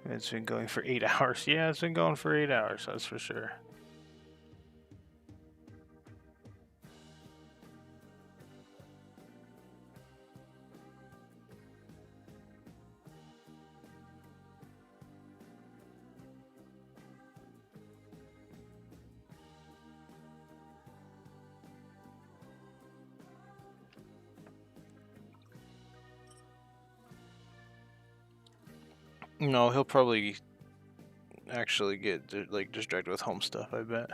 it's been going for 8 hours. Yeah, it's been going for 8 hours, that's for sure. No, he'll probably actually get like distracted with home stuff, I bet.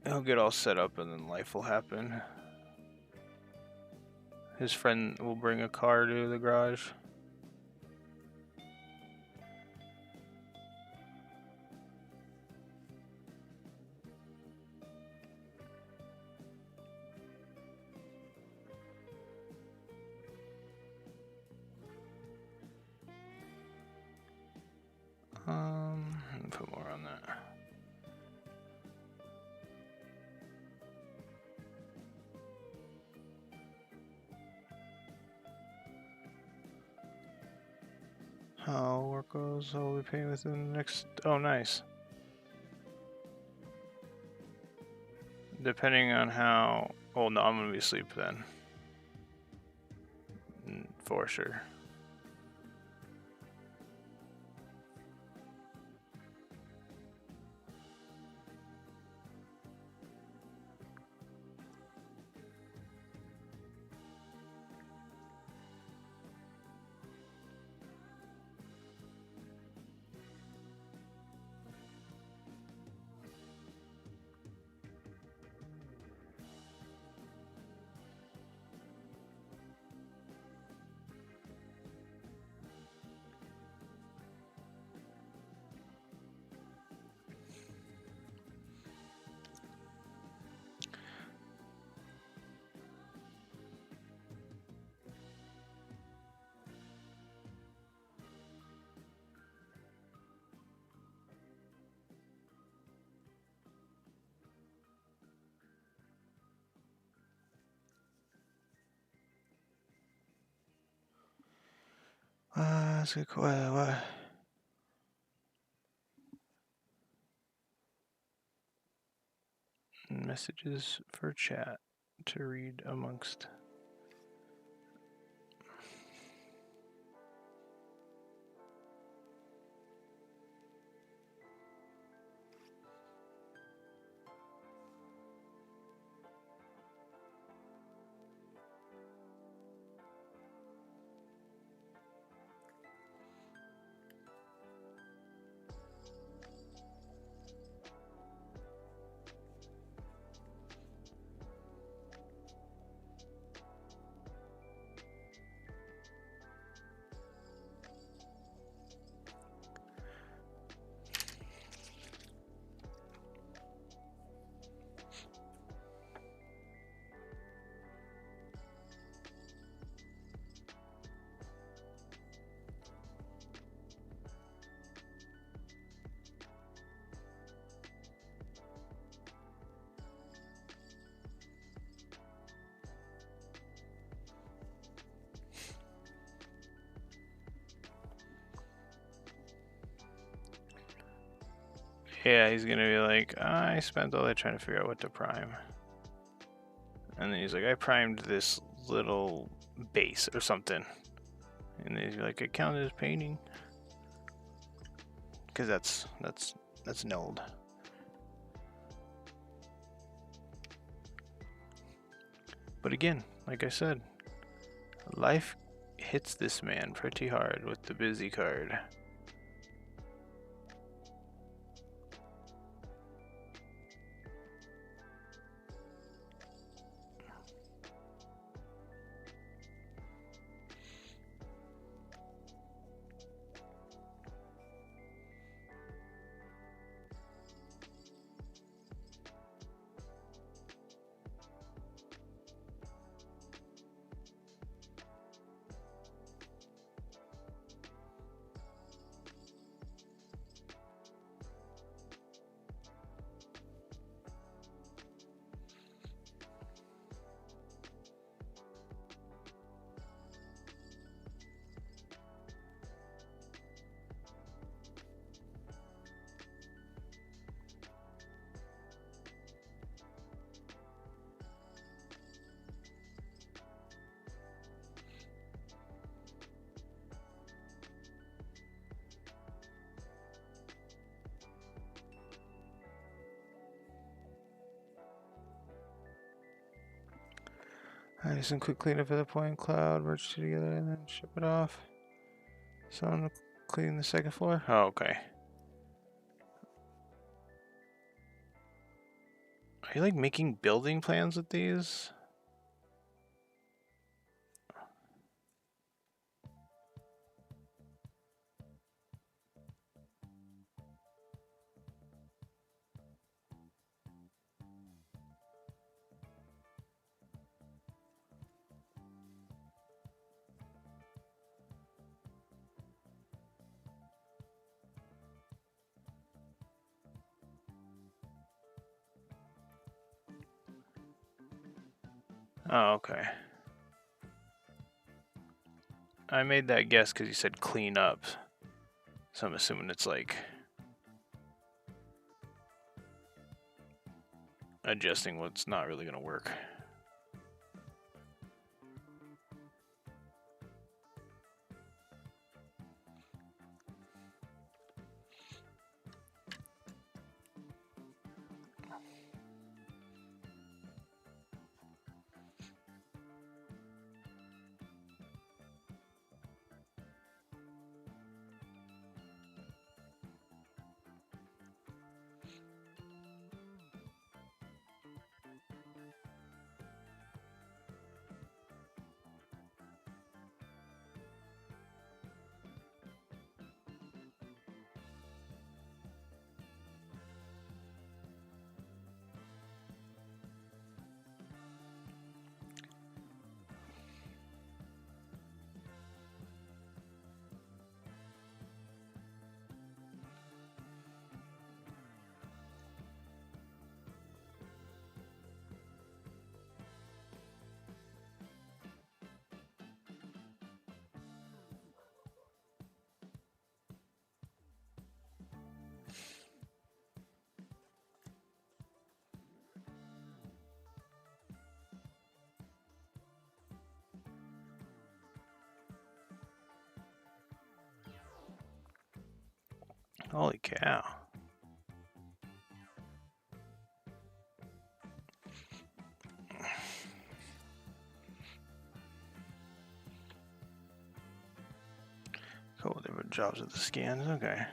He'll get all set up and then life will happen. His friend will bring a car to the garage. Put more on that. How work goes, I'll be paying within the next. Oh, nice. Depending on how. Well, no, I'm gonna be asleep then. For sure. That's a good question. What? Messages for chat to read amongst. Yeah, he's gonna be like, I spent all day trying to figure out what to prime. And then he's like, I primed this little base or something. And then he's like, it counted as painting. Because that's nulled. But again, like I said, life hits this man pretty hard with the busy card. I do some quick cleanup of the point cloud, merge two together, and then ship it off. Someone will clean the second floor? Oh, okay. Are you like making building plans with these? Oh, okay. I made that guess because you said clean up. So I'm assuming it's like adjusting what's not really going to work. Holy cow. Cool, different jobs with the scans, okay.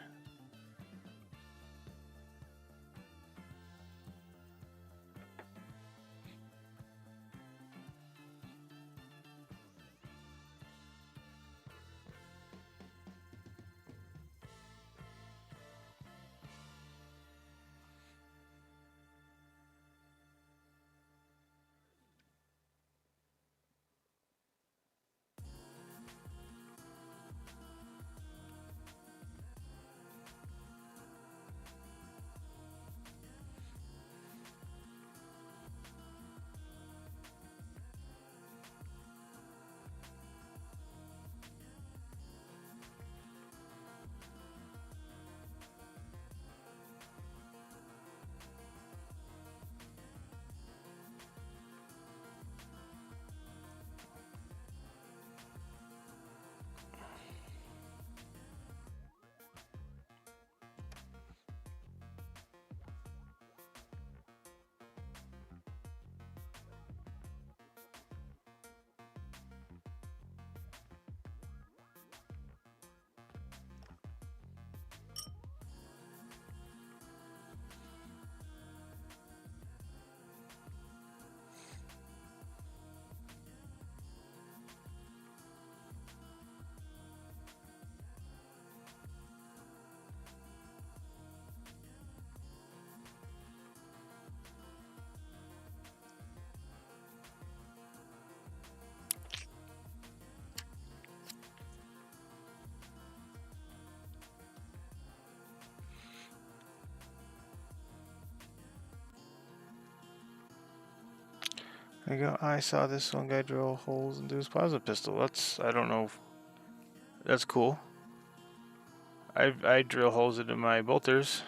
There you go. I saw this one guy drill holes into his plasma pistol. That's, I don't know. That's cool. I drill holes into my bolters.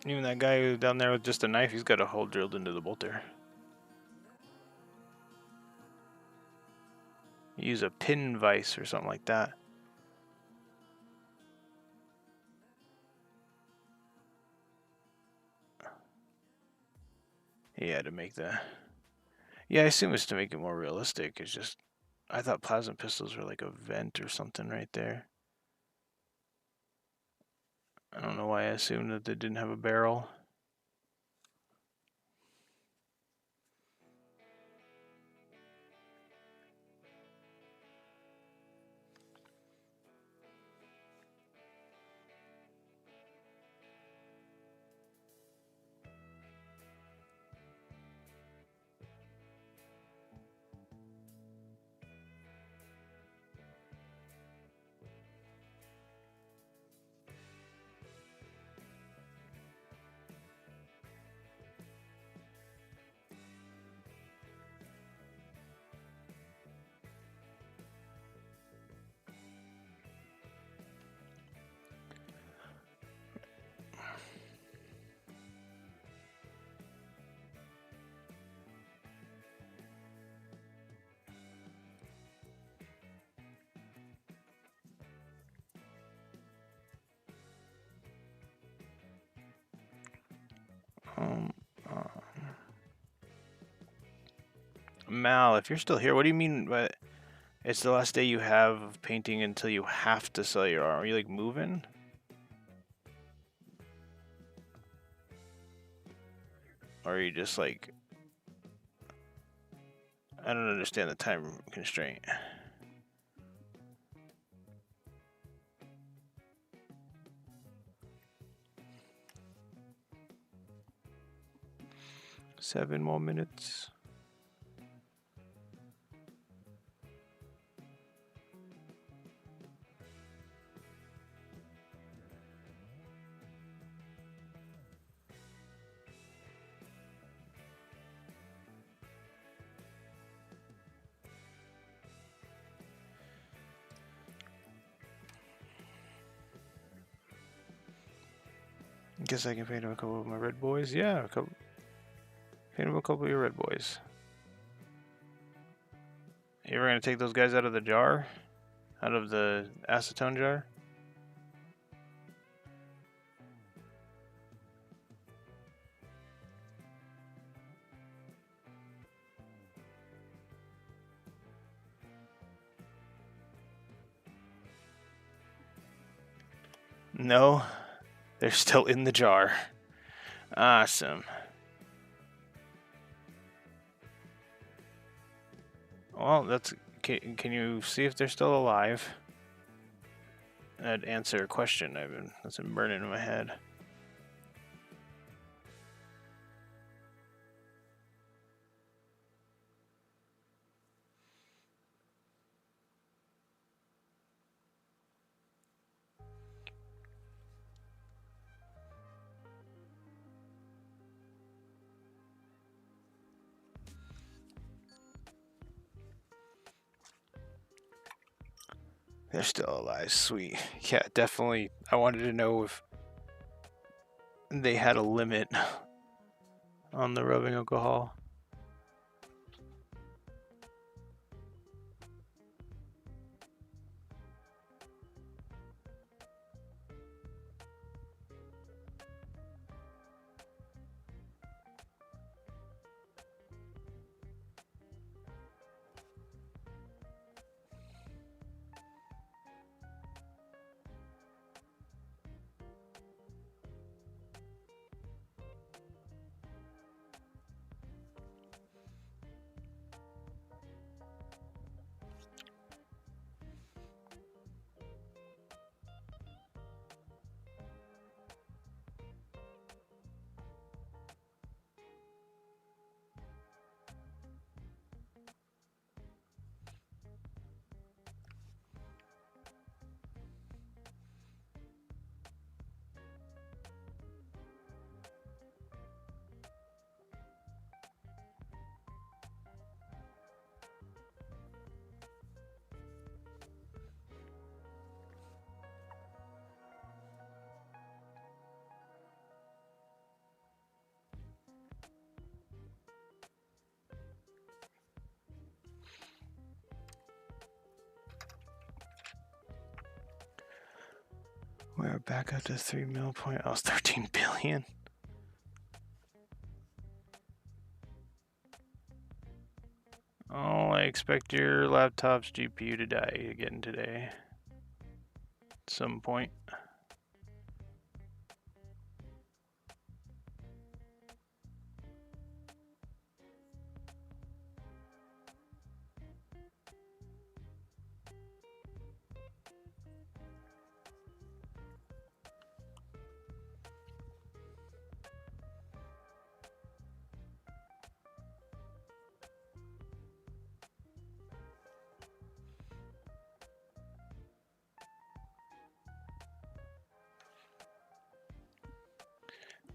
Even that guy who's down there with just a knife, he's got a hole drilled into the bolter. Use a pin vise or something like that. Yeah, to make the. Yeah, I assume it's to make it more realistic. It's just. I thought plasma pistols were like a vent or something right there. I don't know why I assumed that they didn't have a barrel. Um, uh, Mal, if you're still here, what do you mean by it's the last day you have of painting until you have to sell your arm? Are you like moving? Or are you just like. I don't understand the time constraint. Seven more minutes. Guess I can paint him a couple of my red boys. Yeah, paint him a couple of your red boys. You ever gonna take those guys out of the jar? Out of the acetone jar? No, they're still in the jar. Awesome. Well, that's. Can you see if they're still alive? That'd answer a question that's been burning in my head. They're still alive. Sweet. Yeah, definitely. I wanted to know if they had a limit on the rubbing alcohol. We're back up to 3 mil point. Oh, it's 13 billion. Oh, I expect your laptop's GPU to die again today. At some point.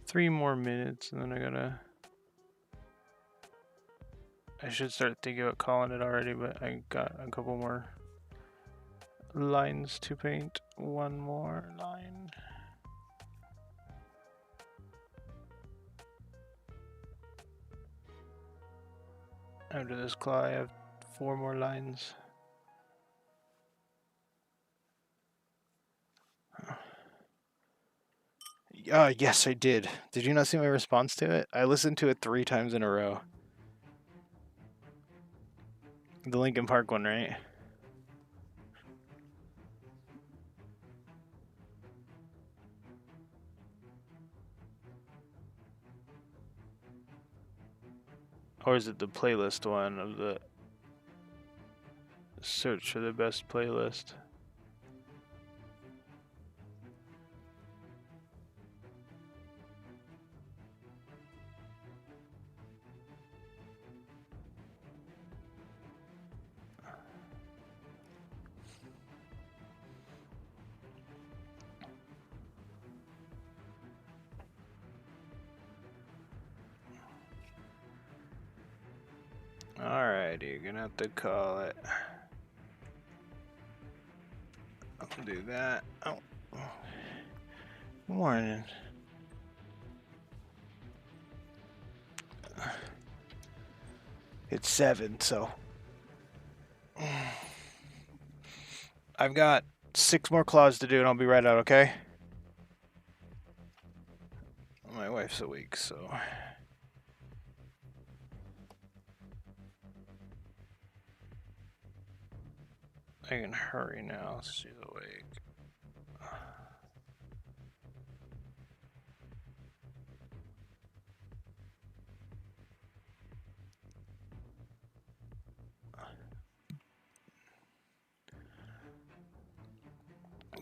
Three more minutes and then I should start thinking about calling it already, but I got a couple more lines to paint. One more line. After this claw, I have 4 more lines. Yes, I did. Did you not see my response to it? I listened to it 3 times in a row. The Linkin Park one, right? Or is it the playlist one of the search for the best playlist? Alrighty, you're gonna have to call it. I'll do that. Oh. Good morning. It's 7, so I've got 6 more claws to do and I'll be right out, okay? My wife's awake, so I can hurry now. She's awake.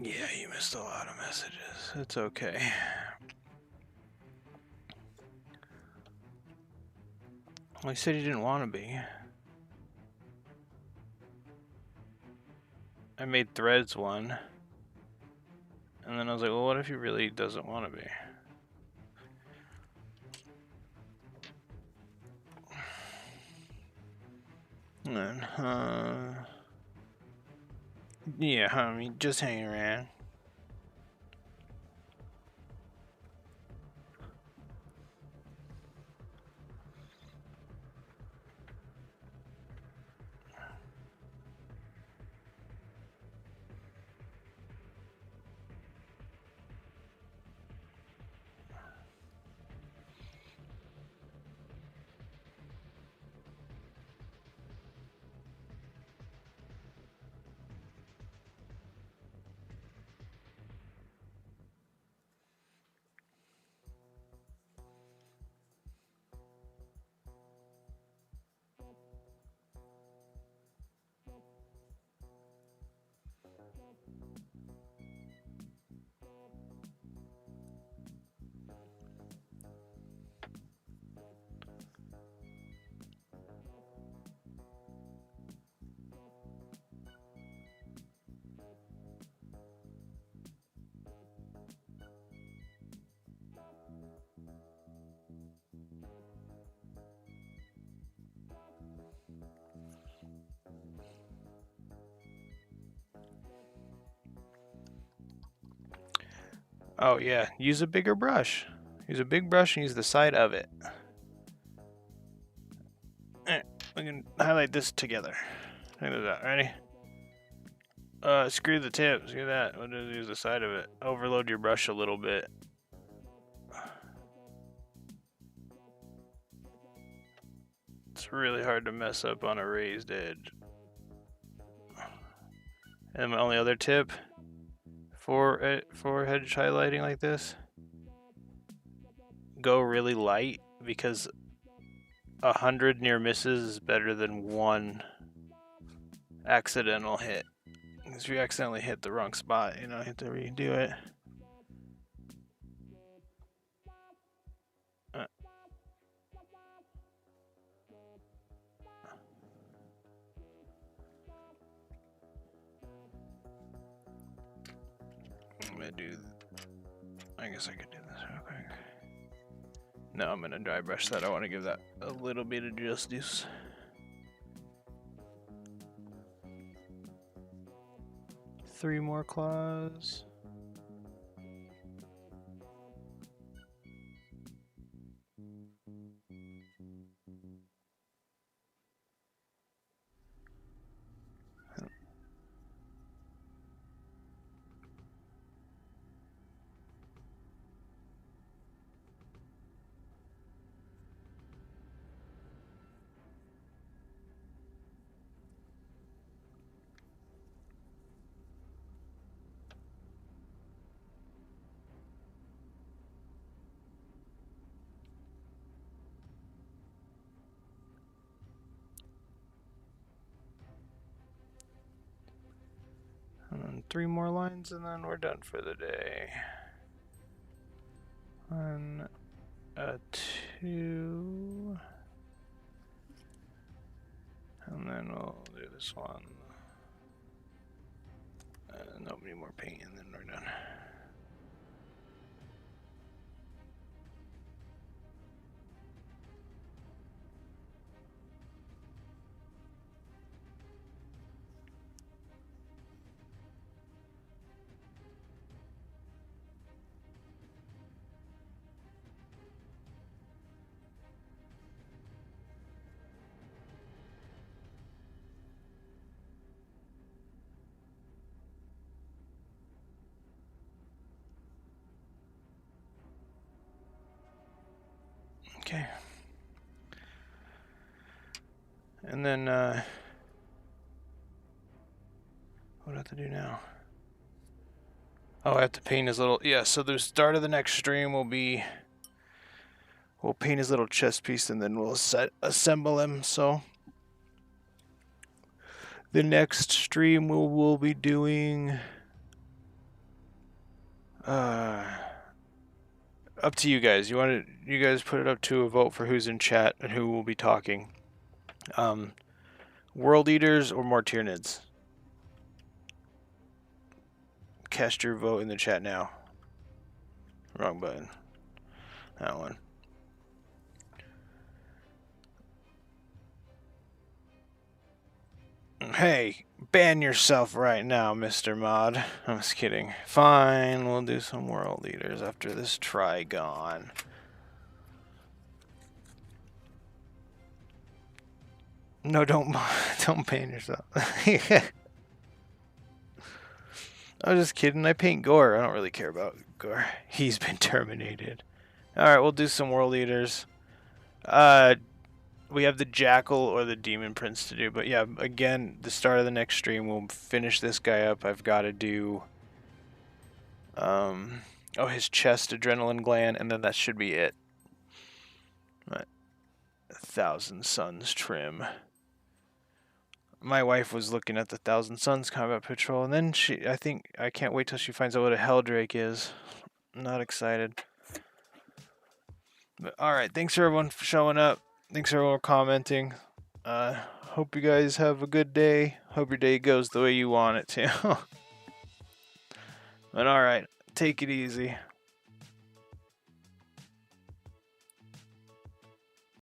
Yeah, you missed a lot of messages. It's okay. Well, he said he didn't want to be. I made threads one. And then I was like, well, what if he really doesn't want to be? And then, yeah, I mean, just hanging around. Oh, yeah, use a bigger brush. Use a big brush and use the side of it. Alright, we can highlight this together. Look at that, ready? Screw the tip, screw that. We'll just use the side of it. Overload your brush a little bit. It's It's really hard to mess up on a raised edge. And my only other tip for hedge highlighting like this, go really light, because 100 near misses is better than 1 accidental hit. Because if you accidentally hit the wrong spot, you have to redo it. I'm gonna do. I guess I could do this real quick. No, I'm gonna dry brush that. I want to give that a little bit of justice. Three more claws. And then 3 more lines, and then we're done for the day. 1, 2, and then we'll do this one. Nobody more paint, and then we're done. Okay. And then, what do I have to do now? Oh, I have to paint his little, yeah, so the start of the next stream will be, we'll paint his little chest piece, and then we'll assemble him, so. The next stream we'll be doing, up to you guys. You guys put it up to a vote for who's in chat and who will be talking. World Eaters or more Tyranids? Cast your vote in the chat now. Wrong button. That one. Hey, ban yourself right now, Mr. Mod. I'm just kidding. Fine, we'll do some World Eaters after this Trygon. No, don't ban yourself. I was just kidding. I paint Gore. I don't really care about Gore. He's been terminated. Alright, we'll do some World Eaters. We have the Jackal or the Demon Prince to do. But yeah, again, the start of the next stream, we'll finish this guy up. I've got to do... his chest, adrenaline gland, and then that should be it. Right. 1,000 Suns trim. My wife was looking at the 1,000 Suns Combat Patrol, and then I can't wait till she finds out what a Helldrake is. I'm not excited. But alright, thanks for everyone for showing up. Thanks for everyone for commenting. Hope you guys have a good day. Hope your day goes the way you want it to. But alright, take it easy.